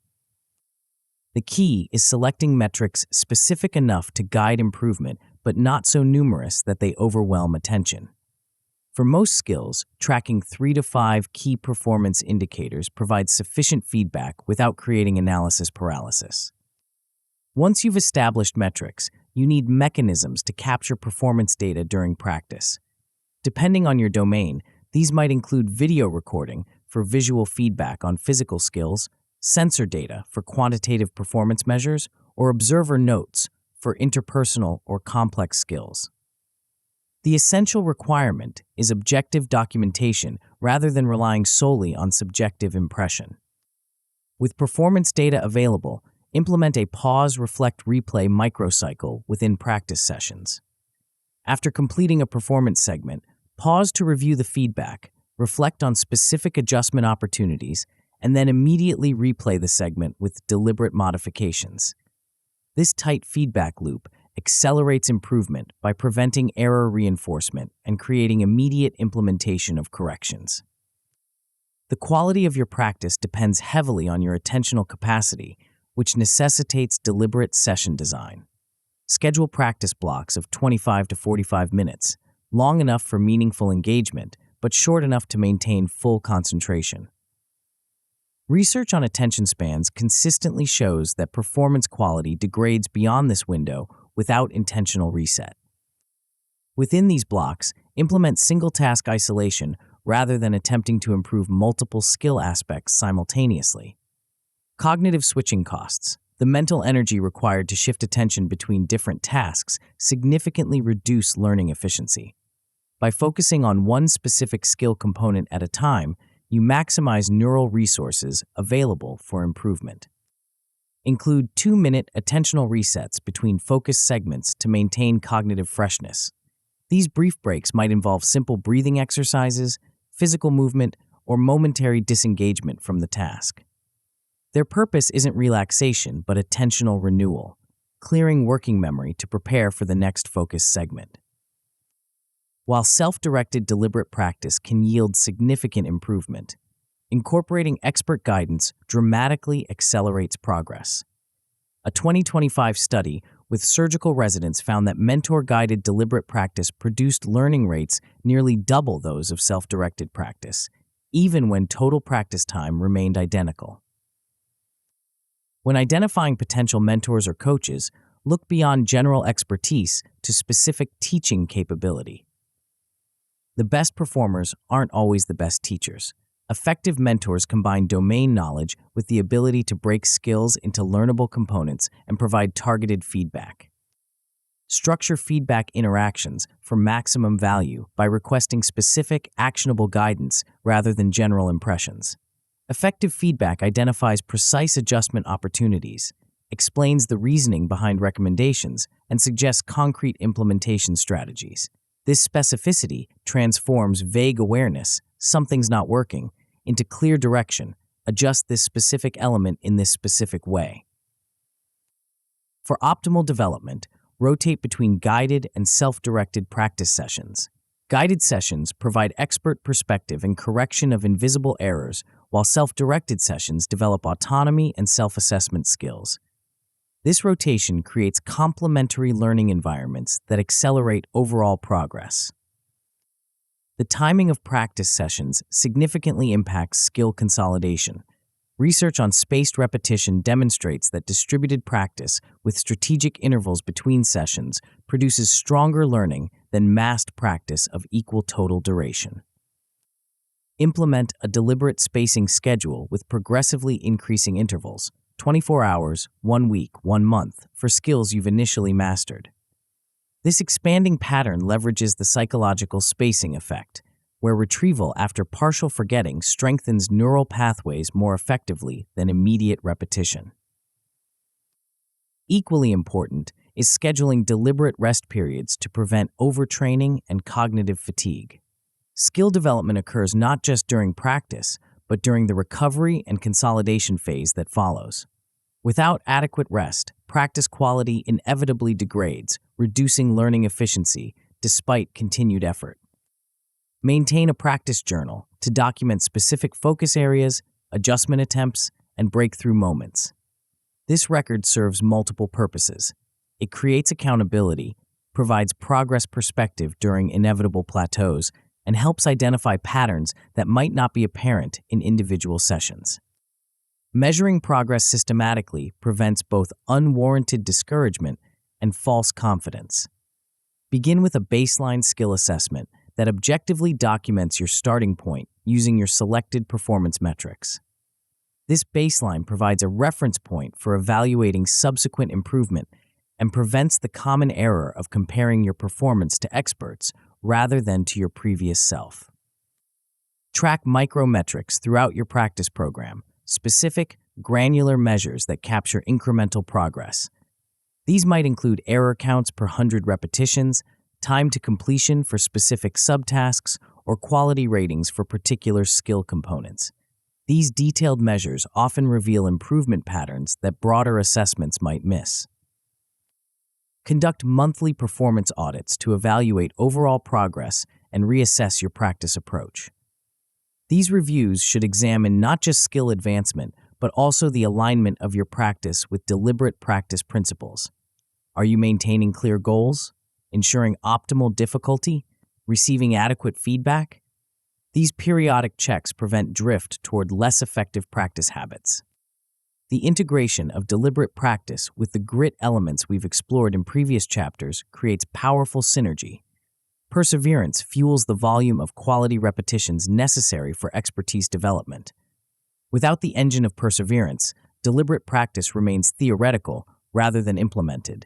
Speaker 1: The key is selecting metrics specific enough to guide improvement, but not so numerous that they overwhelm attention. For most skills, tracking 3 to 5 key performance indicators provides sufficient feedback without creating analysis paralysis. Once you've established metrics, you need mechanisms to capture performance data during practice. Depending on your domain, these might include video recording for visual feedback on physical skills, sensor data for quantitative performance measures, or observer notes for interpersonal or complex skills. The essential requirement is objective documentation rather than relying solely on subjective impression. With performance data available, implement a pause, reflect, replay microcycle within practice sessions. After completing a performance segment, pause to review the feedback, reflect on specific adjustment opportunities, and then immediately replay the segment with deliberate modifications. This tight feedback loop accelerates improvement by preventing error reinforcement and creating immediate implementation of corrections. The quality of your practice depends heavily on your attentional capacity, which necessitates deliberate session design. Schedule practice blocks of 25 to 45 minutes, long enough for meaningful engagement, but short enough to maintain full concentration. Research on attention spans consistently shows that performance quality degrades beyond this window without intentional reset. Within these blocks, implement single-task isolation rather than attempting to improve multiple skill aspects simultaneously. Cognitive switching costs, the mental energy required to shift attention between different tasks, significantly reduce learning efficiency. By focusing on one specific skill component at a time, you maximize neural resources available for improvement. Include 2-minute attentional resets between focus segments to maintain cognitive freshness. These brief breaks might involve simple breathing exercises, physical movement, or momentary disengagement from the task. Their purpose isn't relaxation, but attentional renewal, clearing working memory to prepare for the next focus segment. While self-directed deliberate practice can yield significant improvement, incorporating expert guidance dramatically accelerates progress. A 2025 study with surgical residents found that mentor-guided deliberate practice produced learning rates nearly double those of self-directed practice, even when total practice time remained identical. When identifying potential mentors or coaches, look beyond general expertise to specific teaching capability. The best performers aren't always the best teachers. Effective mentors combine domain knowledge with the ability to break skills into learnable components and provide targeted feedback. Structure feedback interactions for maximum value by requesting specific, actionable guidance rather than general impressions. Effective feedback identifies precise adjustment opportunities, explains the reasoning behind recommendations, and suggests concrete implementation strategies. This specificity transforms vague awareness, something's not working, into clear direction. Adjust this specific element in this specific way. For optimal development, rotate between guided and self-directed practice sessions. Guided sessions provide expert perspective and correction of invisible errors, while self-directed sessions develop autonomy and self-assessment skills. This rotation creates complementary learning environments that accelerate overall progress. The timing of practice sessions significantly impacts skill consolidation. Research on spaced repetition demonstrates that distributed practice with strategic intervals between sessions produces stronger learning than massed practice of equal total duration. Implement a deliberate spacing schedule with progressively increasing intervals, 24 hours, 1 week, 1 month, for skills you've initially mastered. This expanding pattern leverages the psychological spacing effect, where retrieval after partial forgetting strengthens neural pathways more effectively than immediate repetition. Equally important is scheduling deliberate rest periods to prevent overtraining and cognitive fatigue. Skill development occurs not just during practice, but during the recovery and consolidation phase that follows. Without adequate rest, practice quality inevitably degrades, reducing learning efficiency despite continued effort. Maintain a practice journal to document specific focus areas, adjustment attempts, and breakthrough moments. This record serves multiple purposes. It creates accountability, provides progress perspective during inevitable plateaus, and helps identify patterns that might not be apparent in individual sessions. Measuring progress systematically prevents both unwarranted discouragement and false confidence. Begin with a baseline skill assessment that objectively documents your starting point using your selected performance metrics. This baseline provides a reference point for evaluating subsequent improvement and prevents the common error of comparing your performance to experts rather than to your previous self. Track micrometrics throughout your practice program, specific, granular measures that capture incremental progress. These might include error counts per 100 repetitions, time to completion for specific subtasks, or quality ratings for particular skill components. These detailed measures often reveal improvement patterns that broader assessments might miss. Conduct monthly performance audits to evaluate overall progress and reassess your practice approach. These reviews should examine not just skill advancement, but also the alignment of your practice with deliberate practice principles. Are you maintaining clear goals? Ensuring optimal difficulty? Receiving adequate feedback? These periodic checks prevent drift toward less effective practice habits. The integration of deliberate practice with the grit elements we've explored in previous chapters creates powerful synergy. Perseverance fuels the volume of quality repetitions necessary for expertise development. Without the engine of perseverance, deliberate practice remains theoretical rather than implemented.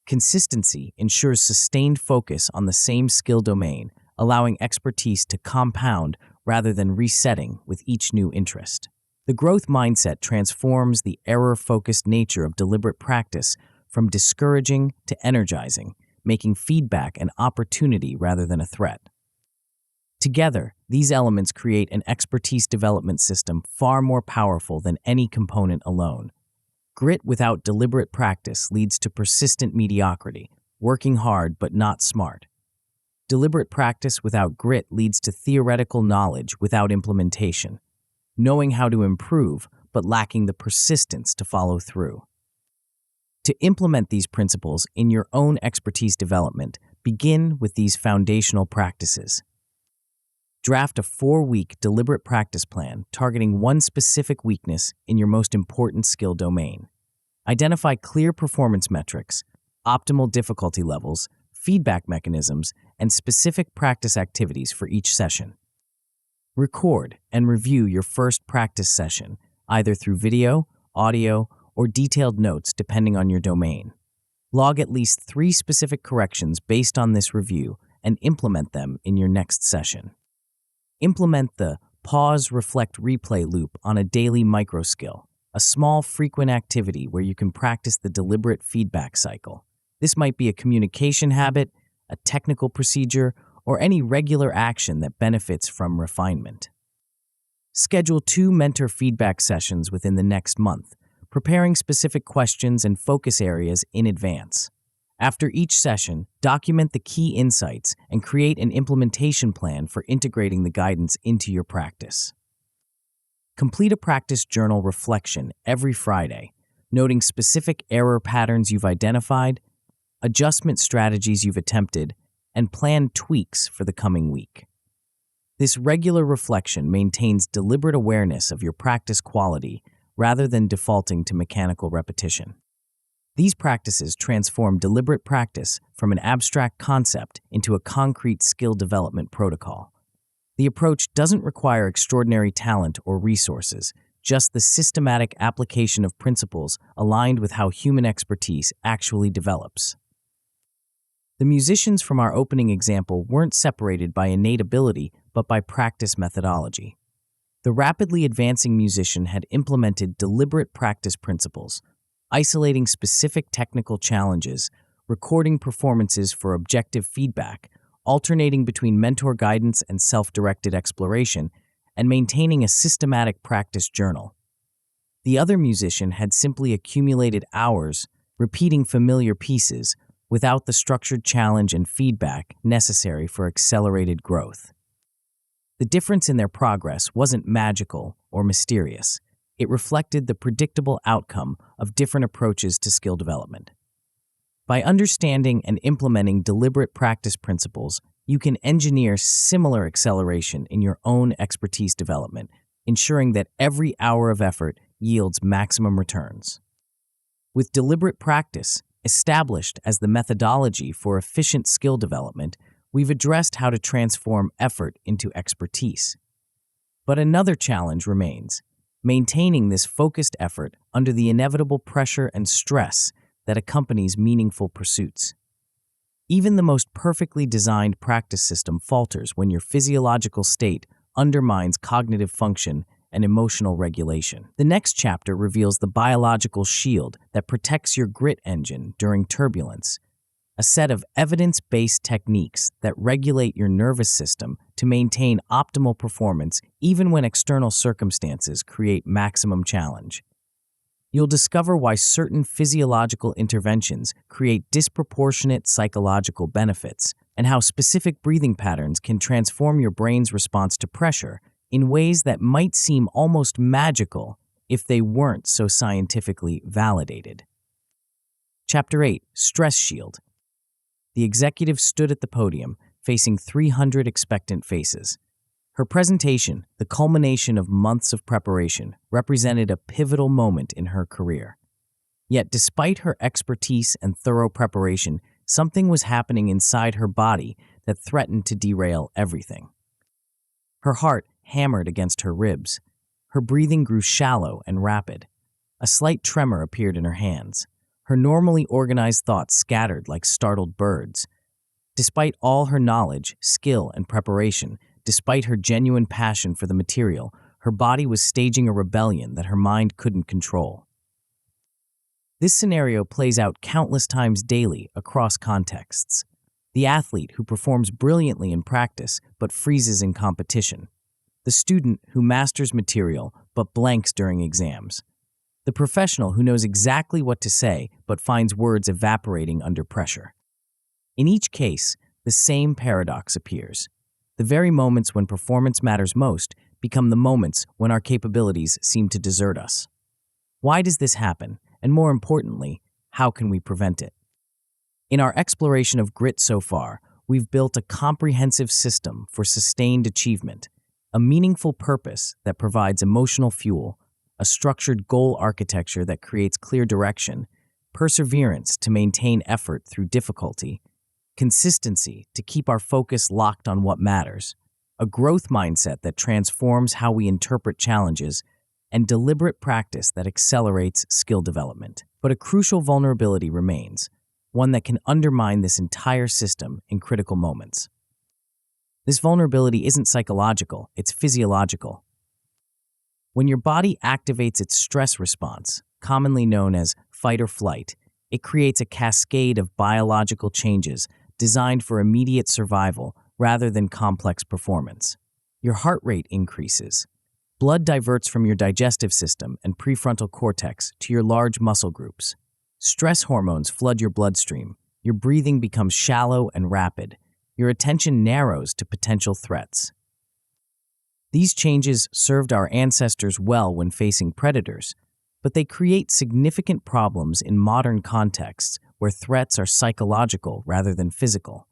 Speaker 1: Consistency ensures sustained focus on the same skill domain, allowing expertise to compound rather than resetting with each new interest. The growth mindset transforms the error-focused nature of deliberate practice from discouraging to energizing, making feedback an opportunity rather than a threat. Together, these elements create an expertise development system far more powerful than any component alone. Grit without deliberate practice leads to persistent mediocrity, working hard but not smart. Deliberate practice without grit leads to theoretical knowledge without implementation, knowing how to improve but lacking the persistence to follow through. To implement these principles in your own expertise development, begin with these foundational practices. Draft a 4-week deliberate practice plan targeting one specific weakness in your most important skill domain. Identify clear performance metrics, optimal difficulty levels, feedback mechanisms, and specific practice activities for each session. Record and review your first practice session, either through video, audio, or detailed notes depending on your domain. Log at least 3 specific corrections based on this review and implement them in your next session. Implement the pause, reflect, replay loop on a daily micro-skill, a small, frequent activity where you can practice the deliberate feedback cycle. This might be a communication habit, a technical procedure, or any regular action that benefits from refinement. Schedule 2 mentor feedback sessions within the next month, preparing specific questions and focus areas in advance. After each session, document the key insights and create an implementation plan for integrating the guidance into your practice. Complete a practice journal reflection every Friday, noting specific error patterns you've identified, adjustment strategies you've attempted, and plan tweaks for the coming week. This regular reflection maintains deliberate awareness of your practice quality rather than defaulting to mechanical repetition. These practices transform deliberate practice from an abstract concept into a concrete skill development protocol. The approach doesn't require extraordinary talent or resources, just the systematic application of principles aligned with how human expertise actually develops. The musicians from our opening example weren't separated by innate ability, but by practice methodology. The rapidly advancing musician had implemented deliberate practice principles, isolating specific technical challenges, recording performances for objective feedback, alternating between mentor guidance and self-directed exploration, and maintaining a systematic practice journal. The other musician had simply accumulated hours, repeating familiar pieces, without the structured challenge and feedback necessary for accelerated growth. The difference in their progress wasn't magical or mysterious. It reflected the predictable outcome of different approaches to skill development. By understanding and implementing deliberate practice principles, you can engineer similar acceleration in your own expertise development, ensuring that every hour of effort yields maximum returns. With deliberate practice established as the methodology for efficient skill development, we've addressed how to transform effort into expertise. But another challenge remains: maintaining this focused effort under the inevitable pressure and stress that accompanies meaningful pursuits. Even the most perfectly designed practice system falters when your physiological state undermines cognitive function and emotional regulation. The next chapter reveals the biological shield that protects your grit engine during turbulence, a set of evidence-based techniques that regulate your nervous system to maintain optimal performance even when external circumstances create maximum challenge. You'll discover why certain physiological interventions create disproportionate psychological benefits, and how specific breathing patterns can transform your brain's response to pressure in ways that might seem almost magical if they weren't so scientifically validated. Chapter 8: Stress Shield. The executive stood at the podium, facing 300 expectant faces. Her presentation, the culmination of months of preparation, represented a pivotal moment in her career. Yet despite her expertise and thorough preparation, something was happening inside her body that threatened to derail everything. Her heart hammered against her ribs. Her breathing grew shallow and rapid. A slight tremor appeared in her hands. Her normally organized thoughts scattered like startled birds. Despite all her knowledge, skill, and preparation, despite her genuine passion for the material, her body was staging a rebellion that her mind couldn't control. This scenario plays out countless times daily across contexts. The athlete who performs brilliantly in practice but freezes in competition. The student who masters material but blanks during exams. The professional who knows exactly what to say but finds words evaporating under pressure. In each case, the same paradox appears. The very moments when performance matters most become the moments when our capabilities seem to desert us. Why does this happen? And more importantly, how can we prevent it? In our exploration of grit so far, we've built a comprehensive system for sustained achievement, a meaningful purpose that provides emotional fuel, a structured goal architecture that creates clear direction, perseverance to maintain effort through difficulty, consistency to keep our focus locked on what matters, a growth mindset that transforms how we interpret challenges, and deliberate practice that accelerates skill development. But a crucial vulnerability remains, one that can undermine this entire system in critical moments. This vulnerability isn't psychological, it's physiological. When your body activates its stress response, commonly known as fight or flight, it creates a cascade of biological changes designed for immediate survival rather than complex performance. Your heart rate increases. Blood diverts from your digestive system and prefrontal cortex to your large muscle groups. Stress hormones flood your bloodstream. Your breathing becomes shallow and rapid. Your attention narrows to potential threats. These changes served our ancestors well when facing predators, but they create significant problems in modern contexts where threats are psychological rather than physical.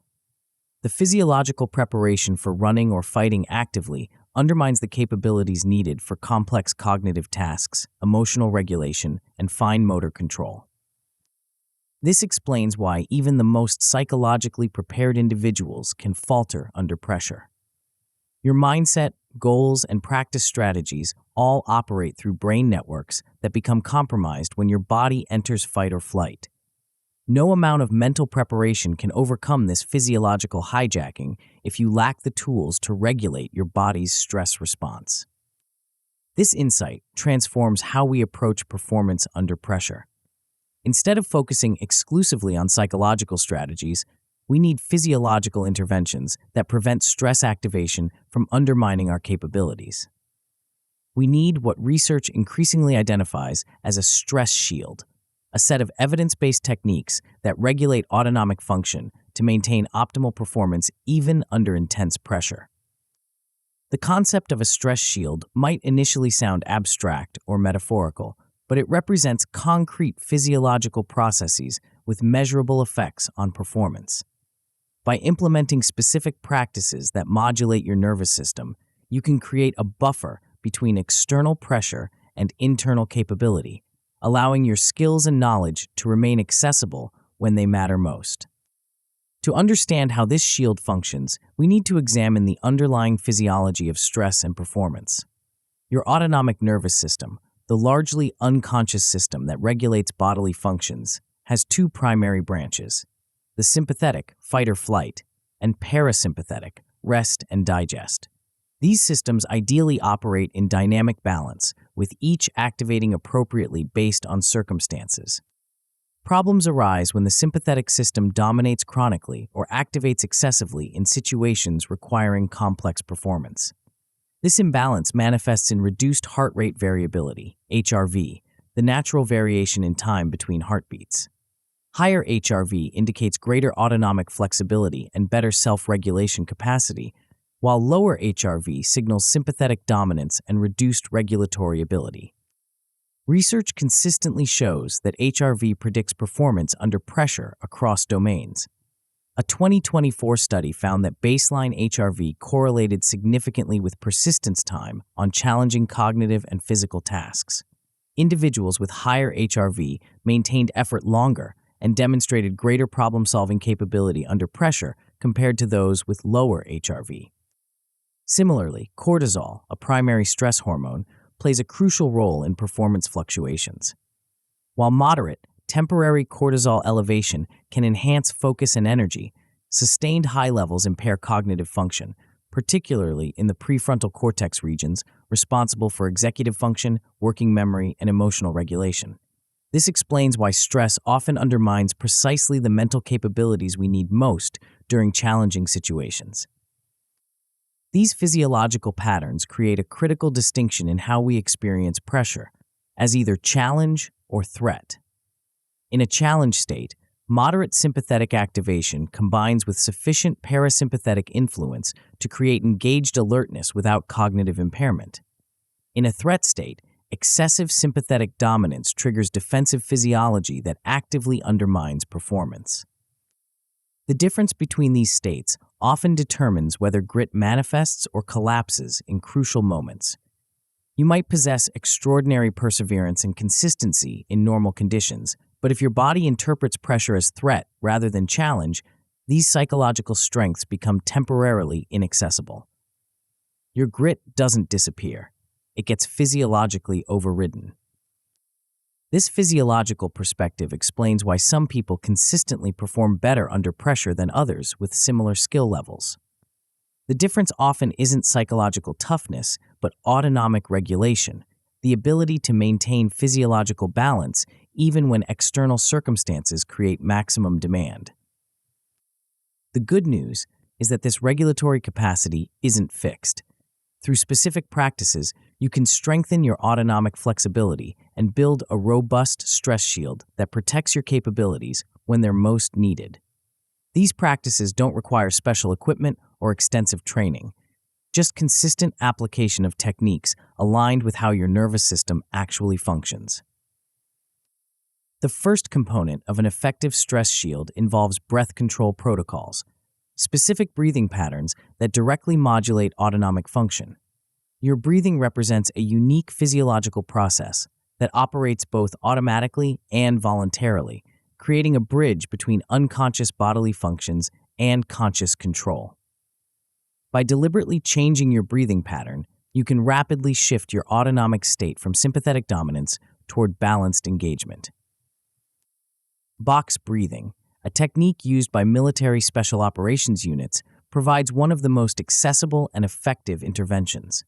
Speaker 1: The physiological preparation for running or fighting actively undermines the capabilities needed for complex cognitive tasks, emotional regulation, and fine motor control. This explains why even the most psychologically prepared individuals can falter under pressure. Your mindset, goals, and practice strategies all operate through brain networks that become compromised when your body enters fight or flight. No amount of mental preparation can overcome this physiological hijacking if you lack the tools to regulate your body's stress response. This insight transforms how we approach performance under pressure. Instead of focusing exclusively on psychological strategies, we need physiological interventions that prevent stress activation from undermining our capabilities. We need what research increasingly identifies as a stress shield, a set of evidence-based techniques that regulate autonomic function to maintain optimal performance even under intense pressure. The concept of a stress shield might initially sound abstract or metaphorical, but it represents concrete physiological processes with measurable effects on performance. By implementing specific practices that modulate your nervous system, you can create a buffer between external pressure and internal capability, allowing your skills and knowledge to remain accessible when they matter most. To understand how this shield functions, we need to examine the underlying physiology of stress and performance. Your autonomic nervous system, the largely unconscious system that regulates bodily functions, has two primary branches: the sympathetic, fight or flight, and parasympathetic, rest and digest. These systems ideally operate in dynamic balance, with each activating appropriately based on circumstances. Problems arise when the sympathetic system dominates chronically or activates excessively in situations requiring complex performance. This imbalance manifests in reduced heart rate variability, HRV, the natural variation in time between heartbeats. Higher HRV indicates greater autonomic flexibility and better self-regulation capacity, while lower HRV signals sympathetic dominance and reduced regulatory ability. Research consistently shows that HRV predicts performance under pressure across domains. A 2024 study found that baseline HRV correlated significantly with persistence time on challenging cognitive and physical tasks. Individuals with higher HRV maintained effort longer and demonstrated greater problem-solving capability under pressure compared to those with lower HRV. Similarly, cortisol, a primary stress hormone, plays a crucial role in performance fluctuations. While moderate, temporary cortisol elevation can enhance focus and energy, sustained high levels impair cognitive function, particularly in the prefrontal cortex regions responsible for executive function, working memory, and emotional regulation. This explains why stress often undermines precisely the mental capabilities we need most during challenging situations. These physiological patterns create a critical distinction in how we experience pressure, as either challenge or threat. In a challenge state, Moderate sympathetic activation combines with sufficient parasympathetic influence to create engaged alertness without cognitive impairment. In a threat state, excessive sympathetic dominance triggers defensive physiology that actively undermines performance. The difference between these states often determines whether grit manifests or collapses in crucial moments. You might possess extraordinary perseverance and consistency in normal conditions, but if your body interprets pressure as threat rather than challenge, these psychological strengths become temporarily inaccessible. Your grit doesn't disappear. It gets physiologically overridden. This physiological perspective explains why some people consistently perform better under pressure than others with similar skill levels. The difference often isn't psychological toughness, but autonomic regulation, the ability to maintain physiological balance even when external circumstances create maximum demand. The good news is that this regulatory capacity isn't fixed. Through specific practices, you can strengthen your autonomic flexibility and build a robust stress shield that protects your capabilities when they're most needed. These practices don't require special equipment or extensive training, just consistent application of techniques aligned with how your nervous system actually functions. The first component of an effective stress shield involves breath control protocols, specific breathing patterns that directly modulate autonomic function. Your breathing represents a unique physiological process that operates both automatically and voluntarily, creating a bridge between unconscious bodily functions and conscious control. By deliberately changing your breathing pattern, you can rapidly shift your autonomic state from sympathetic dominance toward balanced engagement. Box breathing, a technique used by military special operations units, provides one of the most accessible and effective interventions.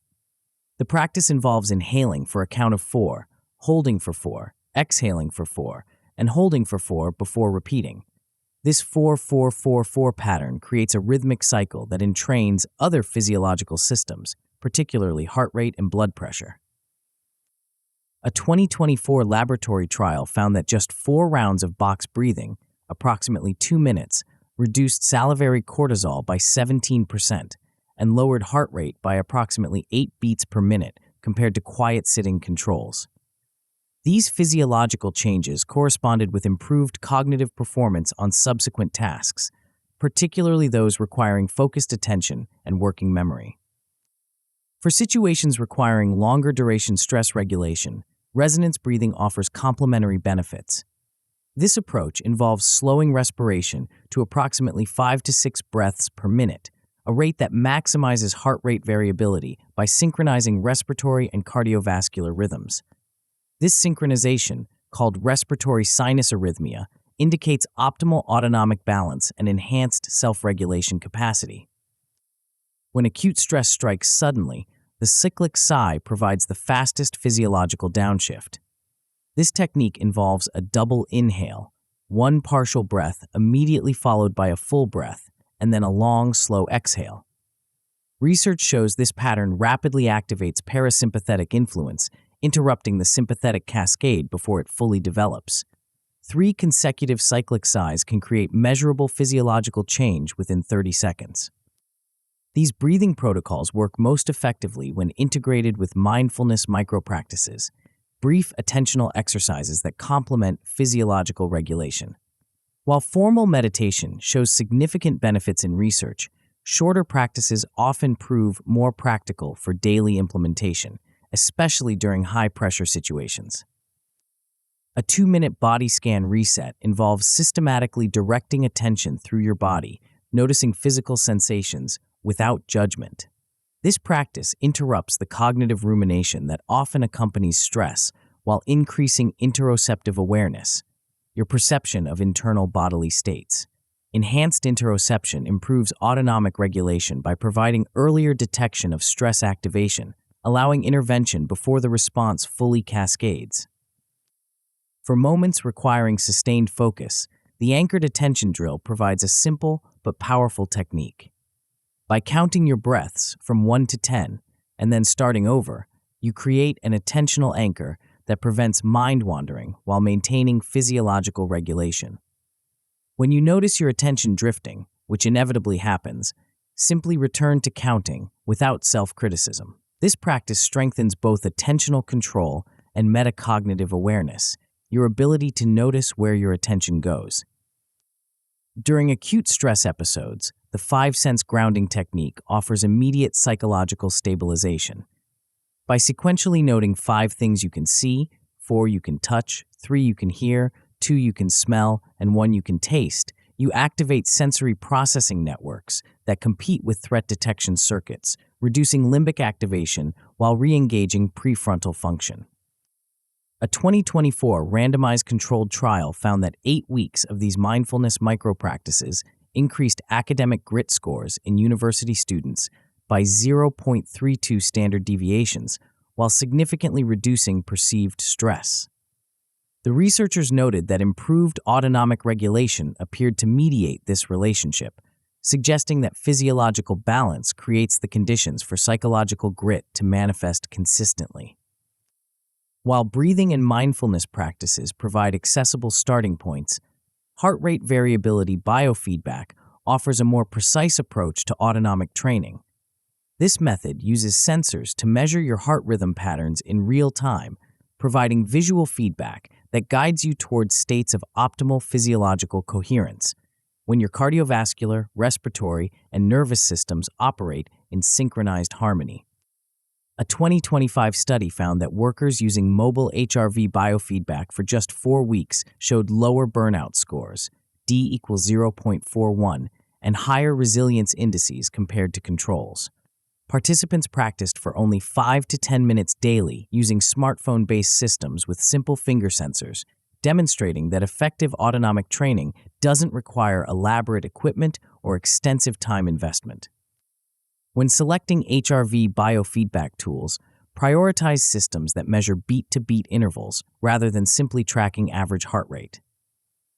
Speaker 1: The practice involves inhaling for a count of 4, holding for 4, exhaling for 4, and holding for 4 before repeating. This 4-4-4-4 pattern creates a rhythmic cycle that entrains other physiological systems, particularly heart rate and blood pressure. A 2024 laboratory trial found that just 4 rounds of box breathing, approximately 2 minutes, reduced salivary cortisol by 17% and lowered heart rate by approximately 8 beats per minute compared to quiet sitting controls. These physiological changes corresponded with improved cognitive performance on subsequent tasks, particularly those requiring focused attention and working memory. For situations requiring longer duration stress regulation, resonance breathing offers complementary benefits. This approach involves slowing respiration to approximately 5 to 6 breaths per minute, a rate that maximizes heart rate variability by synchronizing respiratory and cardiovascular rhythms. This synchronization, called respiratory sinus arrhythmia, indicates optimal autonomic balance and enhanced self-regulation capacity. When acute stress strikes suddenly, the cyclic sigh provides the fastest physiological downshift. This technique involves a double inhale, one partial breath immediately followed by a full breath, and then a long, slow exhale. Research shows this pattern rapidly activates parasympathetic influence, interrupting the sympathetic cascade before it fully develops. 3 consecutive cyclic sighs can create measurable physiological change within 30 seconds. These breathing protocols work most effectively when integrated with mindfulness micropractices, brief attentional exercises that complement physiological regulation. While formal meditation shows significant benefits in research, shorter practices often prove more practical for daily implementation, especially during high-pressure situations. A 2-minute body scan reset involves systematically directing attention through your body, noticing physical sensations without judgment. This practice interrupts the cognitive rumination that often accompanies stress while increasing interoceptive awareness, your perception of internal bodily states. Enhanced interoception improves autonomic regulation by providing earlier detection of stress activation, allowing intervention before the response fully cascades. For moments requiring sustained focus, the anchored attention drill provides a simple but powerful technique. By counting your breaths from 1 to 10 and then starting over, you create an attentional anchor that prevents mind wandering while maintaining physiological regulation. When you notice your attention drifting, which inevitably happens, simply return to counting without self-criticism. This practice strengthens both attentional control and metacognitive awareness, your ability to notice where your attention goes. During acute stress episodes, the 5-sense grounding technique offers immediate psychological stabilization. By sequentially noting 5 things you can see, 4 you can touch, 3 you can hear, 2 you can smell, and 1 you can taste, you activate sensory processing networks that compete with threat detection circuits, reducing limbic activation while re-engaging prefrontal function. A 2024 randomized controlled trial found that 8 weeks of these mindfulness micro-practices increased academic grit scores in university students by 0.32 standard deviations, while significantly reducing perceived stress. The researchers noted that improved autonomic regulation appeared to mediate this relationship, suggesting that physiological balance creates the conditions for psychological grit to manifest consistently. While breathing and mindfulness practices provide accessible starting points, heart rate variability biofeedback offers a more precise approach to autonomic training. This method uses sensors to measure your heart rhythm patterns in real time, providing visual feedback that guides you towards states of optimal physiological coherence, when your cardiovascular, respiratory, and nervous systems operate in synchronized harmony. A 2025 study found that workers using mobile HRV biofeedback for just 4 weeks showed lower burnout scores, D equals 0.41, and higher resilience indices compared to controls. Participants practiced for only 5 to 10 minutes daily using smartphone-based systems with simple finger sensors, demonstrating that effective autonomic training doesn't require elaborate equipment or extensive time investment. When selecting HRV biofeedback tools, prioritize systems that measure beat-to-beat intervals rather than simply tracking average heart rate.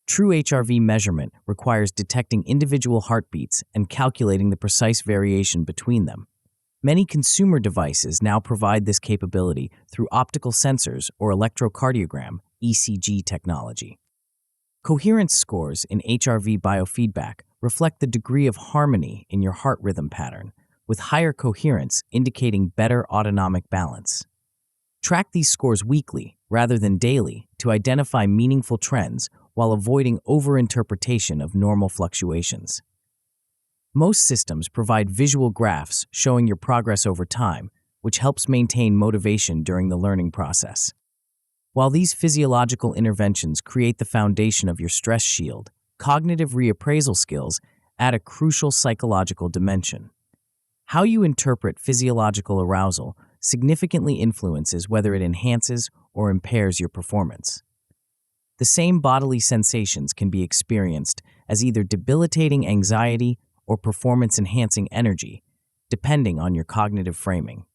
Speaker 1: True HRV measurement requires detecting individual heartbeats and calculating the precise variation between them. Many consumer devices now provide this capability through optical sensors or electrocardiogram (ECG) technology. Coherence scores in HRV biofeedback reflect the degree of harmony in your heart rhythm pattern, with higher coherence indicating better autonomic balance. Track these scores weekly rather than daily to identify meaningful trends while avoiding overinterpretation of normal fluctuations. Most systems provide visual graphs showing your progress over time, which helps maintain motivation during the learning process. While these physiological interventions create the foundation of your stress shield, cognitive reappraisal skills add a crucial psychological dimension. How you interpret physiological arousal significantly influences whether it enhances or impairs your performance. The same bodily sensations can be experienced as either debilitating anxiety or performance-enhancing energy, depending on your cognitive framing.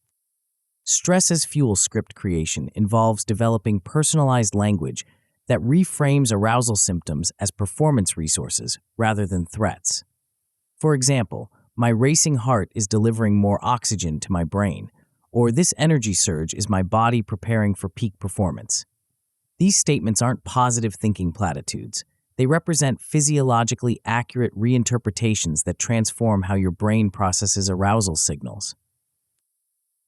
Speaker 1: Stress as fuel script creation involves developing personalized language that reframes arousal symptoms as performance resources rather than threats. For example, my racing heart is delivering more oxygen to my brain, or this energy surge is my body preparing for peak performance. These statements aren't positive thinking platitudes. They represent physiologically accurate reinterpretations that transform how your brain processes arousal signals.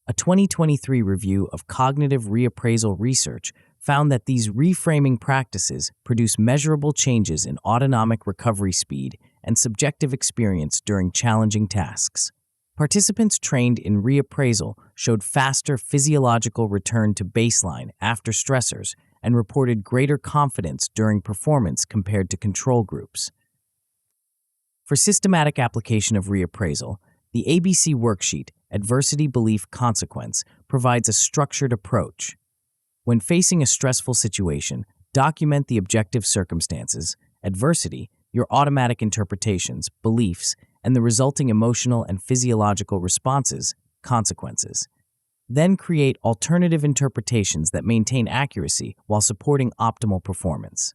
Speaker 1: A 2023 review of cognitive reappraisal research found that these reframing practices produce measurable changes in autonomic recovery speed and subjective experience during challenging tasks. Participants trained in reappraisal showed faster physiological return to baseline after stressors and reported greater confidence during performance compared to control groups. For systematic application of reappraisal, the ABC worksheet, Adversity Belief Consequence, provides a structured approach. When facing a stressful situation, document the objective circumstances, adversity, your automatic interpretations, beliefs, and the resulting emotional and physiological responses, consequences. Then create alternative interpretations that maintain accuracy while supporting optimal performance.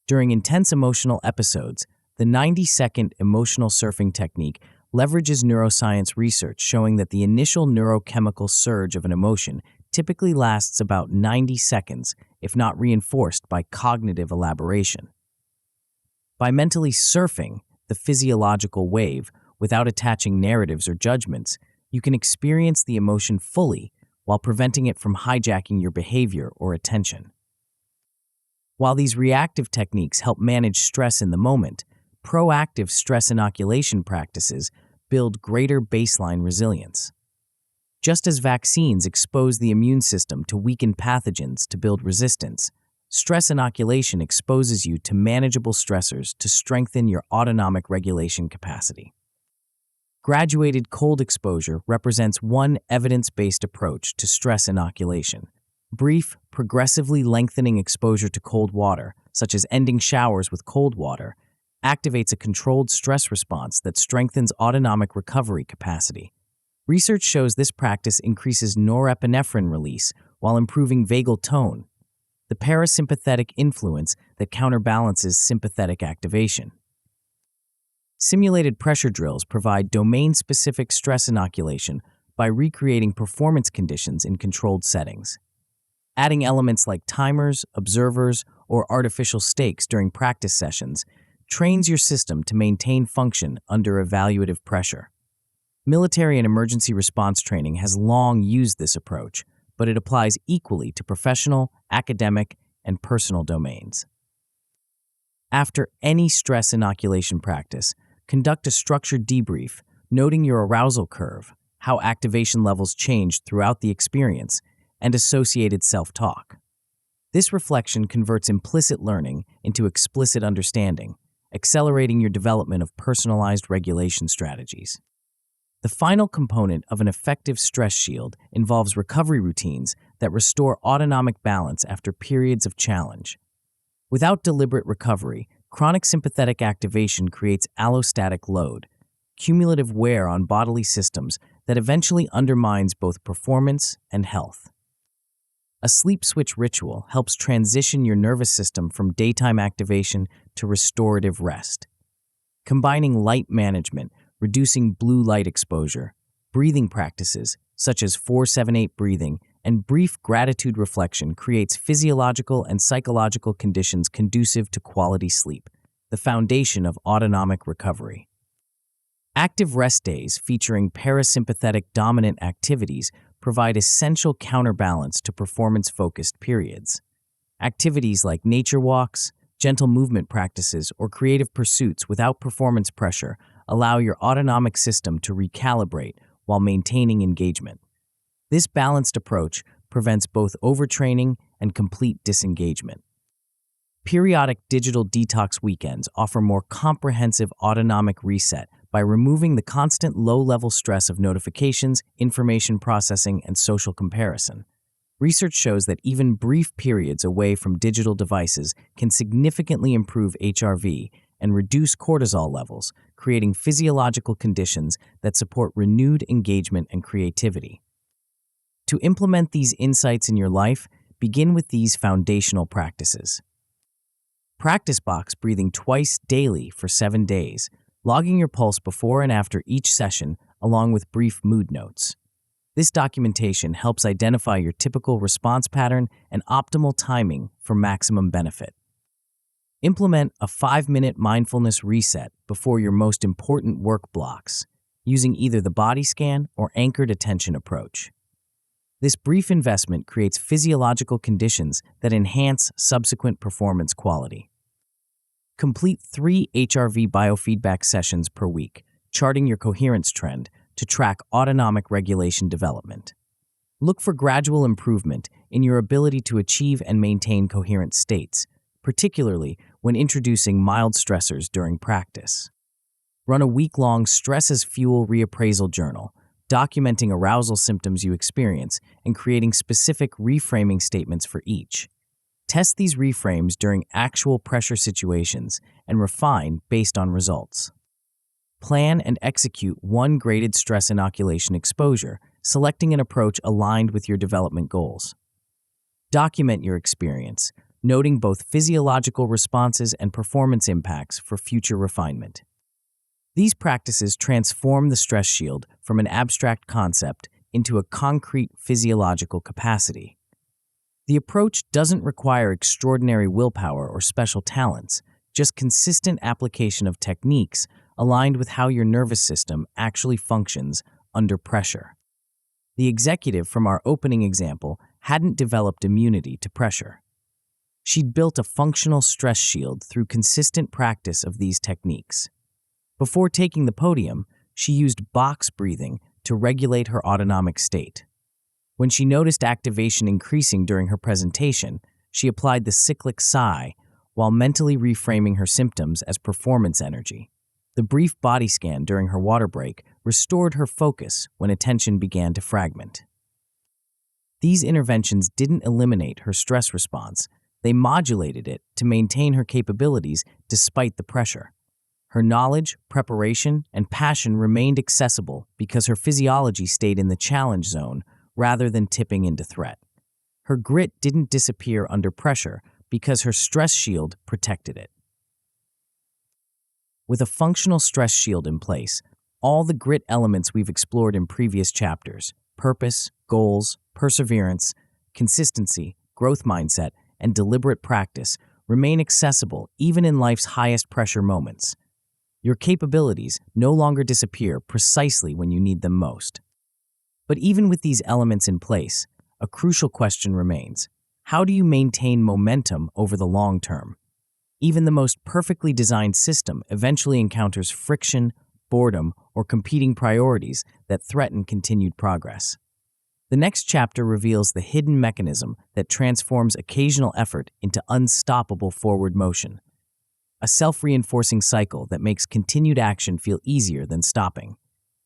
Speaker 1: During intense emotional episodes, the 90-second emotional surfing technique leverages neuroscience research showing that the initial neurochemical surge of an emotion typically lasts about 90 seconds if not reinforced by cognitive elaboration. By mentally surfing the physiological wave without attaching narratives or judgments, you can experience the emotion fully while preventing it from hijacking your behavior or attention. While these reactive techniques help manage stress in the moment, proactive stress inoculation practices build greater baseline resilience. Just as vaccines expose the immune system to weaken pathogens to build resistance, stress inoculation exposes you to manageable stressors to strengthen your autonomic regulation capacity. Graduated cold exposure represents one evidence-based approach to stress inoculation. Brief, progressively lengthening exposure to cold water, such as ending showers with cold water, activates a controlled stress response that strengthens autonomic recovery capacity. Research shows this practice increases norepinephrine release while improving vagal tone, the parasympathetic influence that counterbalances sympathetic activation. Simulated pressure drills provide domain-specific stress inoculation by recreating performance conditions in controlled settings. Adding elements like timers, observers, or artificial stakes during practice sessions trains your system to maintain function under evaluative pressure. Military and emergency response training has long used this approach, but it applies equally to professional, academic, and personal domains. After any stress inoculation practice, conduct a structured debrief, noting your arousal curve, how activation levels changed throughout the experience, and associated self-talk. This reflection converts implicit learning into explicit understanding, accelerating your development of personalized regulation strategies. The final component of an effective stress shield involves recovery routines that restore autonomic balance after periods of challenge. Without deliberate recovery, chronic sympathetic activation creates allostatic load, cumulative wear on bodily systems that eventually undermines both performance and health. A sleep switch ritual helps transition your nervous system from daytime activation to restorative rest. Combining light management, reducing blue light exposure, breathing practices such as 4-7-8 breathing, and brief gratitude reflection creates physiological and psychological conditions conducive to quality sleep, the foundation of autonomic recovery. Active rest days featuring parasympathetic dominant activities provide essential counterbalance to performance-focused periods. Activities like nature walks, gentle movement practices, or creative pursuits without performance pressure allow your autonomic system to recalibrate while maintaining engagement. This balanced approach prevents both overtraining and complete disengagement. Periodic digital detox weekends offer more comprehensive autonomic reset by removing the constant low-level stress of notifications, information processing, and social comparison. Research shows that even brief periods away from digital devices can significantly improve HRV and reduce cortisol levels, creating physiological conditions that support renewed engagement and creativity. To implement these insights in your life, begin with these foundational practices. Practice box breathing twice daily for 7 days, logging your pulse before and after each session, along with brief mood notes. This documentation helps identify your typical response pattern and optimal timing for maximum benefit. Implement a 5-minute mindfulness reset before your most important work blocks, using either the body scan or anchored attention approach. This brief investment creates physiological conditions that enhance subsequent performance quality. Complete 3 HRV biofeedback sessions per week, charting your coherence trend to track autonomic regulation development. Look for gradual improvement in your ability to achieve and maintain coherent states, particularly when introducing mild stressors during practice. Run a week-long stress as fuel reappraisal journal, documenting arousal symptoms you experience and creating specific reframing statements for each. Test these reframes during actual pressure situations and refine based on results. Plan and execute one graded stress inoculation exposure, selecting an approach aligned with your development goals. Document your experience, noting both physiological responses and performance impacts for future refinement. These practices transform the stress shield from an abstract concept into a concrete physiological capacity. The approach doesn't require extraordinary willpower or special talents, just consistent application of techniques aligned with how your nervous system actually functions under pressure. The executive from our opening example hadn't developed immunity to pressure. She'd built a functional stress shield through consistent practice of these techniques. Before taking the podium, she used box breathing to regulate her autonomic state. When she noticed activation increasing during her presentation, she applied the cyclic sigh while mentally reframing her symptoms as performance energy. The brief body scan during her water break restored her focus when attention began to fragment. These interventions didn't eliminate her stress response. They modulated it to maintain her capabilities despite the pressure. Her knowledge, preparation, and passion remained accessible because her physiology stayed in the challenge zone rather than tipping into threat. Her grit didn't disappear under pressure because her stress shield protected it. With a functional stress shield in place, all the grit elements we've explored in previous chapters — purpose, goals, perseverance, consistency, growth mindset, and deliberate practice — remain accessible even in life's highest pressure moments. Your capabilities no longer disappear precisely when you need them most. But even with these elements in place, a crucial question remains: how do you maintain momentum over the long term? Even the most perfectly designed system eventually encounters friction, boredom, or competing priorities that threaten continued progress. The next chapter reveals the hidden mechanism that transforms occasional effort into unstoppable forward motion, a self-reinforcing cycle that makes continued action feel easier than stopping.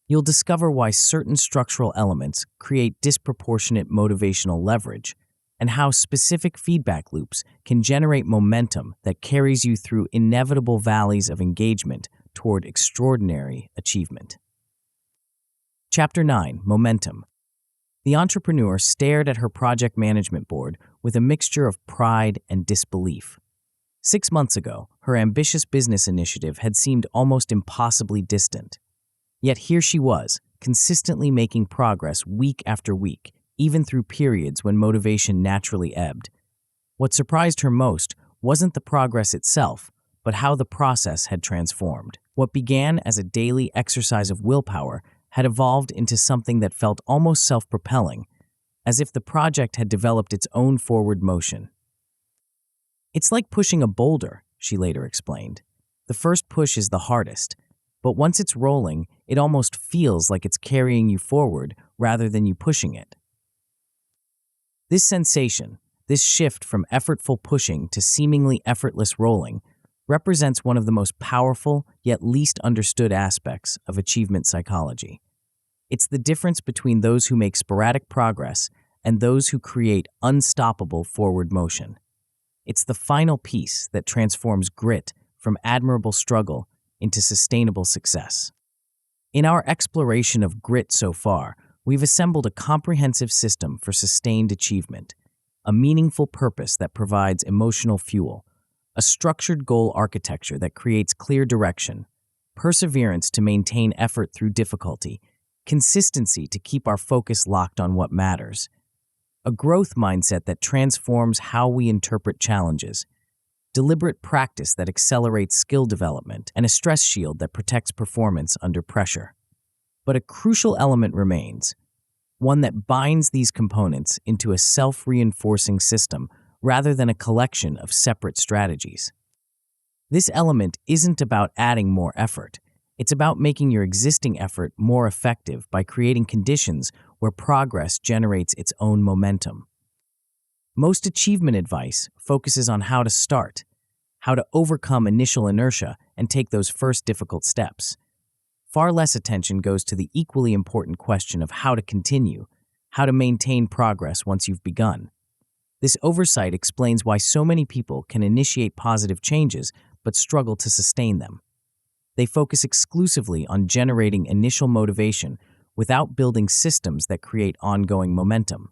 Speaker 1: You'll discover why certain structural elements create disproportionate motivational leverage, and how specific feedback loops can generate momentum that carries you through inevitable valleys of engagement toward extraordinary achievement. Chapter 9: Momentum. The entrepreneur stared at her project management board with a mixture of pride and disbelief. 6 months ago, her ambitious business initiative had seemed almost impossibly distant. Yet here she was, consistently making progress week after week, even through periods when motivation naturally ebbed. What surprised her most wasn't the progress itself, but how the process had transformed. What began as a daily exercise of willpower had evolved into something that felt almost self-propelling, as if the project had developed its own forward motion. "It's like pushing a boulder," she later explained. "The first push is the hardest, but once it's rolling, it almost feels like it's carrying you forward rather than you pushing it." This sensation, this shift from effortful pushing to seemingly effortless rolling, represents one of the most powerful yet least understood aspects of achievement psychology. It's the difference between those who make sporadic progress and those who create unstoppable forward motion. It's the final piece that transforms grit from admirable struggle into sustainable success. In our exploration of grit so far, we've assembled a comprehensive system for sustained achievement, a meaningful purpose that provides emotional fuel, a structured goal architecture that creates clear direction, perseverance to maintain effort through difficulty, consistency to keep our focus locked on what matters, a growth mindset that transforms how we interpret challenges, deliberate practice that accelerates skill development, and a stress shield that protects performance under pressure. But a crucial element remains, one that binds these components into a self-reinforcing system rather than a collection of separate strategies. This element isn't about adding more effort. It's about making your existing effort more effective by creating conditions where progress generates its own momentum. Most achievement advice focuses on how to start, how to overcome initial inertia and take those first difficult steps. Far less attention goes to the equally important question of how to continue, how to maintain progress once you've begun. This oversight explains why so many people can initiate positive changes but struggle to sustain them. They focus exclusively on generating initial motivation without building systems that create ongoing momentum.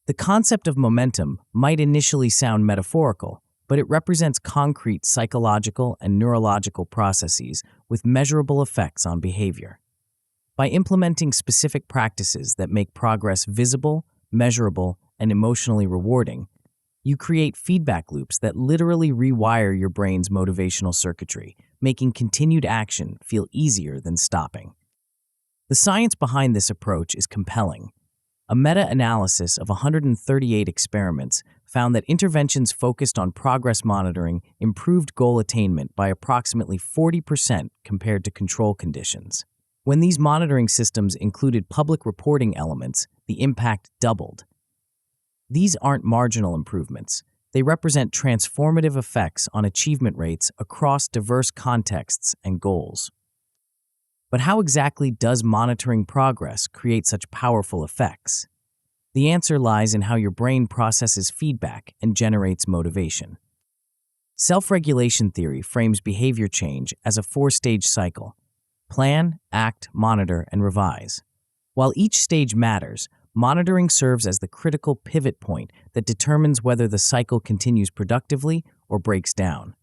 Speaker 1: The concept of momentum might initially sound metaphorical, but it represents concrete psychological and neurological processes with measurable effects on behavior. By implementing specific practices that make progress visible, measurable, and emotionally rewarding, You create feedback loops that literally rewire your brain's motivational circuitry, making continued action feel easier than stopping. The science behind this approach is compelling. A meta-analysis of 138 experiments found that interventions focused on progress monitoring improved goal attainment by approximately 40% compared to control conditions. When these monitoring systems included public reporting elements, the impact doubled. These aren't marginal improvements. They represent transformative effects on achievement rates across diverse contexts and goals. But how exactly does monitoring progress create such powerful effects? The answer lies in how your brain processes feedback and generates motivation. Self-regulation theory frames behavior change as a four-stage cycle: plan, act, monitor, and revise. While each stage matters, monitoring serves as the critical pivot point that determines whether the cycle continues productively or breaks down.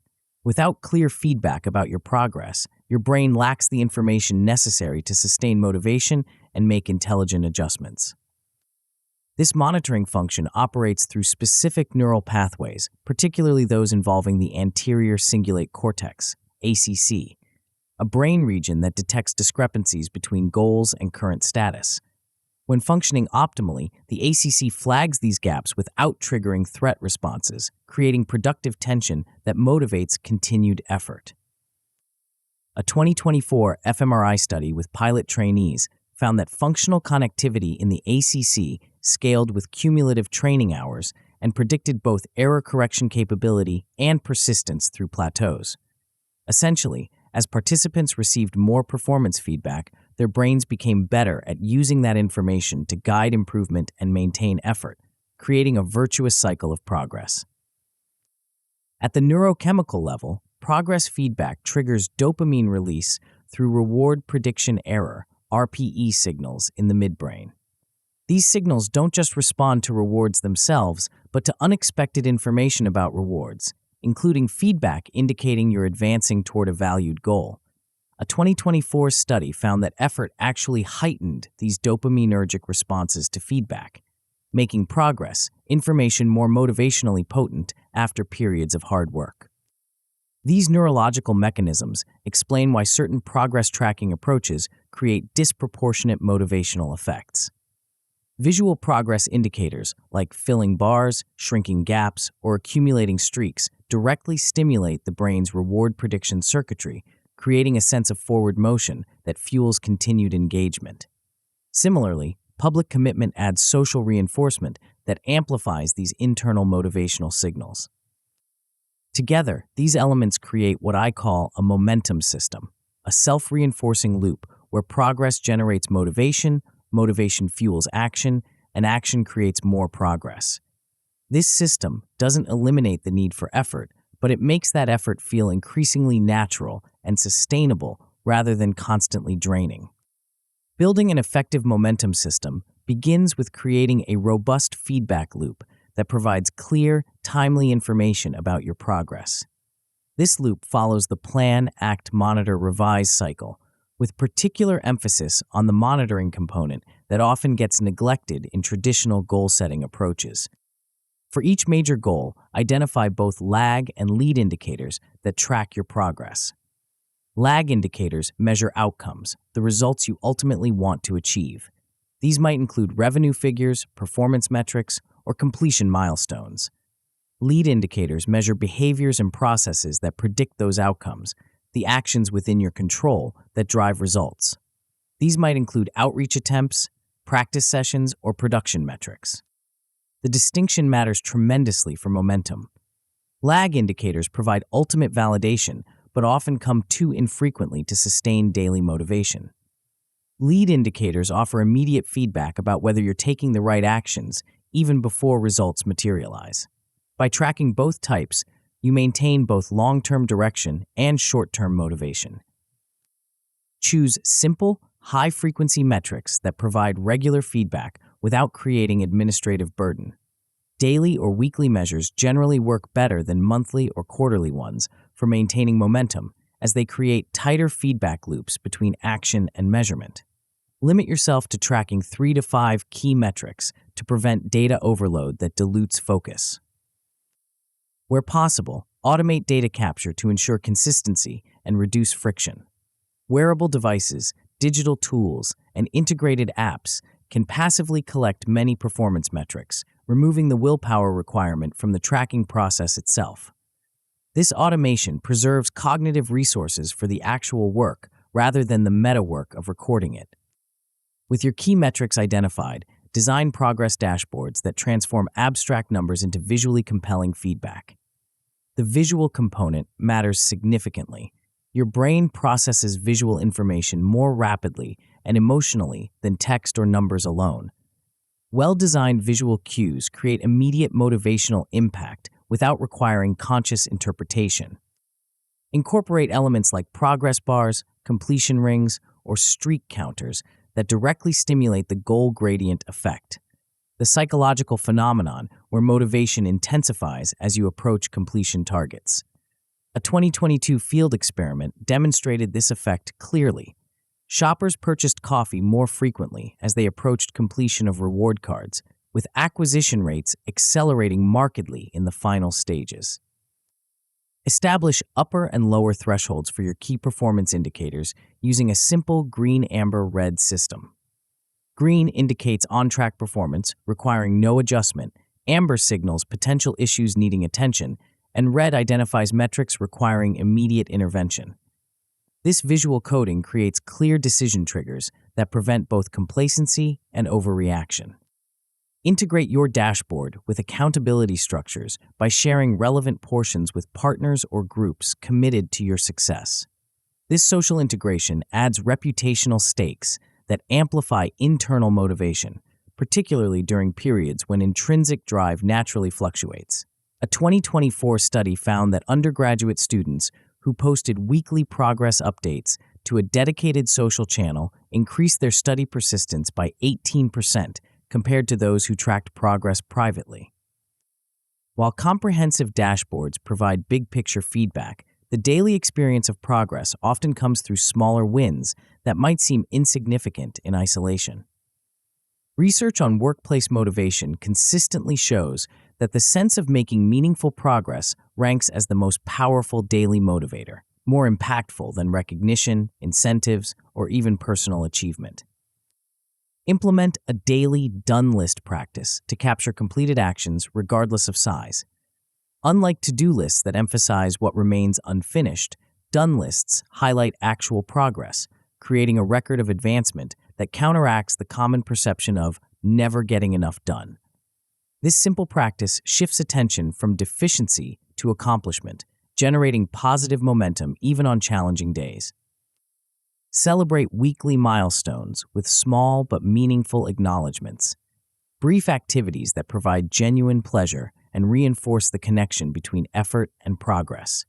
Speaker 1: Without clear feedback about your progress, your brain lacks the information necessary to sustain motivation and make intelligent adjustments. This monitoring function operates through specific neural pathways, particularly those involving the anterior cingulate cortex, ACC, a brain region that detects discrepancies between goals and current status. When functioning optimally, the ACC flags these gaps without triggering threat responses, creating productive tension that motivates continued effort. A 2024 fMRI study with pilot trainees found that functional connectivity in the ACC scaled with cumulative training hours and predicted both error correction capability and persistence through plateaus. Essentially, as participants received more performance feedback, their brains became better at using that information to guide improvement and maintain effort, creating a virtuous cycle of progress. At the neurochemical level, progress feedback triggers dopamine release through reward prediction error, RPE signals in the midbrain. These signals don't just respond to rewards themselves, but to unexpected information about rewards, including feedback indicating you're advancing toward a valued goal. A 2024 study found that effort actually heightened these dopaminergic responses to feedback, making progress information more motivationally potent after periods of hard work. These neurological mechanisms explain why certain progress tracking approaches create disproportionate motivational effects. Visual progress indicators like filling bars, shrinking gaps, or accumulating streaks directly stimulate the brain's reward prediction circuitry, creating a sense of forward motion that fuels continued engagement. Similarly, public commitment adds social reinforcement that amplifies these internal motivational signals. Together, these elements create what I call a momentum system, a self-reinforcing loop where progress generates motivation, motivation fuels action, and action creates more progress. This system doesn't eliminate the need for effort, but it makes that effort feel increasingly natural and sustainable rather than constantly draining. Building an effective momentum system begins with creating a robust feedback loop that provides clear, timely information about your progress. This loop follows the plan, act, monitor, revise cycle, with particular emphasis on the monitoring component that often gets neglected in traditional goal-setting approaches. For each major goal, identify both lag and lead indicators that track your progress. Lag indicators measure outcomes, the results you ultimately want to achieve. These might include revenue figures, performance metrics, or completion milestones. Lead indicators measure behaviors and processes that predict those outcomes, the actions within your control that drive results. These might include outreach attempts, practice sessions, or production metrics. The distinction matters tremendously for momentum. Lag indicators provide ultimate validation, but often come too infrequently to sustain daily motivation. Lead indicators offer immediate feedback about whether you're taking the right actions, even before results materialize. By tracking both types, you maintain both long-term direction and short-term motivation. Choose simple, high-frequency metrics that provide regular feedback without creating administrative burden. Daily or weekly measures generally work better than monthly or quarterly ones for maintaining momentum, as they create tighter feedback loops between action and measurement. Limit yourself to tracking 3 to 5 key metrics to prevent data overload that dilutes focus. Where possible, automate data capture to ensure consistency and reduce friction. Wearable devices, digital tools, and integrated apps can passively collect many performance metrics, removing the willpower requirement from the tracking process itself. This automation preserves cognitive resources for the actual work rather than the meta work of recording it. With your key metrics identified, design progress dashboards that transform abstract numbers into visually compelling feedback. The visual component matters significantly. Your brain processes visual information more rapidly and emotionally than text or numbers alone. Well-designed visual cues create immediate motivational impact without requiring conscious interpretation. Incorporate elements like progress bars, completion rings, or streak counters that directly stimulate the goal gradient effect, the psychological phenomenon where motivation intensifies as you approach completion targets. A 2022 field experiment demonstrated this effect clearly. Shoppers purchased coffee more frequently as they approached completion of reward cards, with acquisition rates accelerating markedly in the final stages. Establish upper and lower thresholds for your key performance indicators using a simple green, amber, red system. Green indicates on-track performance, requiring no adjustment. Amber signals potential issues needing attention, and red identifies metrics requiring immediate intervention. This visual coding creates clear decision triggers that prevent both complacency and overreaction. Integrate your dashboard with accountability structures by sharing relevant portions with partners or groups committed to your success. This social integration adds reputational stakes that amplify internal motivation, particularly during periods when intrinsic drive naturally fluctuates. A 2024 study found that undergraduate students who posted weekly progress updates to a dedicated social channel increased their study persistence by 18%, compared to those who tracked progress privately. While comprehensive dashboards provide big-picture feedback, the daily experience of progress often comes through smaller wins that might seem insignificant in isolation. Research on workplace motivation consistently shows that the sense of making meaningful progress ranks as the most powerful daily motivator, more impactful than recognition, incentives, or even personal achievement. Implement a daily done list practice to capture completed actions regardless of size. Unlike to-do lists that emphasize what remains unfinished, done lists highlight actual progress, creating a record of advancement that counteracts the common perception of never getting enough done. This simple practice shifts attention from deficiency to accomplishment, generating positive momentum even on challenging days. Celebrate weekly milestones with small but meaningful acknowledgments. Brief activities that provide genuine pleasure and reinforce the connection between effort and progress.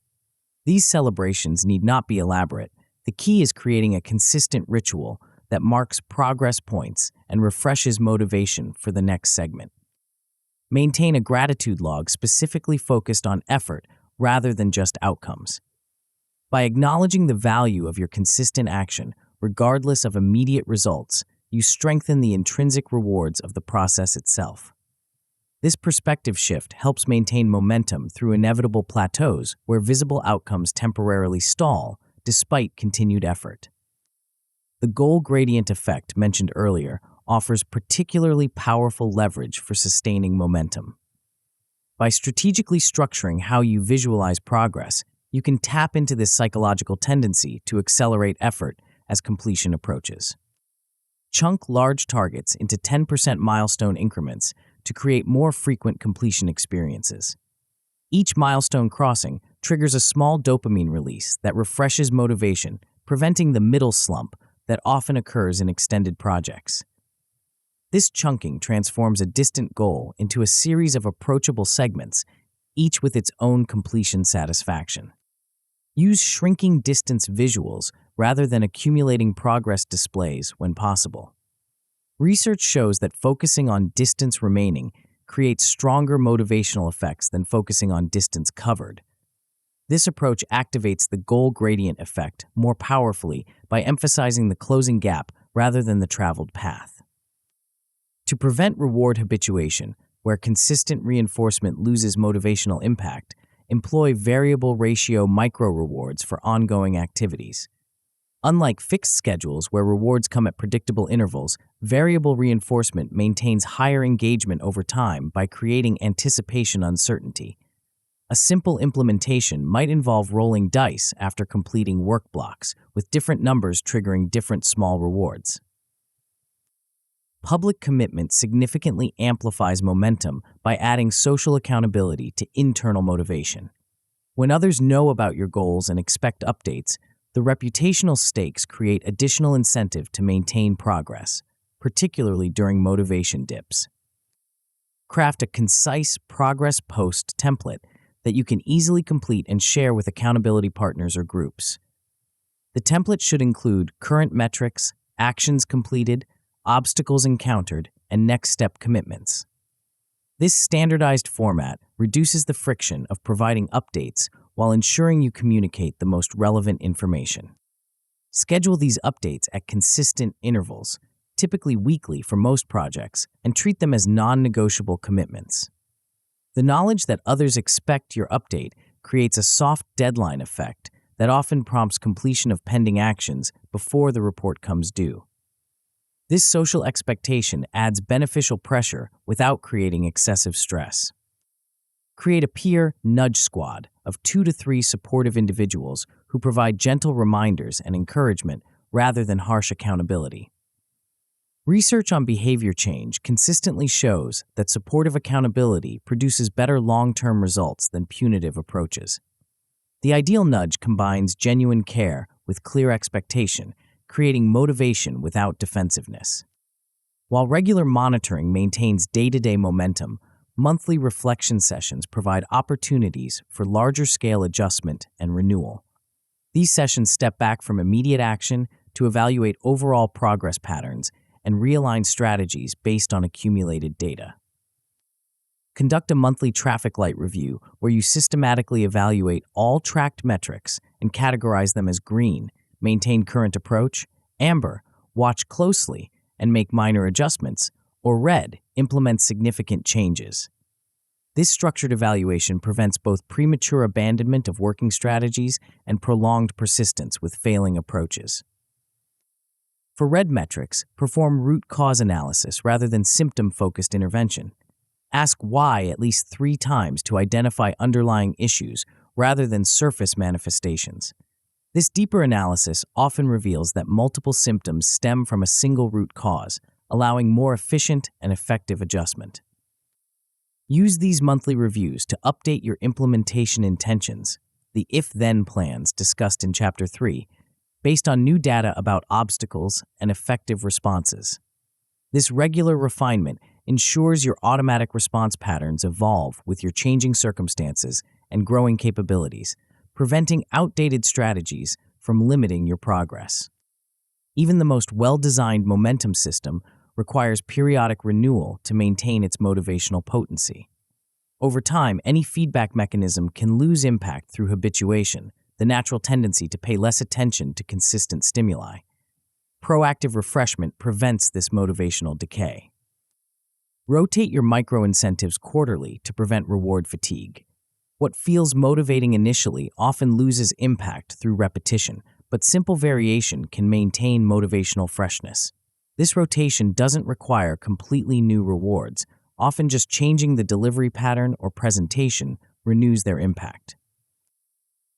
Speaker 1: These celebrations need not be elaborate. The key is creating a consistent ritual that marks progress points and refreshes motivation for the next segment. Maintain a gratitude log specifically focused on effort rather than just outcomes. By acknowledging the value of your consistent action, regardless of immediate results, you strengthen the intrinsic rewards of the process itself. This perspective shift helps maintain momentum through inevitable plateaus where visible outcomes temporarily stall despite continued effort. The goal gradient effect mentioned earlier offers particularly powerful leverage for sustaining momentum. By strategically structuring how you visualize progress, you can tap into this psychological tendency to accelerate effort as completion approaches. Chunk large targets into 10% milestone increments to create more frequent completion experiences. Each milestone crossing triggers a small dopamine release that refreshes motivation, preventing the middle slump that often occurs in extended projects. This chunking transforms a distant goal into a series of approachable segments, each with its own completion satisfaction. Use shrinking distance visuals rather than accumulating progress displays when possible. Research shows that focusing on distance remaining creates stronger motivational effects than focusing on distance covered. This approach activates the goal gradient effect more powerfully by emphasizing the closing gap rather than the traveled path. To prevent reward habituation, where consistent reinforcement loses motivational impact, employ variable ratio micro-rewards for ongoing activities. Unlike fixed schedules where rewards come at predictable intervals, variable reinforcement maintains higher engagement over time by creating anticipation uncertainty. A simple implementation might involve rolling dice after completing work blocks, with different numbers triggering different small rewards. Public commitment significantly amplifies momentum by adding social accountability to internal motivation. When others know about your goals and expect updates, the reputational stakes create additional incentive to maintain progress, particularly during motivation dips. Craft a concise progress post template that you can easily complete and share with accountability partners or groups. The template should include current metrics, actions completed, obstacles encountered, and next step commitments. This standardized format reduces the friction of providing updates while ensuring you communicate the most relevant information. Schedule these updates at consistent intervals, typically weekly for most projects, and treat them as non-negotiable commitments. The knowledge that others expect your update creates a soft deadline effect that often prompts completion of pending actions before the report comes due. This social expectation adds beneficial pressure without creating excessive stress. Create a peer nudge squad of 2 to 3 supportive individuals who provide gentle reminders and encouragement rather than harsh accountability. Research on behavior change consistently shows that supportive accountability produces better long-term results than punitive approaches. The ideal nudge combines genuine care with clear expectation, creating motivation without defensiveness. While regular monitoring maintains day-to-day momentum, monthly reflection sessions provide opportunities for larger-scale adjustment and renewal. These sessions step back from immediate action to evaluate overall progress patterns and realign strategies based on accumulated data. Conduct a monthly traffic light review where you systematically evaluate all tracked metrics and categorize them as green, maintain current approach, amber, watch closely and make minor adjustments, or red, implement significant changes. This structured evaluation prevents both premature abandonment of working strategies and prolonged persistence with failing approaches. For red metrics, perform root cause analysis rather than symptom-focused intervention. Ask why at least 3 times to identify underlying issues rather than surface manifestations. This deeper analysis often reveals that multiple symptoms stem from a single root cause, allowing more efficient and effective adjustment. Use these monthly reviews to update your implementation intentions, the if-then plans discussed in Chapter 3, based on new data about obstacles and effective responses. This regular refinement ensures your automatic response patterns evolve with your changing circumstances and growing capabilities, preventing outdated strategies from limiting your progress. Even the most well-designed momentum system requires periodic renewal to maintain its motivational potency. Over time, any feedback mechanism can lose impact through habituation, the natural tendency to pay less attention to consistent stimuli. Proactive refreshment prevents this motivational decay. Rotate your micro-incentives quarterly to prevent reward fatigue. What feels motivating initially often loses impact through repetition, but simple variation can maintain motivational freshness. This rotation doesn't require completely new rewards, often just changing the delivery pattern or presentation renews their impact.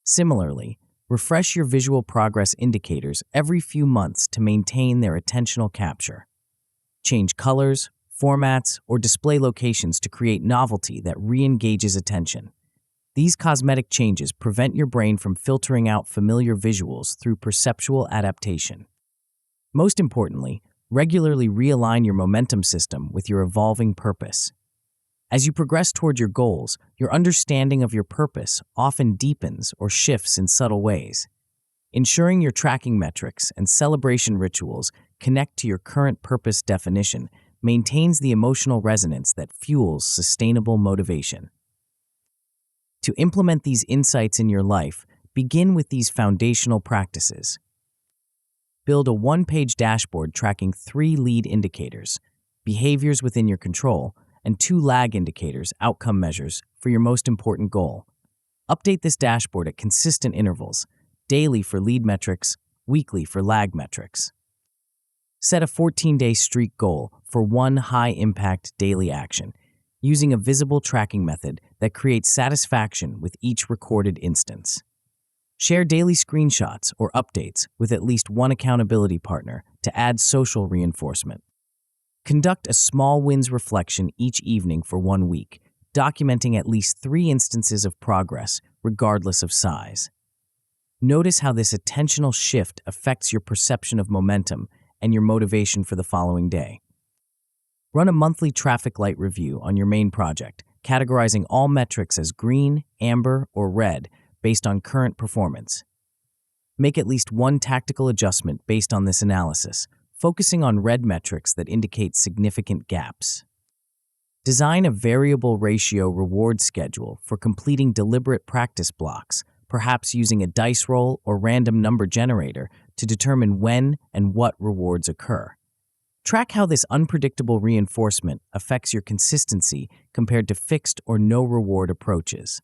Speaker 1: Similarly, refresh your visual progress indicators every few months to maintain their attentional capture. Change colors, formats, or display locations to create novelty that re-engages attention. These cosmetic changes prevent your brain from filtering out familiar visuals through perceptual adaptation. Most importantly, regularly realign your momentum system with your evolving purpose. As you progress toward your goals, your understanding of your purpose often deepens or shifts in subtle ways. Ensuring your tracking metrics and celebration rituals connect to your current purpose definition maintains the emotional resonance that fuels sustainable motivation. To implement these insights in your life, begin with these foundational practices. Build a one-page dashboard tracking 3 lead indicators, behaviors within your control, and 2 lag indicators, outcome measures, for your most important goal. Update this dashboard at consistent intervals, daily for lead metrics, weekly for lag metrics. Set a 14-day streak goal for one high-impact daily action, using a visible tracking method that creates satisfaction with each recorded instance. Share daily screenshots or updates with at least one accountability partner to add social reinforcement. Conduct a small wins reflection each evening for 1 week, documenting at least 3 instances of progress, regardless of size. Notice how this attentional shift affects your perception of momentum and your motivation for the following day. Run a monthly traffic light review on your main project, categorizing all metrics as green, amber, or red based on current performance. Make at least one tactical adjustment based on this analysis, focusing on red metrics that indicate significant gaps. Design a variable ratio reward schedule for completing deliberate practice blocks, perhaps using a dice roll or random number generator to determine when and what rewards occur. Track how this unpredictable reinforcement affects your consistency compared to fixed or no reward approaches.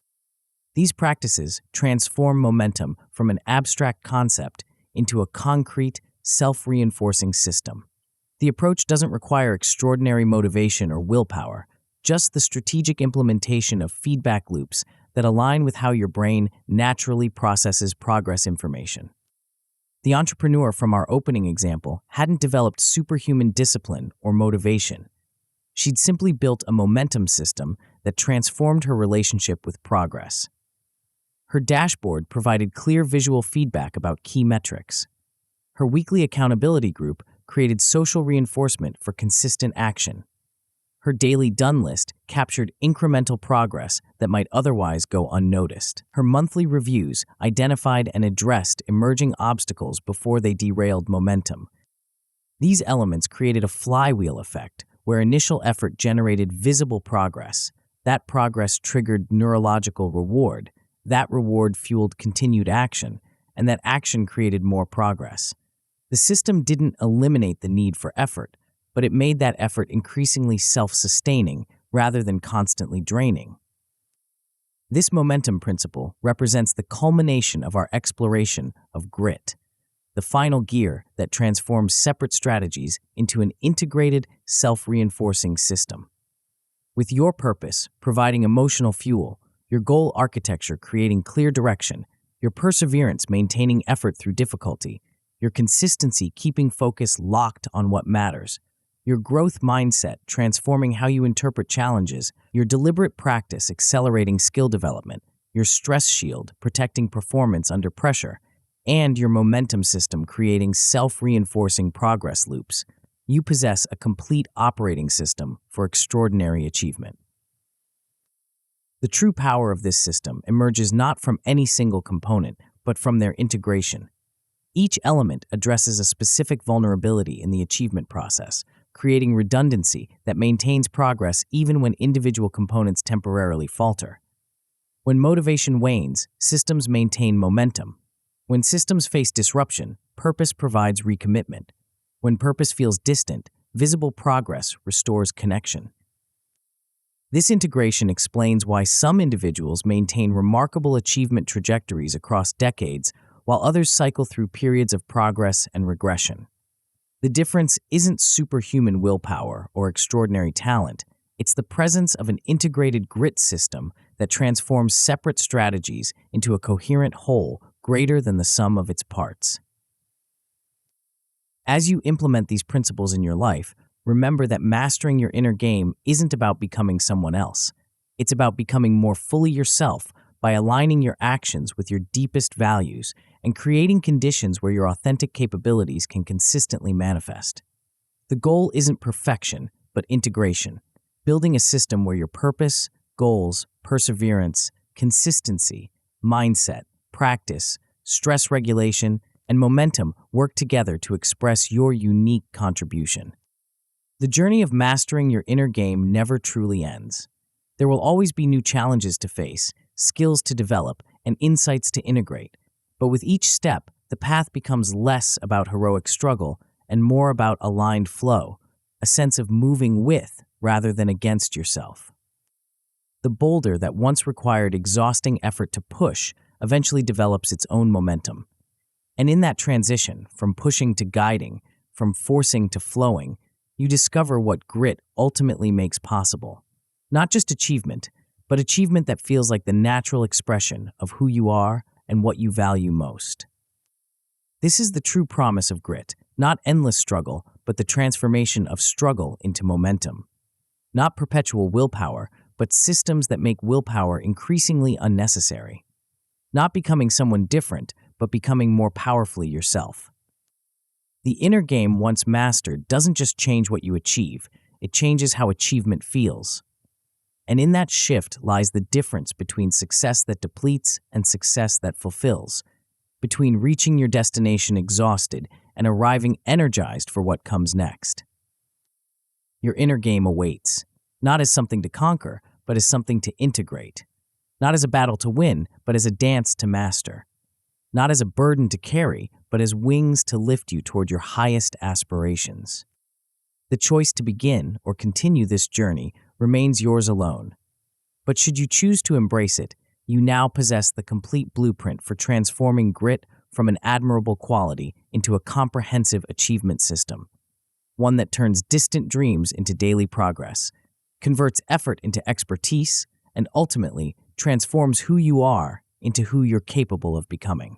Speaker 1: These practices transform momentum from an abstract concept into a concrete, self-reinforcing system. The approach doesn't require extraordinary motivation or willpower, just the strategic implementation of feedback loops that align with how your brain naturally processes progress information. The entrepreneur from our opening example hadn't developed superhuman discipline or motivation. She'd simply built a momentum system that transformed her relationship with progress. Her dashboard provided clear visual feedback about key metrics. Her weekly accountability group created social reinforcement for consistent action. Her daily done list captured incremental progress that might otherwise go unnoticed. Her monthly reviews identified and addressed emerging obstacles before they derailed momentum. These elements created a flywheel effect where initial effort generated visible progress. That progress triggered neurological reward. That reward fueled continued action, and that action created more progress. The system didn't eliminate the need for effort, but it made that effort increasingly self-sustaining rather than constantly draining. This momentum principle represents the culmination of our exploration of grit, the final gear that transforms separate strategies into an integrated, self-reinforcing system. With your purpose providing emotional fuel, your goal architecture creating clear direction, your perseverance maintaining effort through difficulty, your consistency keeping focus locked on what matters, your growth mindset transforming how you interpret challenges, your deliberate practice accelerating skill development, your stress shield protecting performance under pressure, and your momentum system creating self-reinforcing progress loops, you possess a complete operating system for extraordinary achievement. The true power of this system emerges not from any single component, but from their integration. Each element addresses a specific vulnerability in the achievement process, creating redundancy that maintains progress even when individual components temporarily falter. When motivation wanes, systems maintain momentum. When systems face disruption, purpose provides recommitment. When purpose feels distant, visible progress restores connection. This integration explains why some individuals maintain remarkable achievement trajectories across decades, while others cycle through periods of progress and regression. The difference isn't superhuman willpower or extraordinary talent. It's the presence of an integrated grit system that transforms separate strategies into a coherent whole greater than the sum of its parts. As you implement these principles in your life, remember that mastering your inner game isn't about becoming someone else. It's about becoming more fully yourself by aligning your actions with your deepest values and creating conditions where your authentic capabilities can consistently manifest. The goal isn't perfection, but integration, building a system where your purpose, goals, perseverance, consistency, mindset, practice, stress regulation, and momentum work together to express your unique contribution. The journey of mastering your inner game never truly ends. There will always be new challenges to face, skills to develop, and insights to integrate. But with each step, the path becomes less about heroic struggle and more about aligned flow, a sense of moving with rather than against yourself. The boulder that once required exhausting effort to push eventually develops its own momentum. And in that transition, from pushing to guiding, from forcing to flowing, you discover what grit ultimately makes possible. Not just achievement, but achievement that feels like the natural expression of who you are and what you value most. This is the true promise of grit, not endless struggle, but the transformation of struggle into momentum. Not perpetual willpower, but systems that make willpower increasingly unnecessary. Not becoming someone different, but becoming more powerfully yourself. The inner game once mastered doesn't just change what you achieve, it changes how achievement feels. And in that shift lies the difference between success that depletes and success that fulfills, between reaching your destination exhausted and arriving energized for what comes next. Your inner game awaits, not as something to conquer, but as something to integrate. Not as a battle to win, but as a dance to master. Not as a burden to carry, but as wings to lift you toward your highest aspirations. The choice to begin or continue this journey remains yours alone. But should you choose to embrace it, you now possess the complete blueprint for transforming grit from an admirable quality into a comprehensive achievement system. One that turns distant dreams into daily progress, converts effort into expertise, and ultimately transforms who you are into who you're capable of becoming.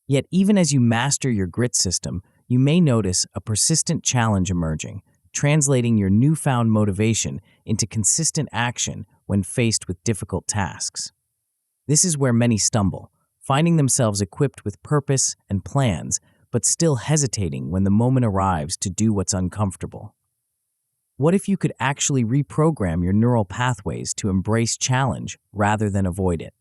Speaker 1: Yet even as you master your grit system, you may notice a persistent challenge emerging, translating your newfound motivation into consistent action when faced with difficult tasks. This is where many stumble, finding themselves equipped with purpose and plans, but still hesitating when the moment arrives to do what's uncomfortable. What if you could actually reprogram your neural pathways to embrace challenge rather than avoid it?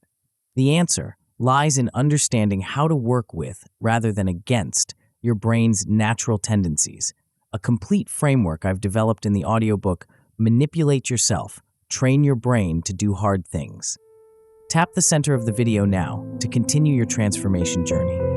Speaker 1: The answer lies in understanding how to work with, rather than against, your brain's natural tendencies, a complete framework I've developed in the audiobook, Manipulate Yourself, Train Your Brain to Do Hard Things. Tap the center of the video now to continue your transformation journey.